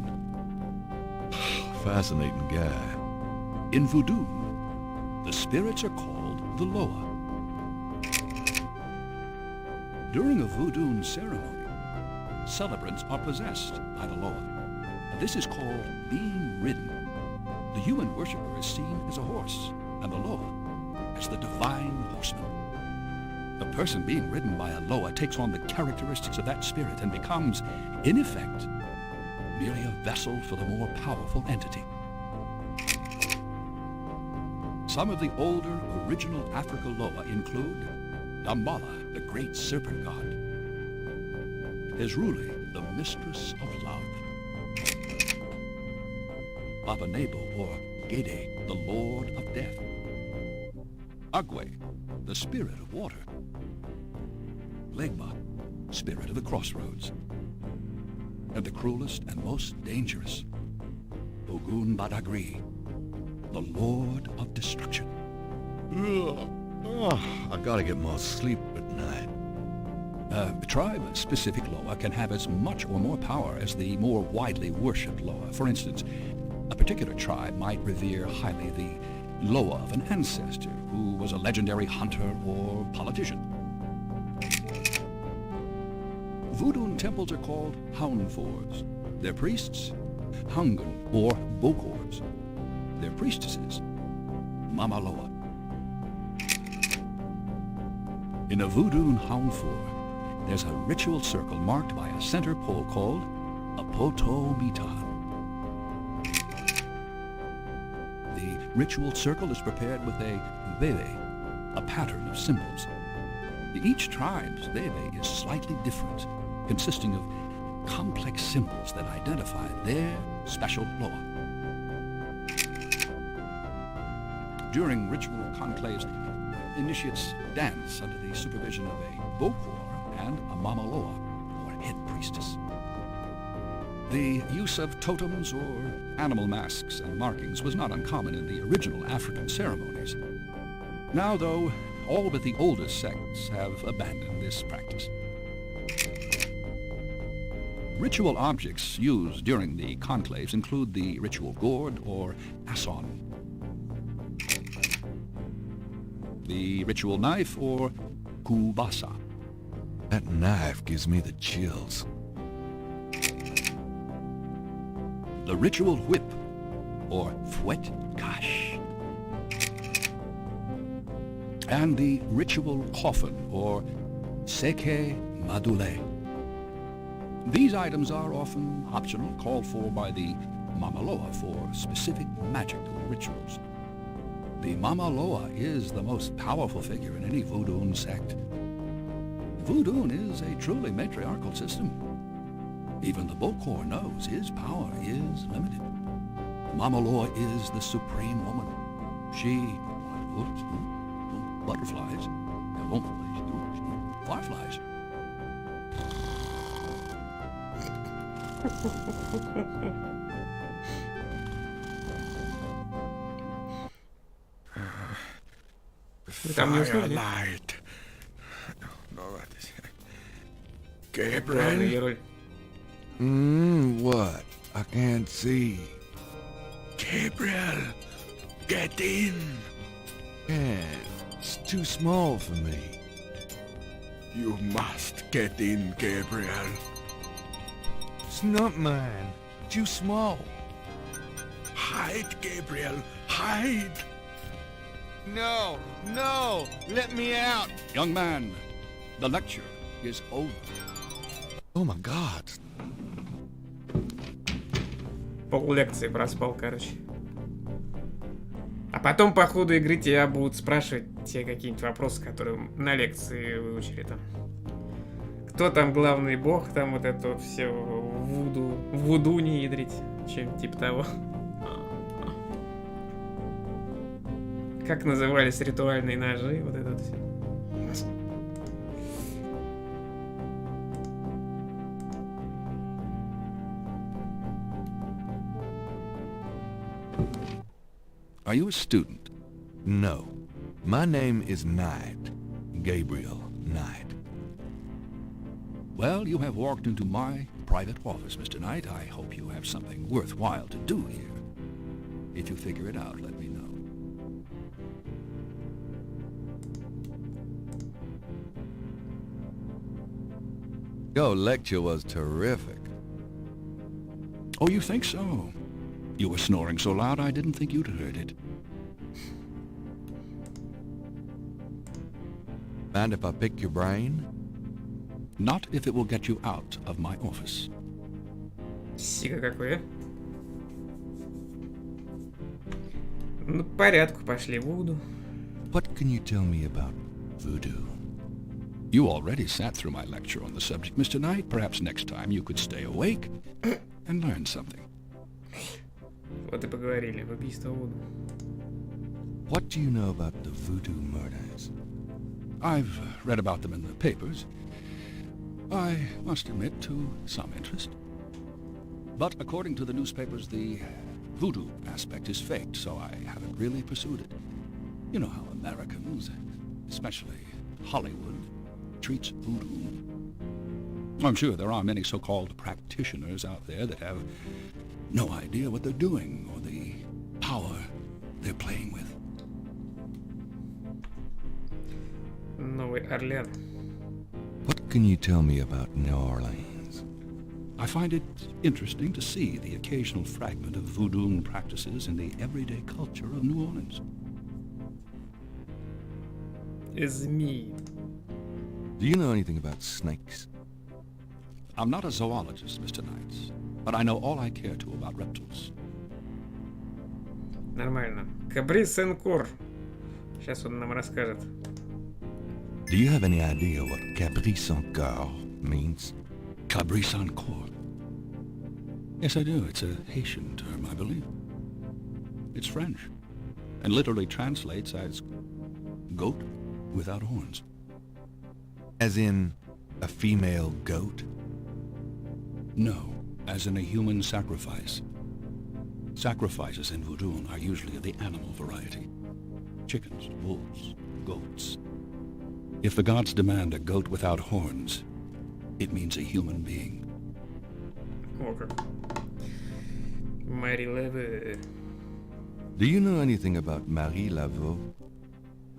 Fascinating guy. In voodoo, the spirits are called the Loa. During a voodoo ceremony, celebrants are possessed by the Loa. This is called being ridden. The human worshiper is seen as a horse, and the Loa as the divine horseman. The person being ridden by a Loa takes on the characteristics of that spirit and becomes, in effect, merely a vessel for the more powerful entity. Some of the older, original Africa Loa include Dambala, the great serpent god; Ezruli, the mistress of love; Baba Nebo, or Gede, the lord of death; Agwe, the spirit of water; Legba, spirit of the crossroads; and the cruelest and most dangerous, Ogun Badagri, the lord of destruction. I gotta get more sleep at night. Tribe-specific Loa can have as much or more power as the more widely worshipped Loa. For instance, a particular tribe might revere highly the Loa of an ancestor who was a legendary hunter or politician. Voodoo temples are called Houndfors. Their priests, Hungan or Bokors. Their priestesses, Mama Loa. In a voodoo Houndfor, there's a ritual circle marked by a center pole called a Poto Mitan. The ritual circle is prepared with a veve, a pattern of symbols. Each tribe's veve is slightly different, consisting of complex symbols that identify their special Loa. During ritual conclaves, initiates dance under the supervision of a Bokor and a Mama Loa, or head priestess. The use of totems or animal masks and markings was not uncommon in the original African ceremonies. Now, though, all but the oldest sects have abandoned this practice. Ritual objects used during the conclaves include the ritual gourd or asson, the ritual knife or kubasa. That knife gives me the chills. The ritual whip or fouet kash, and the ritual coffin or seke madule. These items are often optional, called for by the Mamaloa for specific magical rituals. The Mamaloa is the most powerful figure in any Voodoo sect. Voodoo is a truly matriarchal system. Even the Bokor knows his power is limited. Mamaloa is the supreme woman. She... butterflies. Fireflies. Firelight. No, what is it? Gabriel? What? I can't see. Gabriel, get in. Can't. It's too small for me. You must get in, Gabriel. It's not mine. Too small. Hide, Gabriel. Hide. No, no, let me out. Young man, the lecture is over. Oh my God. Пол лекции проспал, короче. А потом по ходу игры тебя будут спрашивать те какие-нибудь вопросы, которые на лекции выучили там. Кто там главный бог, там вот это вот все вуду не ядрить, чем типа того. Как назывались ритуальные ножи, вот это вот все. Are you a student? No. My name is Knight. Gabriel Knight. Well, you have walked into my private office, Mr. Knight. I hope you have something worthwhile to do here. If you figure it out, let me know. Your lecture was terrific. Oh, you think so? You were snoring so loud I didn't think you'd heard it. Mind if I pick your brain? Not if it will get you out of my office. Сига какой, а? Ну, по порядку пошли, Вуду. What can you tell me about voodoo? You already sat through my lecture on the subject, Mr. Knight. Perhaps next time you could stay awake and learn something. Вот и поговорили, в убийство Вуду. What do you know about the voodoo murders? I've read about them in the papers. I must admit to some interest. But according to the newspapers, the voodoo aspect is faked, so I haven't really pursued it. You know how Americans, especially Hollywood, treats voodoo. I'm sure there are many so-called practitioners out there that have no idea what they're doing or the power they're playing with. Новый Орлеан. What can you tell me about New Orleans? I find it interesting to see the occasional fragment of voodoo practices in the everyday culture of New Orleans. Змеи. Do you know anything about snakes? I'm not a zoologist, Mr. Knight, but I know all I care to about reptiles. Нормально. Кабри Сен-Кор. Сейчас он нам расскажет. Do you have any idea what Capri Saint-Coeur means? Cabri Saint-Coeur. Yes, I do. It's a Haitian term, I believe. It's French, and literally translates as goat without horns. As in a female goat? No, as in a human sacrifice. Sacrifices in voodoo are usually of the animal variety. Chickens, wolves, goats. If the gods demand a goat without horns, it means a human being. О как. Мари Лаве. Do you know anything about Marie Laveau?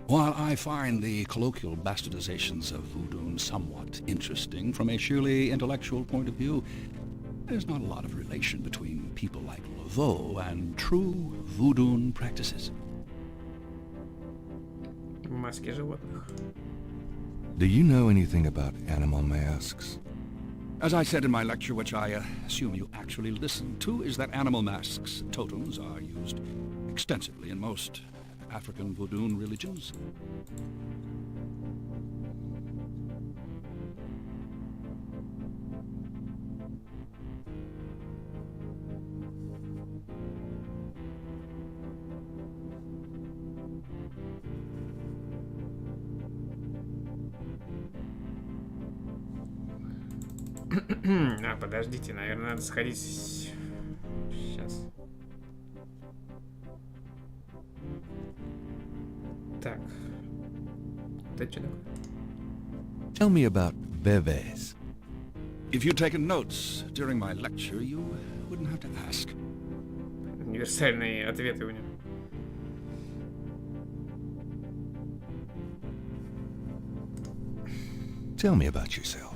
While I find the colloquial bastardizations of voodoo somewhat interesting from a sheerly intellectual point of view, there's not a lot of relation between people like Laveau and true voodoo practices. Маски животных. Do you know anything about animal masks? As I said in my lecture, which I assume you actually listened to, is that animal masks, totems, are used extensively in most African voodoo religions. А, подождите, наверное, надо сходить... Сейчас. Так. Это что такое? Tell me about bebés. If you'd taken notes during my lecture, you wouldn't have to ask. Универсальные ответы у него. Tell me about yourself.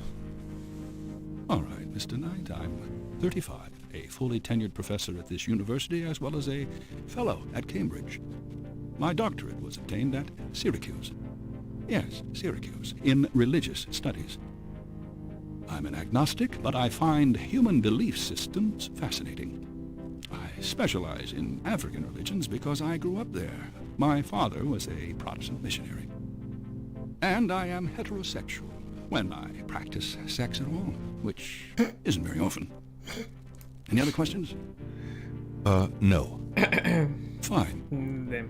All right, Mr. Knight, I'm 35, a fully tenured professor at this university, as well as a fellow at Cambridge. My doctorate was obtained at Syracuse. Yes, Syracuse, in religious studies. I'm an agnostic, but I find human belief systems fascinating. I specialize in African religions because I grew up there. My father was a Protestant missionary. And I am heterosexual when I practice sex at all, which isn't very often. Any other questions? No. Fine. Да.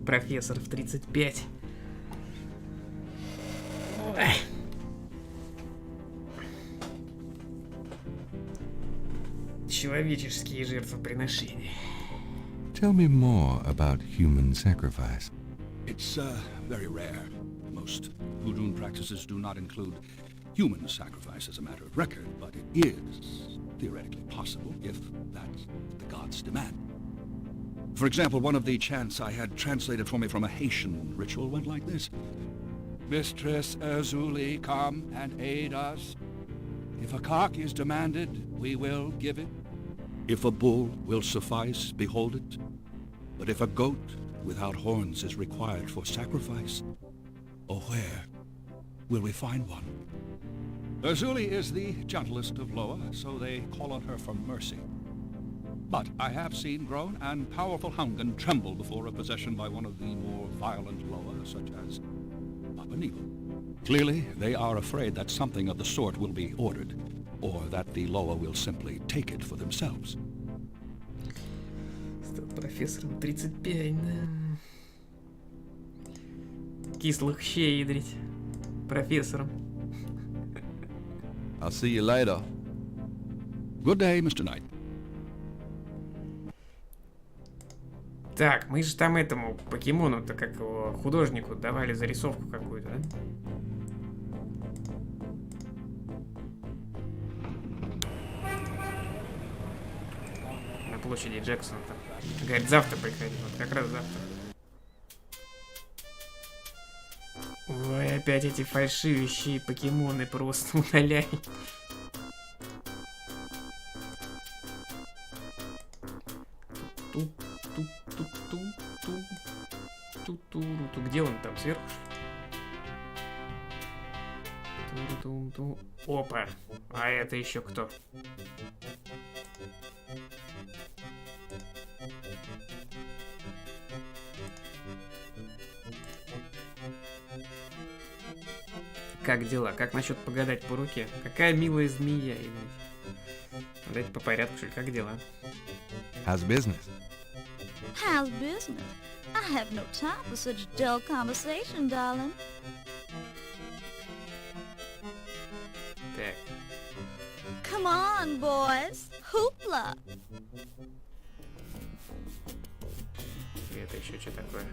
Профессор в 35. Ой. Человеческие жертвоприношения. Tell me more about human sacrifice. It's very rare. Most voodoo practices do not include human sacrifice as a matter of record, but it is theoretically possible if that's the gods demand. For example, one of the chants I had translated for me from a Haitian ritual went like this. Mistress Azuli, come and aid us. If a cock is demanded, we will give it. If a bull will suffice, behold it. But if a goat without horns is required for sacrifice, oh, where will we find one? Azuli is the gentlest of Loa, so they call on her for mercy. But I have seen grown and powerful Hungan tremble before a possession by one of the more violent Loa, such as Papa Nebo. Clearly, they are afraid that something of the sort will be ordered, or that the Loa will simply take it for themselves. Стал профессором 35, да. Кислых щей ядрить. Профессором. I'll see you later. Good day, Mr. Knight. Так, мы же там этому покемону-то, как его, художнику давали зарисовку какую-то, да? На площади Джексона там. Говорит, завтра приходи, вот как раз завтра. Ой, опять эти фальшивящие покемоны просто удаляй. Ту-ту-ту-ту-ту-ту-ту. Где он там, сверху? Ту-ту-ту. Опа, а это еще кто? Как дела? Как насчет погадать по руке? Какая милая змея, Игорь. Давайте по порядку, что ли, как дела? How's business? How's business? I have no time for such dull conversation, darling. Так. Come on, boys. Hoopla. И это еще что такое?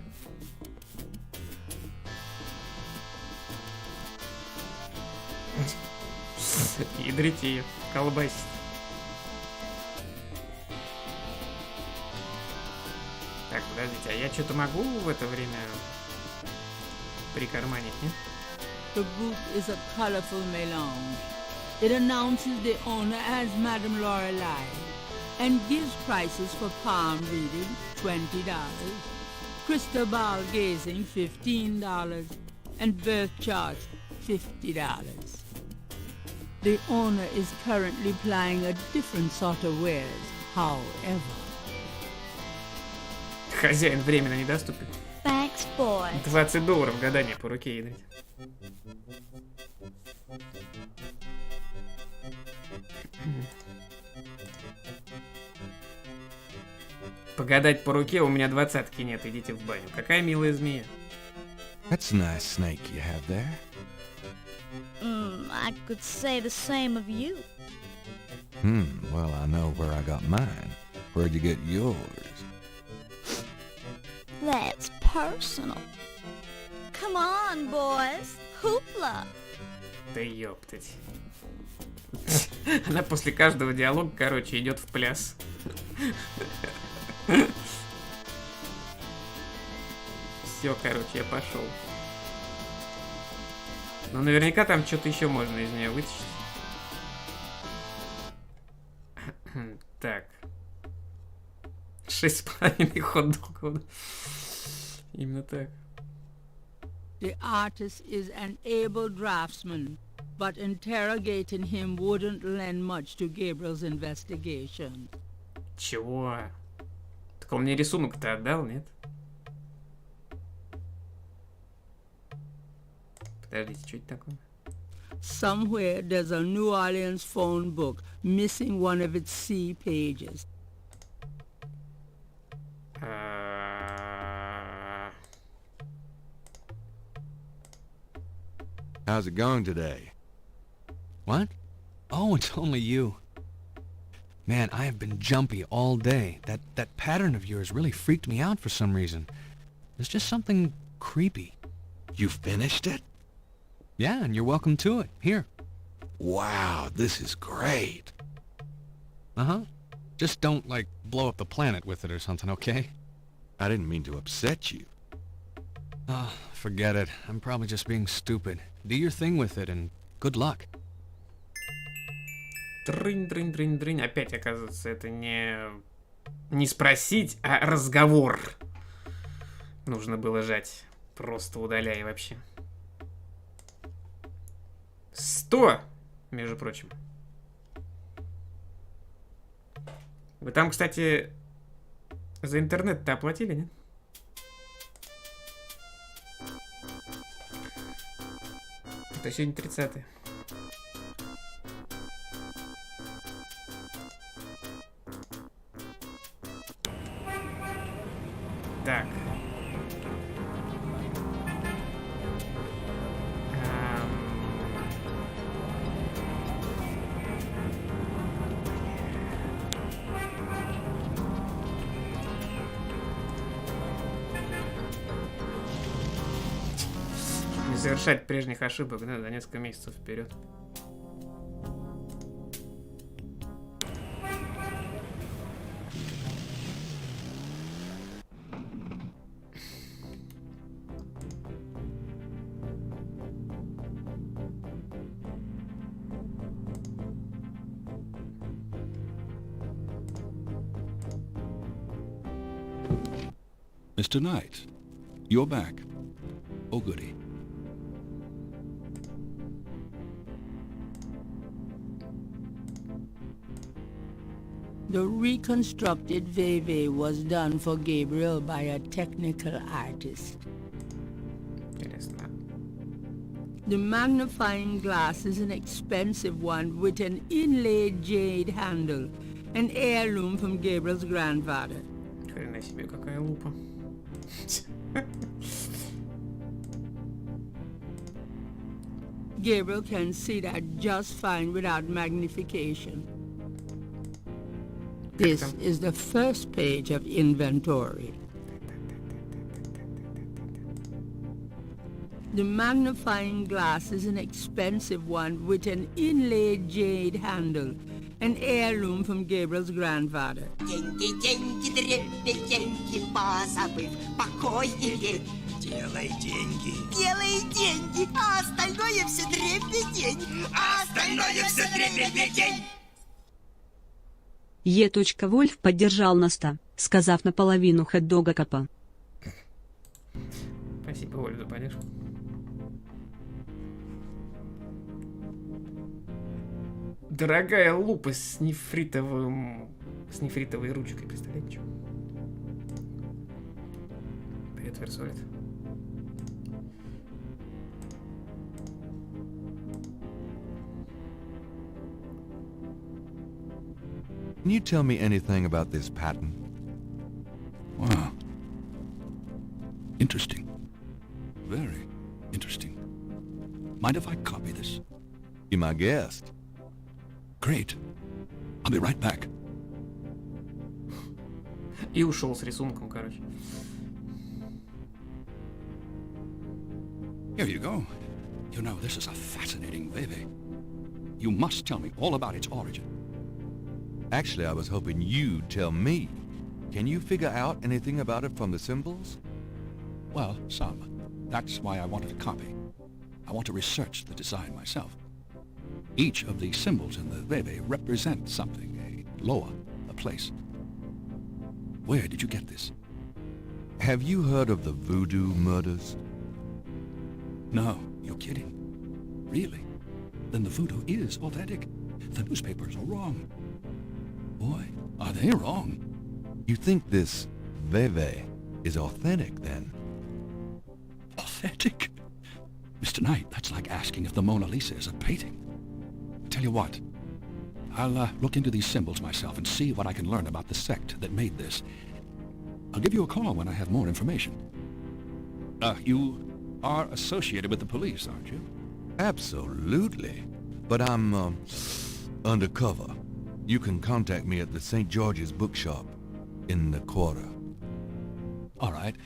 Ядрите ее. колбасит. Так, подождите, а я что-то могу в это время прикарманить, нет? The book is a colorful melange. It announces the owner as Madame Lorelei and gives prices for palm reading, $20, crystal ball gazing, $15, and birth charts, $50. The owner is currently plying a different sort of wares, however. Хозяин временно недоступен. Thanks, boy. $20 гадание по руке, ядрить. Погадать по руке, у меня 20-ки нет, идите в баню. Какая милая змея. That's a nice snake you have there. I could say the same of you. Well, I know where I got mine. Where'd you get yours? That's personal. Come on, boys. Hoopla. Да ёптать. Она после каждого диалога, короче, идет в пляс. Все, короче, я пошел. Но наверняка там что-то еще можно из нее вытащить. Так. 6,5 хот-догов. Именно так. The artist is an able draftsman, but interrogating him wouldn't lend much to Gabriel's investigation. Чего? Так он мне рисунок-то отдал, нет? Подождите, что это такое? Somewhere there's a New Orleans phone book missing one of its C pages. How's it going today? What? Oh, it's only you. Man, I have been jumpy all day. That pattern of yours really freaked me out for some reason. There's just something creepy. You finished it? Yeah, and you're welcome to it. Here. Wow, this is great. Uh-huh. Just don't, like, blow up the planet with it or something, okay? I didn't mean to upset you. Oh, forget it. I'm probably just being stupid. Do your thing with it, and good luck. Дрынь. Опять, оказывается, это не спросить, а разговор. Нужно было жать. Просто удаляй вообще. 100, между прочим. Вы там, кстати, за интернет-то оплатили, нет? Это сегодня 30-е. Так. Не совершать прежних ошибок, да, за несколько месяцев вперед. Mr. Knight, you're back. Oh, goody. The reconstructed Veve was done for Gabriel by a technical artist. Интересно. The magnifying glass is an expensive one with an inlaid jade handle, an heirloom from Gabriel's grandfather. Хрена себе, какая лупа. Gabriel can see that just fine without magnification. This is the first page of inventory. The magnifying glass is an expensive one with an inlaid jade handle, an heirloom from Gabriel's grandfather. Деньги, деньги, дребе, деньги, позабыв покой или... Делай деньги. Делай деньги, а остальное все дребедень. А остальное все дребедень. Е. Вольф поддержал Наста, сказав наполовину хот-дога капа. Спасибо, Оль, за поддержку. Дорогая лупа с нефритовой ручкой, представляете, что? Привет, Версолит. Can you tell me anything about this pattern? Wow. Interesting. Very interesting. Mind if I copy this? Be my guest. Great. I'll be right back. И ушел с рисунком, короче. Here you go. You know, this is a fascinating baby. You must tell me all about its origin. Actually, I was hoping you'd tell me. Can you figure out anything about it from the symbols? Well, some. That's why I wanted a copy. I want to research the design myself. Each of the symbols in the bebe represents something, a loa, a place. Where did you get this? Have you heard of the voodoo murders? No, you're kidding. Really? Then the voodoo is authentic. The newspapers are wrong. Boy, are they wrong. You think this veve is authentic, then? Authentic? Mr. Knight, that's like asking if the Mona Lisa is a painting. Tell you what, I'll look into these symbols myself and see what I can learn about the sect that made this. I'll give you a call when I have more information. You are associated with the police, aren't you? Absolutely. But I'm, undercover. You can contact me at the St. George's bookshop in the quarter. All right.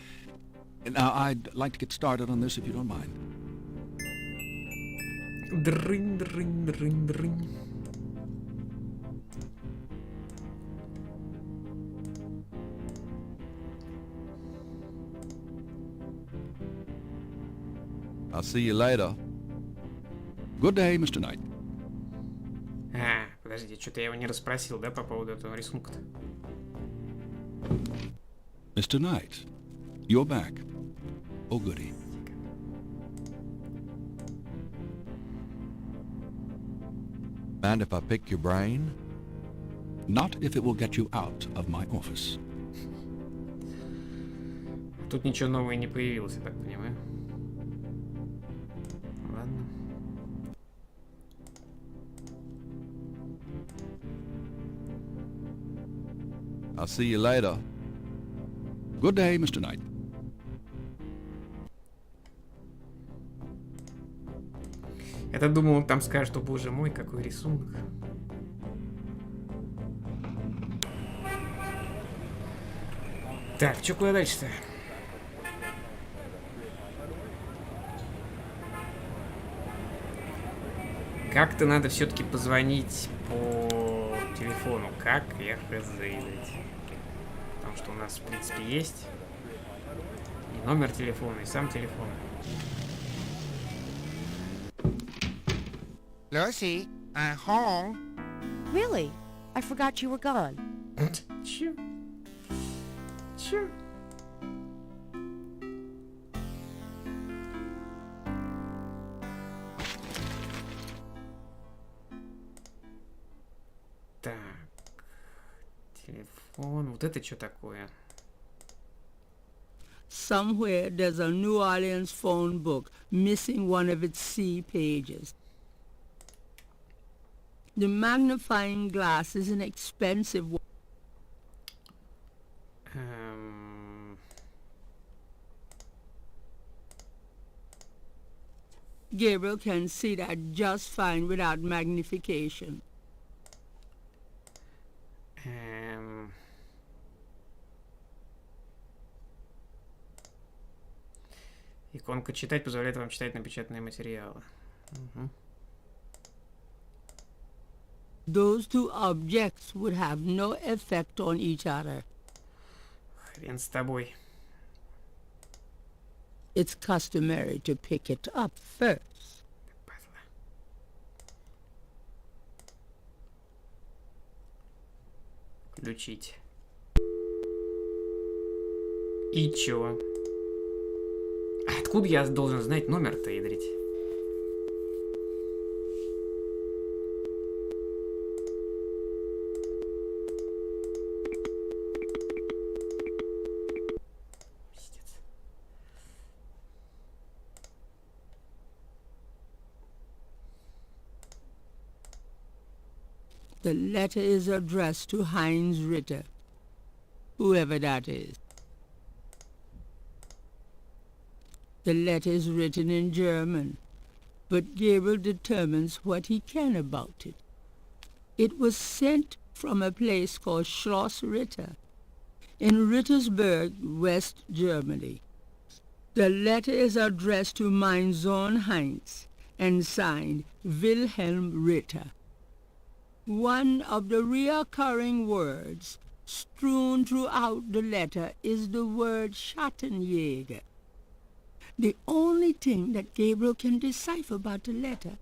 Now, I'd like to get started on this if you don't mind. Dring, dring, dring, dring. I'll see you later. Good day, Mr. Knight. Подожди, что-то я его не расспросил, да, по поводу этого рисунка-то? Mr. Knight, you're back. Oh, goody. Mind if I pick your brain? Not if it will get you out of my office. Тут ничего нового не появилось, я так понимаю. Ладно. I'll see you later. Good day, Mr. Knight. Я-то думал, он там скажет, что, боже мой, какой рисунок. Так, что куда дальше-то? Как-то надо все-таки позвонить по телефону. Как? Я хз. Потому что у нас, в принципе, есть и номер телефона, и сам телефон. Lucy, I'm home. Really? I forgot you were gone. Чё? Чё? Так. Телефон. Вот это что такое? Somewhere there's a New Orleans phone book missing one of its C pages. The magnifying glass is an expensive one. Gabriel can see that just fine without magnification. Иконка «Читать» позволяет вам читать напечатанные материалы. Угу. Those two objects would have no effect on each other. Хрен с тобой. It's customary to pick it up first. Включить. И чё? А откуда я должен знать номер-то, ядрить? The letter is addressed to Heinz Ritter, whoever that is. The letter is written in German, but Gabriel determines what he can about it. It was sent from a place called Schloss Ritter in Rittersberg, West Germany. The letter is addressed to mein Sohn Heinz and signed Wilhelm Ritter. One of the recurring words strewn throughout the letter is the word Schattenjäger. The only thing that Gabriel can decipher about the letter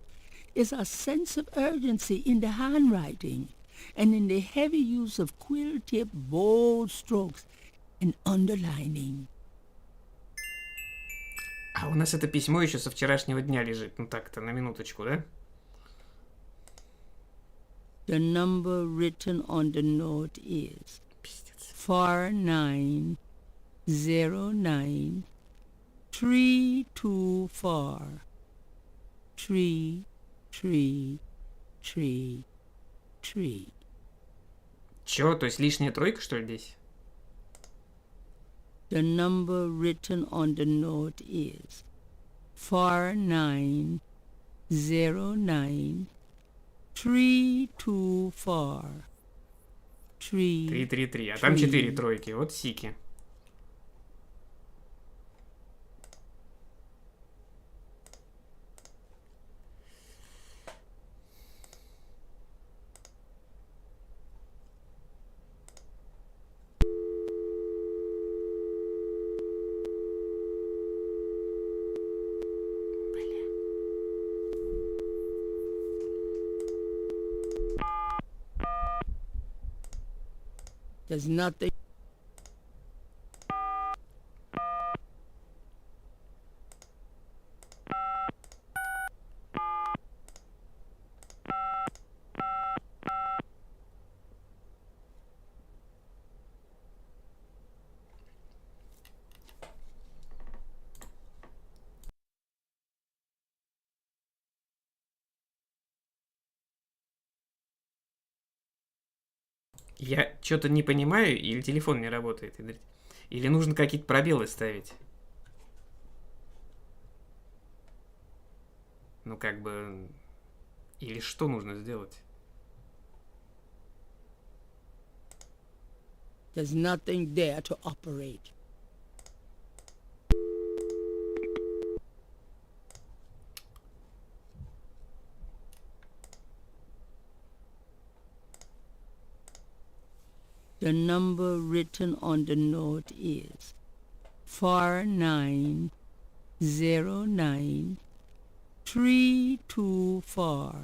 is a sense of urgency in the handwriting and in the heavy use of quill-tip bold strokes and underlining. А у нас это письмо еще со вчерашнего дня лежит. Ну так-то, на минуточку, да? The number written on the note is 4909 324 3333. Чё, то есть лишняя тройка, что ли, здесь? The number written on the note is 4909 324 333, а там 4 тройки, вот сики. There's nothing. Я что-то не понимаю, или телефон не работает, или нужно какие-то пробелы ставить. Ну, как бы... Или что нужно сделать? There's nothing there to operate. The number written on the note is 4909 324.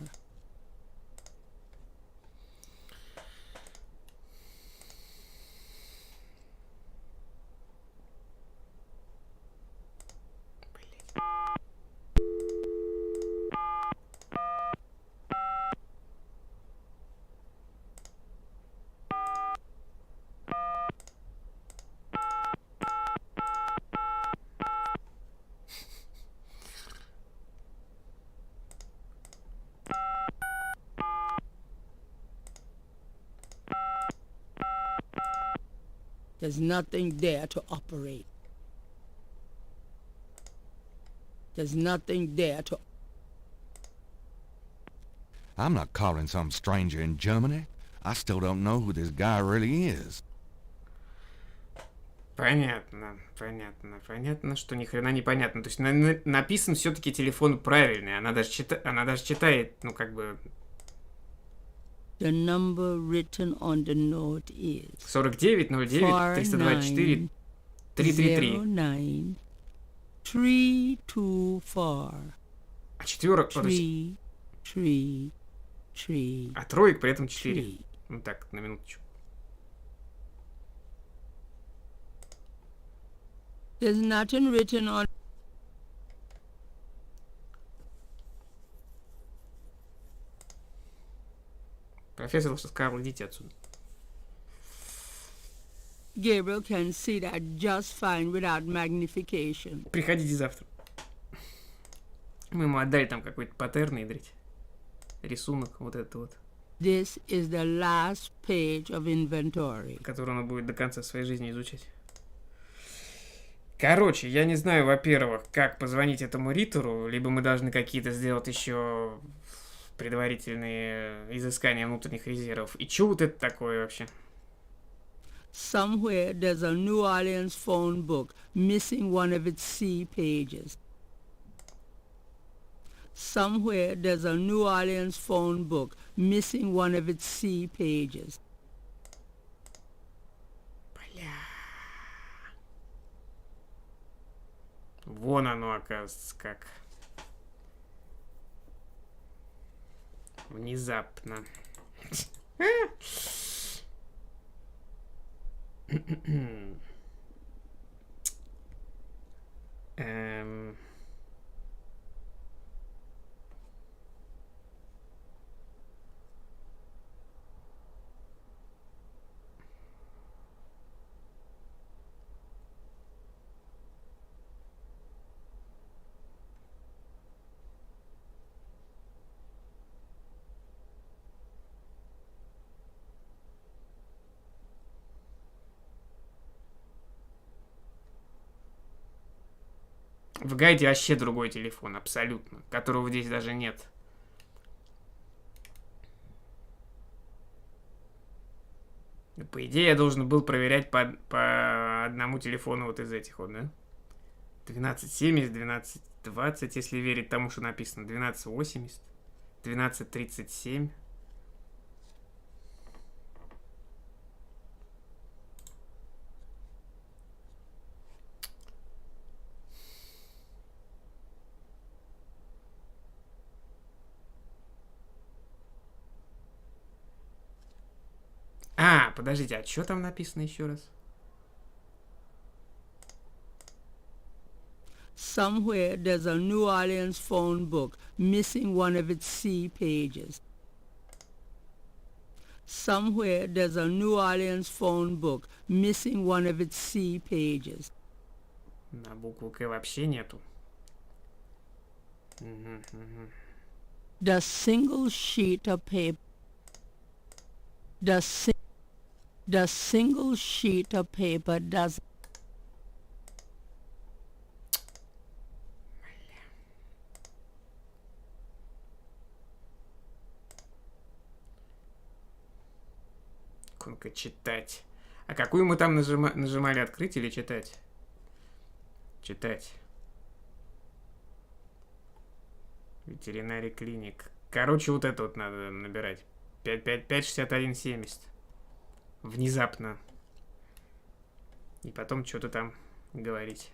There's nothing there to operate. There's nothing there to... I'm not calling some stranger in Germany. I still don't know who this guy really is. Понятно, что ни хрена не понятно. То есть написан все-таки телефон правильный. Она даже читает, ну как бы... The number written on the note is 4909-324-333. 099324. А четверок... А троек при этом 4. Ну так, на минуточку. There's nothing written on... Профессор сказал, идите отсюда. Gabriel can see that just fine without magnification. Приходите завтра. Мы ему отдали там какой-то паттерн идрить. Рисунок, вот это вот. This is the last page of inventory. Который он будет до конца своей жизни изучать. Короче, я не знаю, во-первых, как позвонить этому Риттеру, либо мы должны какие-то сделать еще предварительные изыскания внутренних резервов. И что вот это такое вообще? Somewhere there's a New Orleans phone book missing one of its C pages. Somewhere there's a New Orleans phone book missing one of its C pages. Вон оно, оказывается, как. Внезапно. В гайде вообще другой телефон, абсолютно, которого здесь даже нет. По идее, я должен был проверять по одному телефону вот из этих вот, да? 1270, 1220, если верить тому, что написано. 1280, 1237. А, подождите, а что там написано еще раз? Somewhere there's a New Orleans phone book missing one of its C pages. Somewhere there's a New Orleans phone book missing one of its C pages. На букву К вообще нету. The single sheet of paper. The single sheet of paper does. Ну-ка, читать. А какую мы там нажимали, открыть или читать? Читать. Ветеринарий клиник. Короче, вот это вот надо набирать. 56170. Внезапно. И потом что-то там говорить.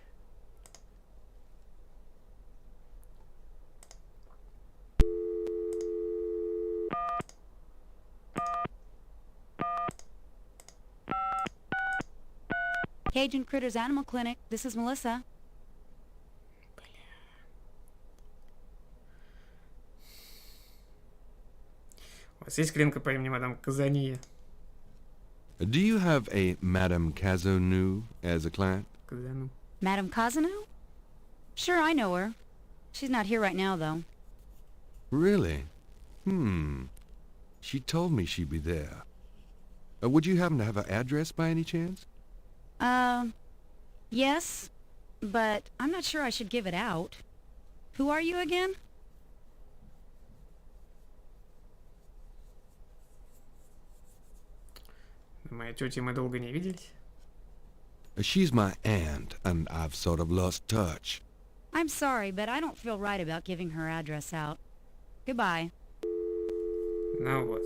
Cajun Critters Animal Clinic. This is Melissa. У вас есть клиентка по имени мадам Казания? Do you have a Madame Cazonou as a client? Казану. Madame Kazanu? Sure, I know her. She's not here right now, though. Really? She told me she'd be there. Would you happen to have her address by any chance? Yes, but I'm not sure I should give it out. Who are you again? Моей тети мы долго не виделись. She's my aunt, and I've sort of lost touch. I'm sorry, but I don't feel right about giving her address out. Goodbye. Ну вот.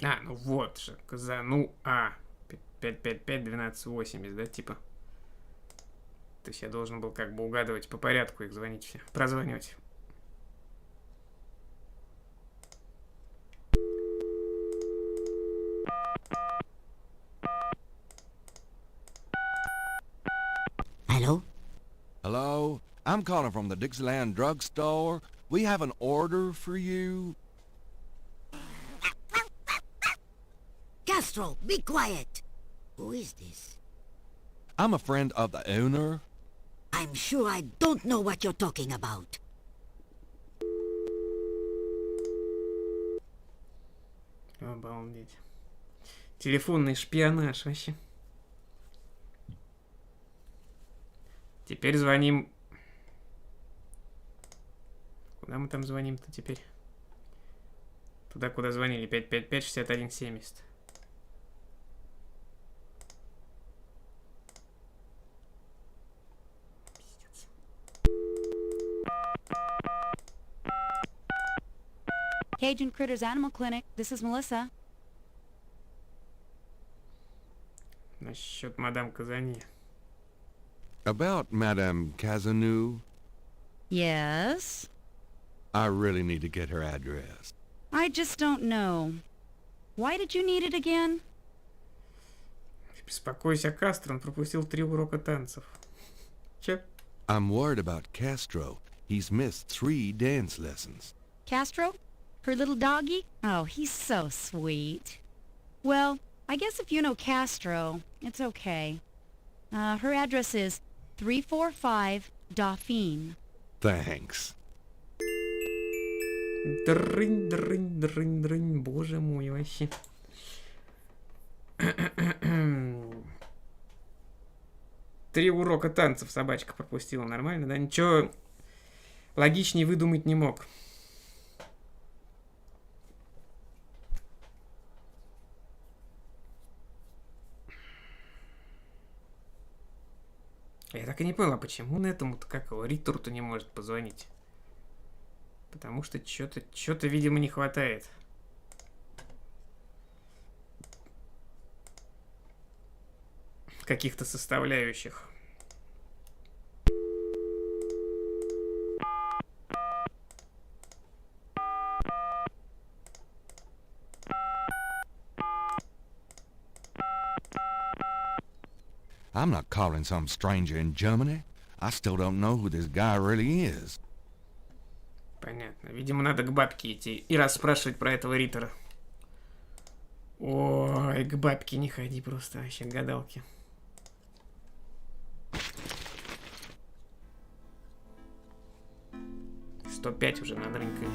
А, ну вот же, казану, 555-1280, да, типа. То есть я должен был как бы угадывать по порядку их звонить все, прозванивать. Hello? Hello? I'm calling from the Dixieland drugstore. We have an order for you. Castro, be quiet! Who is this? I'm a friend of the owner. I'm sure I don't know what you're talking about. Обалдеть. Телефонный шпионаж вообще. Теперь звоним... Куда мы там звоним-то теперь? Туда, куда звонили. 555-61-70. Cajun Critters Animal Clinic. This is Melissa. Насчет мадам Казани. About Madame Cazanou, Yes? I really need to get her address. I just don't know. Why did you need it again? Беспокойся, Кастро, он пропустил 3 урока танцев. Че? I'm worried about Castro. He's missed 3 dance lessons. Castro? Her little doggy? Oh, he's so sweet. Well, I guess if you know Castro, it's okay. Her address is 345 Dauphine. Thanks. Дрынь, дрынь, дрынь, дрынь, боже мой, вообще. 3 урока танцев собачка пропустила, нормально, да? Ничего логичнее выдумать не мог. Я так и не понял, а почему на этому-то, как его, Ритуру-то не может позвонить? Потому что что-то, видимо, не хватает. Каких-то составляющих. I'm not calling some stranger in Germany. I still don't know who this guy really is. Понятно. Видимо, надо к бабке идти и расспрашивать про этого Риттера. Ой, к бабке не ходи просто, вообще, к гадалке. «105» уже надрынкали.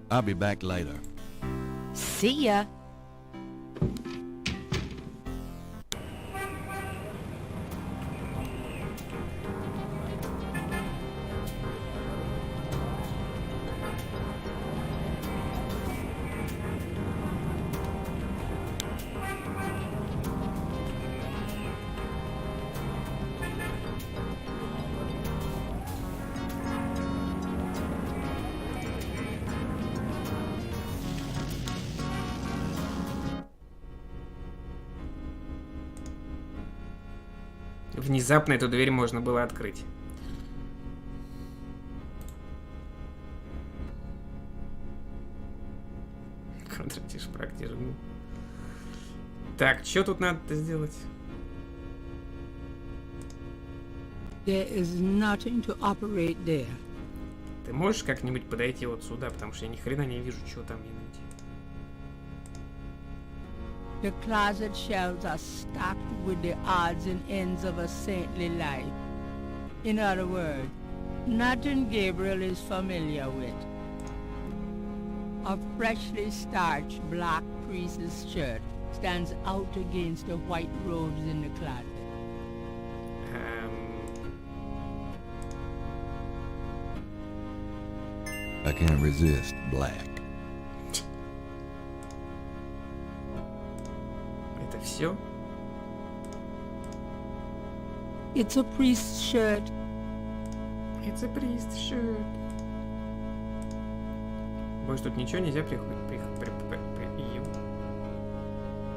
I'll be back later. See ya. Внезапно эту дверь можно было открыть. Контратишь, практишь. Так, что тут надо сделать? There is nothing to operate there. Ты можешь как-нибудь подойти вот сюда, потому что я ни хрена не вижу, что там мне найти. The closet shelves are stocked with the odds and ends of a saintly life. In other words, nothing Gabriel is familiar with. A freshly starched black priest's shirt stands out against the white robes in the closet. I can't resist black. Это все? It's a priest's shirt. It's a priest's shirt. Больше тут ничего нельзя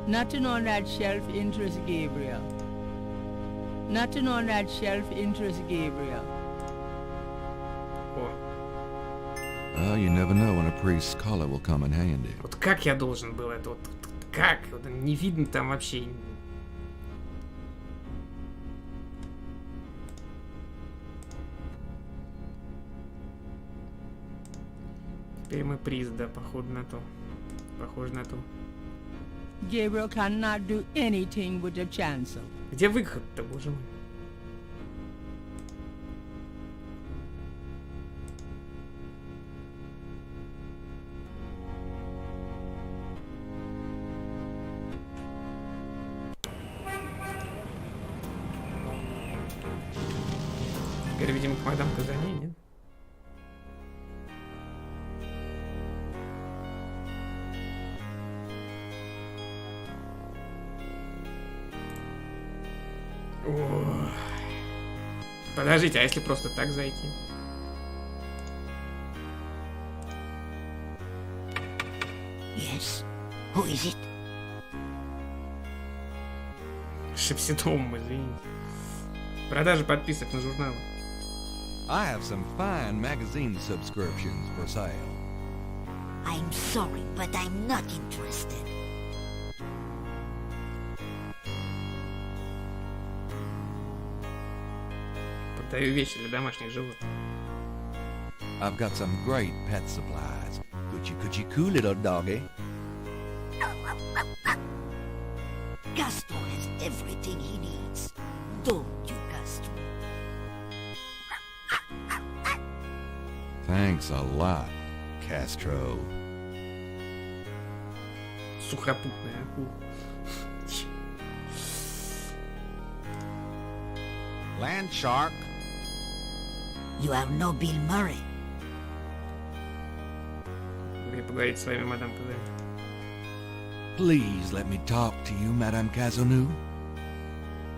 Nothing on that shelf interests Gabriel. Nothing on that shelf interests Gabriel. Well, you never know when a priest's collar will come in handy. Вот как я должен был это вот... Как? Вот не видно там вообще... Теперь мы приз, да, походу на то. Похоже на то. Gabriel cannot do anything with the chancel. Где выход-то, боже мой? Теперь, видимо, к мадам Казани, нет? О. Подождите, а если просто так зайти? Yes. Who is it? Шепситом, извините. Продажа подписок на журналы. I have some fine magazine subscriptions for sale. I'm sorry, but I'm not interested. Продаю вещи для домашних животных. I've got some great pet supplies. Could you coo, little doggy? Castro has everything he needs. Don't you, Castro? Thanks a lot, Castro. Сухопутная акула. Land shark. You are no Bill Murray. Могу поговорить с вами, мадам Казани. Please let me talk to you, Madame Cazanou.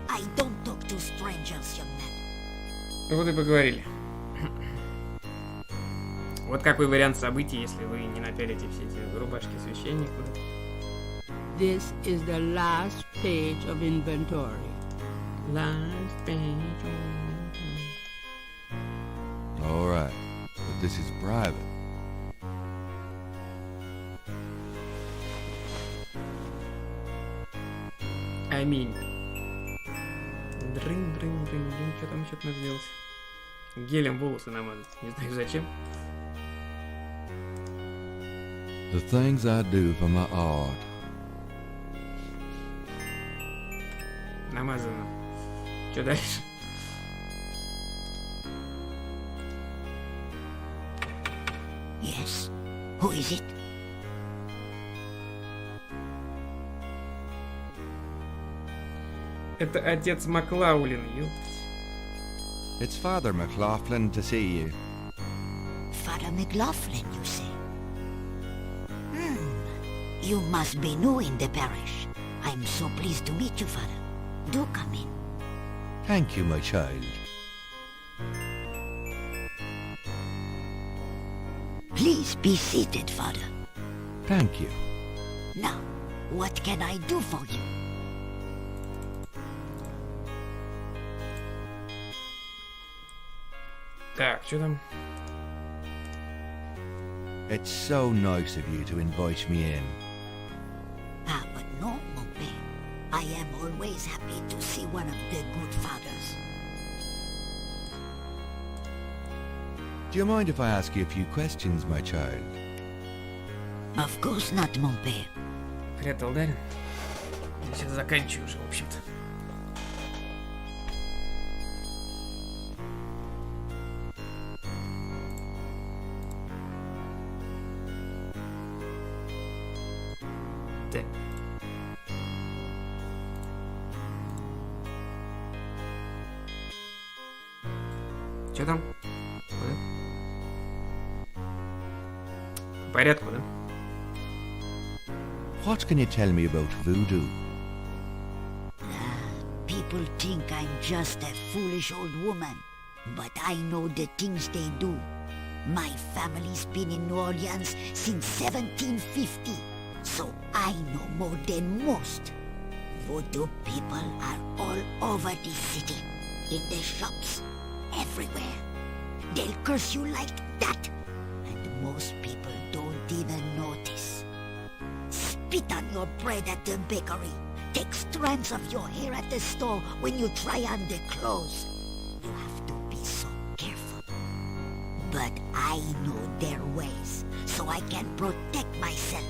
I don't talk to strangers, young man. Вот и поговорили. Вот какой вариант событий, если вы не напялите все эти рубашки священнику. This is the last page of inventory. Last page. All right, but this is private. I mean. Дрын. Что там еще надо сделать? Гелем волосы намазать. Не знаю зачем. The things I do for my art. Намазано. Что дальше? Yes. Who is it? Это отец Маклаулин, ёптать. It's Father McLaughlin to see you. Father McLaughlin, you say? You must be new in the parish. I'm so pleased to meet you, Father. Do come in. Thank you, my child. Please be seated, Father. Thank you. Now, what can I do for you? Так, что там? It's so nice of you to invite me in. Ah, but no, mon père. I am always happy to see one of the good fathers. Do you mind if I ask you a few questions, my child? Of course not, mon père. Прятал, да? Я сейчас заканчиваю уже, в общем-то. Так. Что там? По порядку, да? What can you tell me about voodoo? People think I'm just a foolish old woman, but I know the things they do. My family's been in New Orleans since 1750, so I know more than most. Voodoo people are all over the city, in the shops, everywhere. They'll curse you like that, and most people don't even notice. Spit on your bread at the bakery. Take strands of your hair at the store when you try on the clothes. You have to be so careful. But I know their ways, so I can protect myself.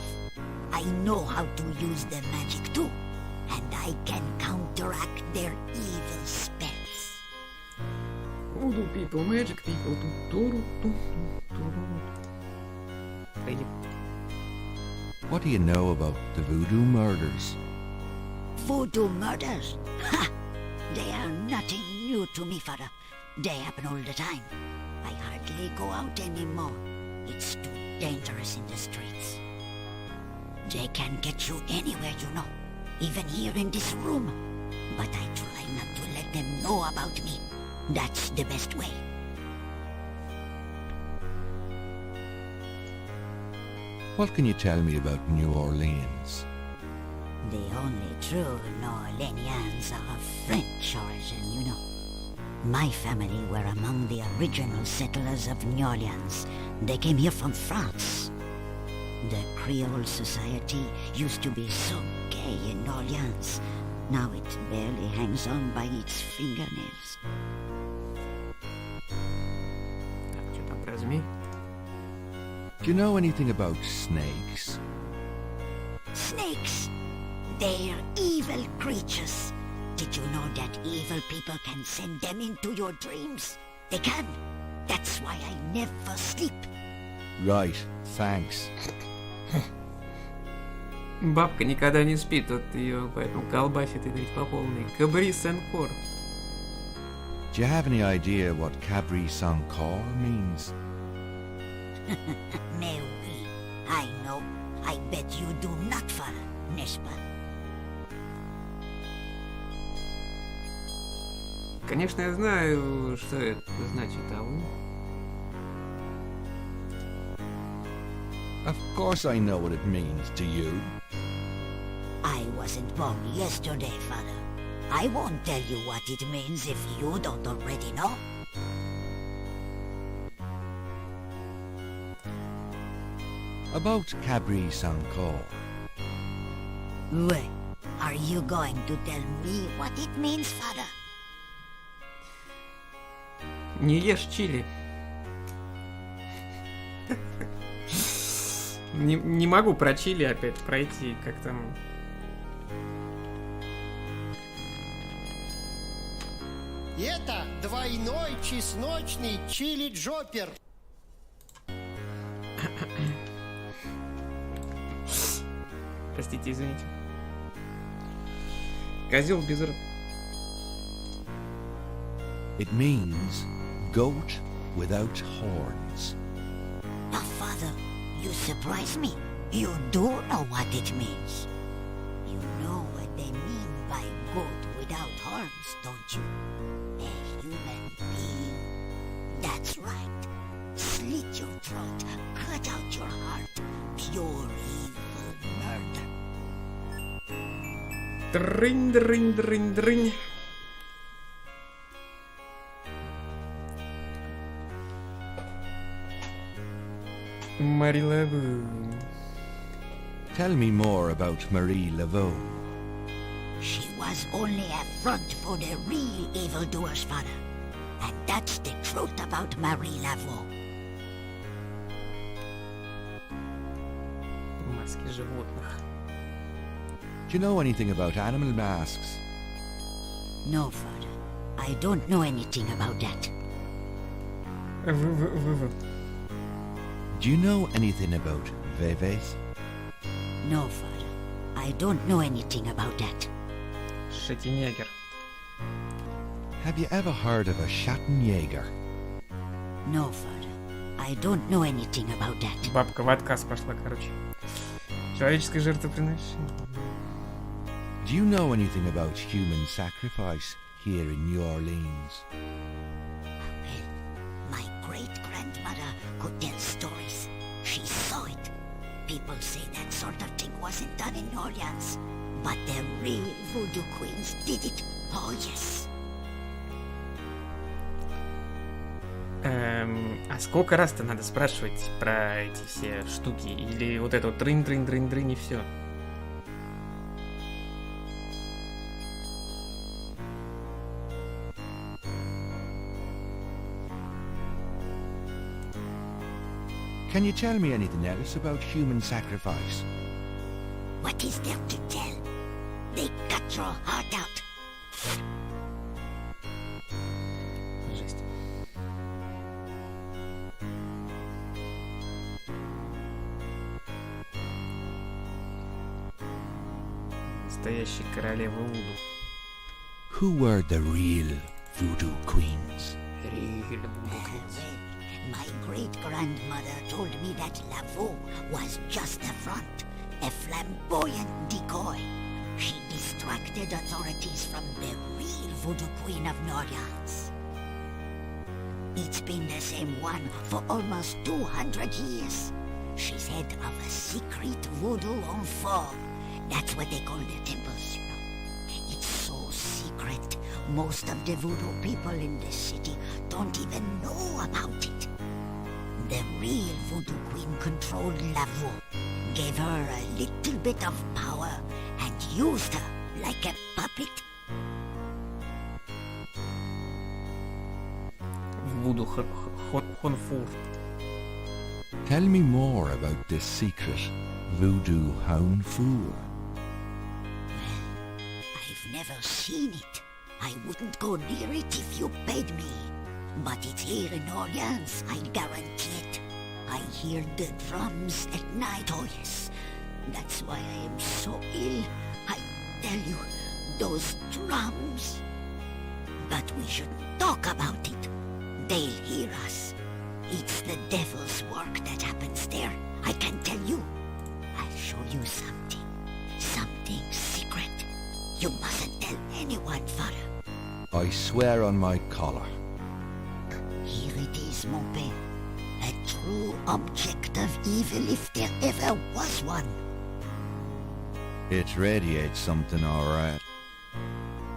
I know how to use the magic too, and I can counteract their evil spells. Voodoo people, magic people. What do you know about the voodoo murders? Voodoo murders? Ha! They are nothing new to me, father. They happen all the time. I hardly go out anymore. It's too dangerous in the streets. They can get you anywhere, you know. Even here in this room. But I try not to let them know about me. That's the best way. What can you tell me about New Orleans? The only true New Orleanians are of French origin, you know. My family were among the original settlers of New Orleans. They came here from France. The Creole society used to be so gay in New Orleans. Now it barely hangs on by its fingernails. Так, что там про змей? Do you know anything about snakes? Snakes! They're evil creatures. Did you know that evil people can send them into your dreams? They can. That's why I never sleep. Right, thanks. Бабка никогда не спит, вот ее поэтому колбасит и говорит по полной. Габри Сен-Кор. Do you have any idea what Cabri Sankor means? Mais oui, I know. I bet you do not, father, n'est-ce pas? Конечно, я знаю, что это значит, а вы? Of course I know what it means, do you? I wasn't born yesterday, father. I won't tell you what it means if you don't already know. About Cabri Sankor. Wait, are you going to tell me what it means, father? Не ешь чили. Не могу про чили опять пройти, как там... Это двойной чесночный чили-джопер. Простите, извините. Козел без... It means goat without horns. Oh, father, you surprise me. You do know what it means. You know what they mean by goat without horns, don't you? A human being. That's right. Slit your throat, cut out your heart. Pure evil murder. Дрынь, дрынь, дрынь, дрынь. Мари Лаву. Tell me more about Marie Laveau. She was only a front for the real evildoers, father. And that's the truth about Marie Laveau. Маски животных. Do you know anything about animal masks? No, father. I don't know anything about that. Do you know anything about Veves? No, father. I don't know anything about that. Шатинегер. Have you ever heard of a Schattenjäger? No, father. I don't know anything about that. Бабка в отказ пошла, короче. Человеческое жертвоприношение. Do you know anything about human sacrifice here in New Orleans? My great-grandmother could tell stories. She saw it. People say that sort of thing wasn't done in New Orleans. But the real voodoo queens did it. Oh, yes. А сколько раз-то надо спрашивать про эти все штуки? Или вот это вот трынь-трынь-трынь-трынь и все? Can you tell me anything else about human sacrifice? What is there to tell? They cut your heart out. Жесть. Настоящая королева Вуду. Who were the real voodoo queens? My great-grandmother told me that Laveau was just a front, a flamboyant decoy. She distracted authorities from the real voodoo queen of New Orleans. It's been the same one for almost 200 years. She's head of a secret voodoo en fort. That's what they call the temples, you know. It's so secret, most of the voodoo people in the city don't even know about it. The real voodoo queen controlled Laveau, gave her a little bit of power, and used her like a puppet. Вуду Хонфур. Tell me more about this secret voodoo Hounfour. I've never seen it. I wouldn't go near it if you paid me. But it's here in Orleans, I guarantee it. I hear the drums at night, oh yes. That's why I am so ill. I tell you, those drums. But we shouldn't talk about it. They'll hear us. It's the devil's work that happens there. I can tell you. I'll show you something. Something secret. You mustn't tell anyone, father. I swear on my collar. Here it is, mon père. A true object of evil if there ever was one. It radiates something, all right.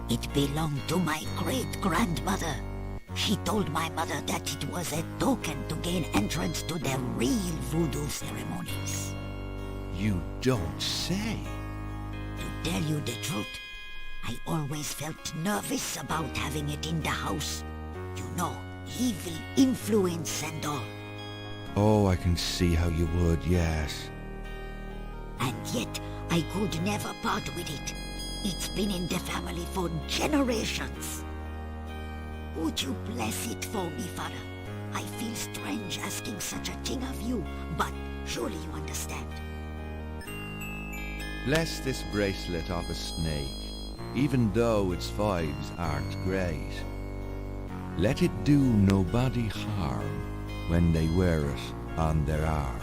It belonged to my great-grandmother. She told my mother that it was a token to gain entrance to the real voodoo ceremonies. You don't say. To tell you the truth, I always felt nervous about having it in the house. You know, evil influence and all. Oh, I can see how you would, yes. And yet, I could never part with it. It's been in the family for generations. Would you bless it for me, father? I feel strange asking such a thing of you, but surely you understand. Bless this bracelet of a snake, even though its fives aren't great. Let it do nobody harm when they wear it on their arm.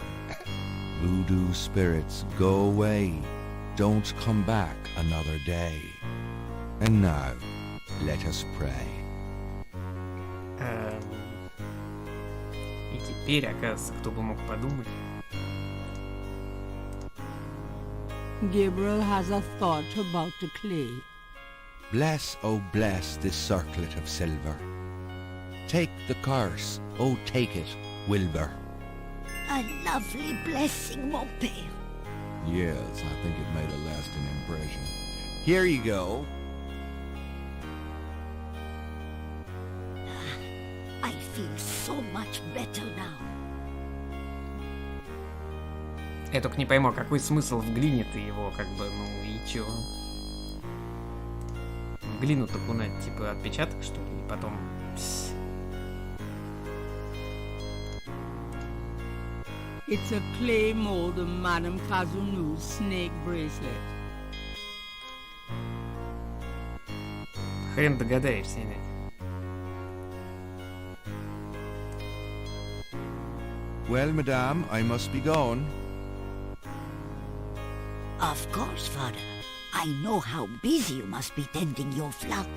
Voodoo spirits, go away, don't come back another day. And now, let us pray. И теперь, оказывается, кто бы мог подумать. Gabriel has a thought about the clay. Bless, oh bless this circlet of silver. Take the curse, oh take it, Wilbur. A lovely blessing, mon père. Yes, I think it made a lasting impression. Here you go. I feel so much better now. Я только не пойму, а какой смысл в глине-то его, как бы, ну и чё? В глину-то кунать, типа, отпечаток, что ли, и потом... It's a clay mold of Madame Kazunu's snake bracelet. Хрен догадаешься, нет? Well, madame, I must be going. Of course, father. I know how busy you must be tending your flock.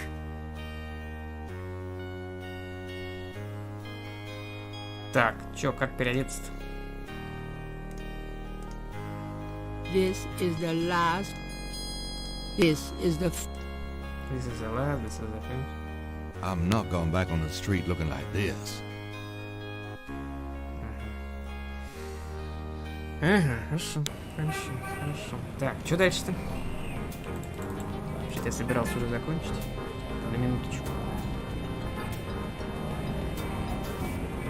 Так, чё, как переодеться-то? This is the last. This is the. This is the last, this is the first. I'm not going back on the street looking like this. Ага, хорошо. Так, что дальше-то? Вообще-то я собирался уже закончить. На минуточку.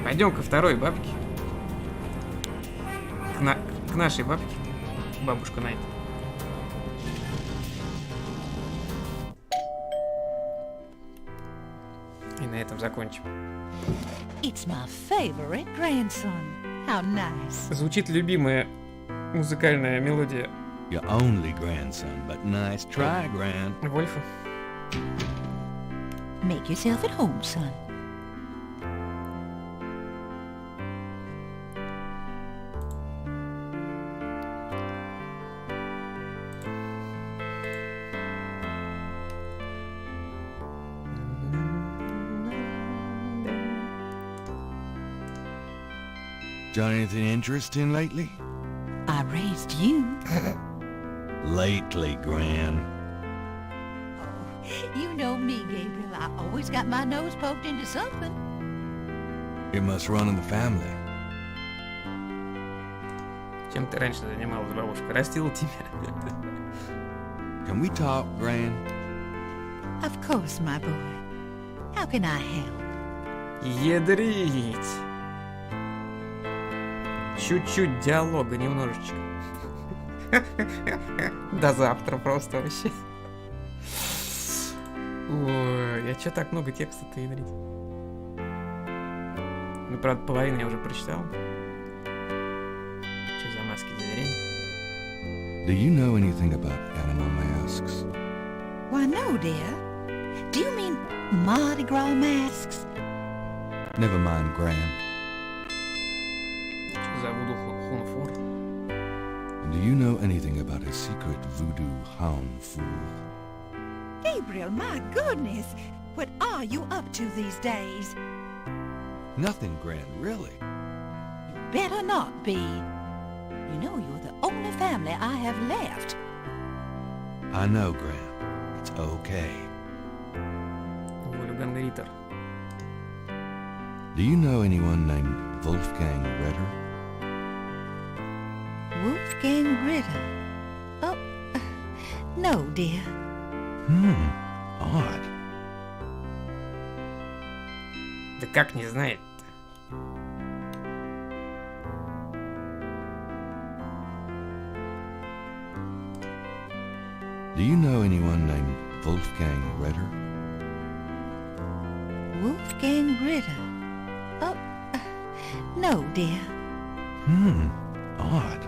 Пойдем ко второй бабке. К нашей бабке. Бабушка Найт. И на этом закончим. It's my favorite grandson. How nice. Звучит любимая музыкальная мелодия. Your only grandson, but nice try, Gran. Вольфа. Make yourself at home, son. Done anything interesting lately? I raised you. Lately, Gran. You know me, Gabriel. I always got my nose poked into something. It must run in the family. Чем ты раньше занималась, бабушка? Растила тебя? Can we talk, Gran? Of course, my boy. How can I help? Ядрить! Чуть-чуть диалога, немножечко. До завтра просто вообще. Ой, я чё так много текста-то ядрить? Ну, правда, половину я уже прочитал. Что за маски заверений? Do you know anything about animal masks? Why, no, dear. Do you mean Mardi Gras masks? Never mind, Gran. Do you know anything about a secret voodoo hound fool? Gabriel, my goodness! What are you up to these days? Nothing, Gran, really. You better not be. You know you're the only family I have left. I know, Gran. It's okay. Do you know anyone named Wolfgang Ritter? Wolfgang Ritter? Oh, no, dear. Odd. Да как не знает-то? Do you know anyone named Wolfgang Ritter? Wolfgang Ritter? Oh, no, dear. Odd.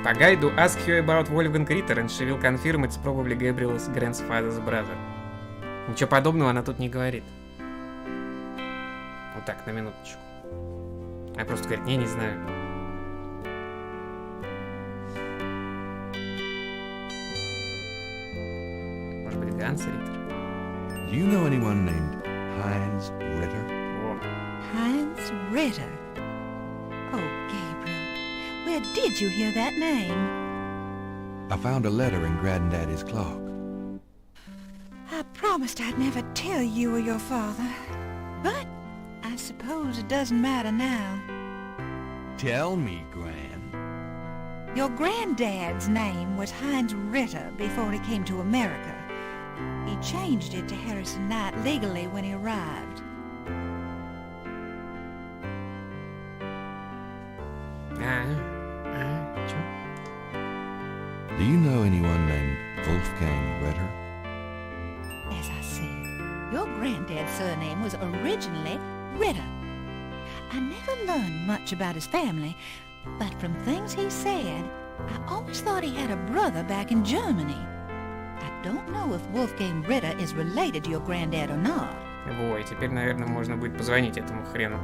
По гайду ask you about Wolfgang Ritter and she will confirm it's probably Gabriel's grandfather's brother. Ничего подобного она тут не говорит. Вот так, на минуточку. Она просто говорит, не знаю. Может быть, Ганс Риттер? Do you know anyone named Heinz Ritter? Heinz Ritter? Oh, Gabriel, where did you hear that name? I found a letter in Granddaddy's clock. promised I'd never tell you or your father. But I suppose it doesn't matter now. Tell me, Gran. Your granddad's name was Heinz Ritter before he came to America. He changed it to Harrison Knight legally when he arrived. Do you know anyone named Wolfgang Ritter? As I said, your granddad's surname was originally Ritter. I never learned much about his family, but from things he said, I always thought he had a brother back in Germany. I don't know if Wolfgang Ritter is related to your granddad or not. Ой, теперь, наверное, можно будет позвонить этому хрену.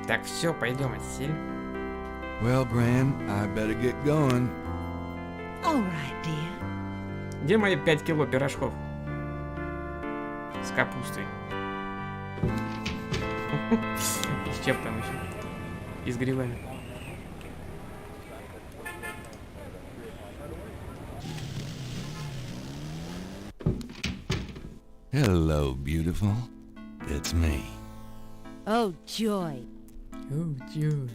Так, все, пойдем отсюда. Well, Gran, I better get going. All right, dear. Где мои 5 кило пирожков? С капустой. С чем там еще? И с грибами. Hello, beautiful. It's me. Oh, joy. Oh, joy.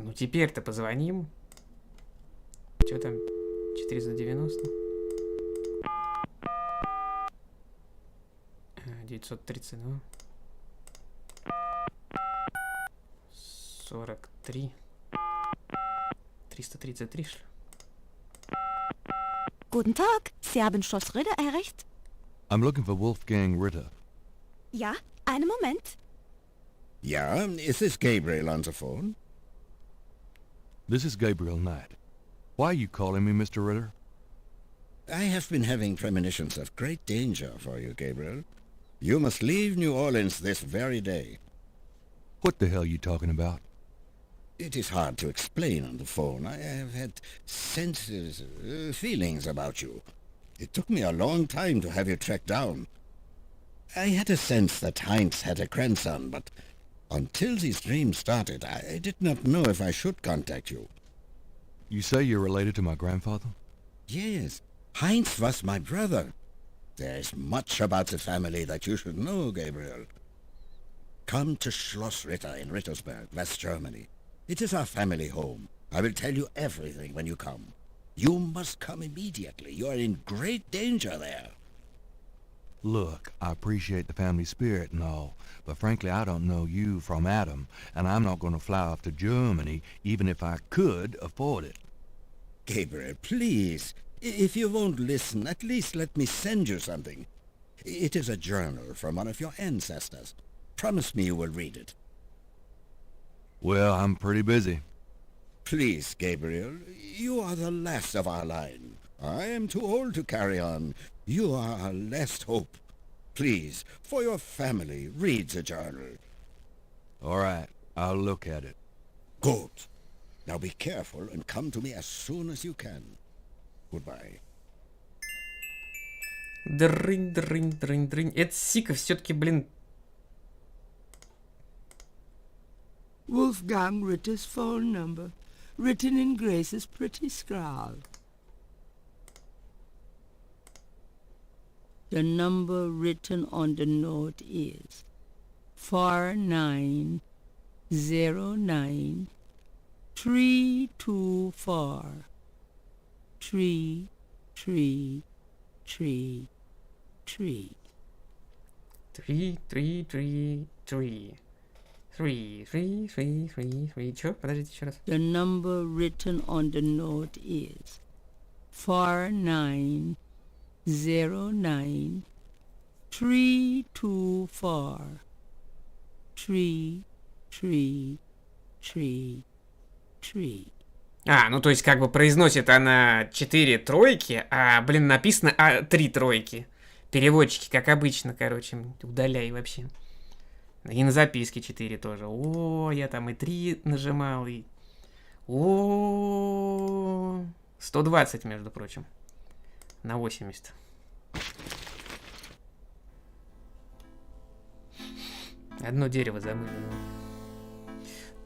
Ну теперь-то позвоним. Что там? 490? 932. 43. 333, что ли? Guten Tag, Sie haben Schloss Ritter erreicht? I'm looking for Wolfgang Ritter. Ja, einen Moment. Yeah, is this Gabriel on the phone? This is Gabriel Knight. Why are you calling me, Mr. Ritter? I have been having premonitions of great danger for you, Gabriel. You must leave New Orleans this very day. What the hell are you talking about? It is hard to explain on the phone. I have had senses, feelings about you. It took me a long time to have you tracked down. I had a sense that Heinz had a grandson, but until these dreams started, I did not know if I should contact you. You say you're related to my grandfather? Yes, Heinz was my brother. There is much about the family that you should know, Gabriel. Come to Schloss Ritter in Rittersberg, West Germany. It is our family home. I will tell you everything when you come. You must come immediately. You are in great danger there. Look, I appreciate the family spirit and all, but frankly I don't know you from Adam, and I'm not going to fly off to Germany even if I could afford it. Gabriel, please. If you won't listen, at least let me send you something. It is a journal from one of your ancestors. Promise me you will read it. Well, I'm pretty busy. Please, Gabriel, you are the last of our line. I am too old to carry on. You are our last hope. Please, for your family, read the journal. All right, I'll look at it. Good. Now be careful and come to me as soon as you can. Goodbye. Дрынь, дрынь, дрынь, дрынь. Это Сика все-таки, блин. Wolfgang Ritter's phone number, written in Grace's pretty scrawl. The number written on the note is 4909 324 3333. 333. 3. Чё? Подождите еще раз. The number written on the note is 4909 324 3333. Ну то есть как бы произносит она 4 тройки, а, блин, написано 3 тройки. Переводчики, как обычно, короче, удаляй вообще. И на записке 4 тоже. О, я там и 3 нажимал, и... О, 120, между прочим. на 80. Одно дерево забыли.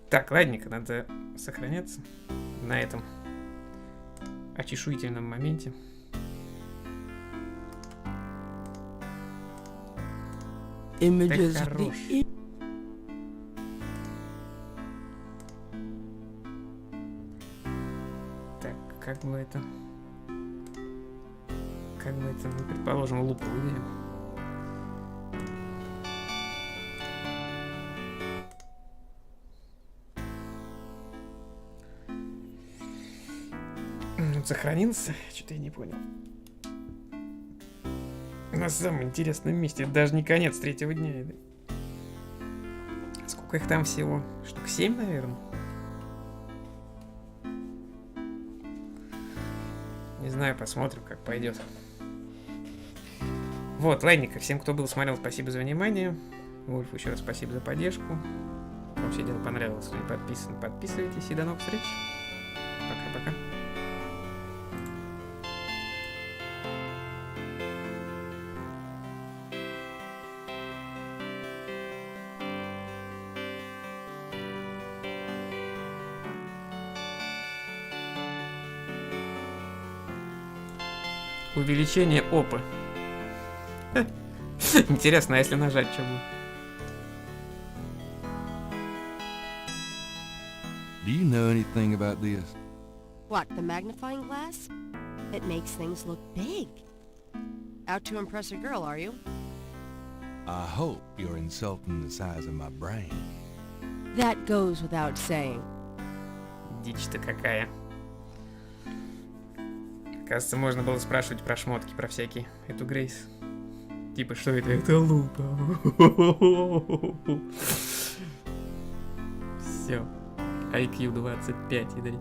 Так, ладненько, надо сохраняться на этом очешуительном моменте. Images Так of хорош. the Так, как бы это... ну, предположим, лупу выберем. Он сохранился? Что-то я не понял. На самом интересном месте. Даже не конец третьего дня. Сколько их там всего? Штук 7, наверное? Не знаю, посмотрим, как пойдет. Вот, ладненько. Всем, кто был, смотрел, спасибо за внимание. Вольфу еще раз спасибо за поддержку. Вам все дело понравилось, если не подписаны, подписывайтесь. И до новых встреч. Пока-пока. Увеличение опы. Интересно, а если нажать, что будет? Do you know anything about this? What, the magnifying glass? It makes things look big. Out to impress a girl, are you? I hope you're insulting the size of my brain. That goes without saying. Дичь-то какая. Кажется, можно было спрашивать про шмотки, про всякие. Эту Грейс. Типа, что это? Это лупа. Все. IQ 25, ядрить.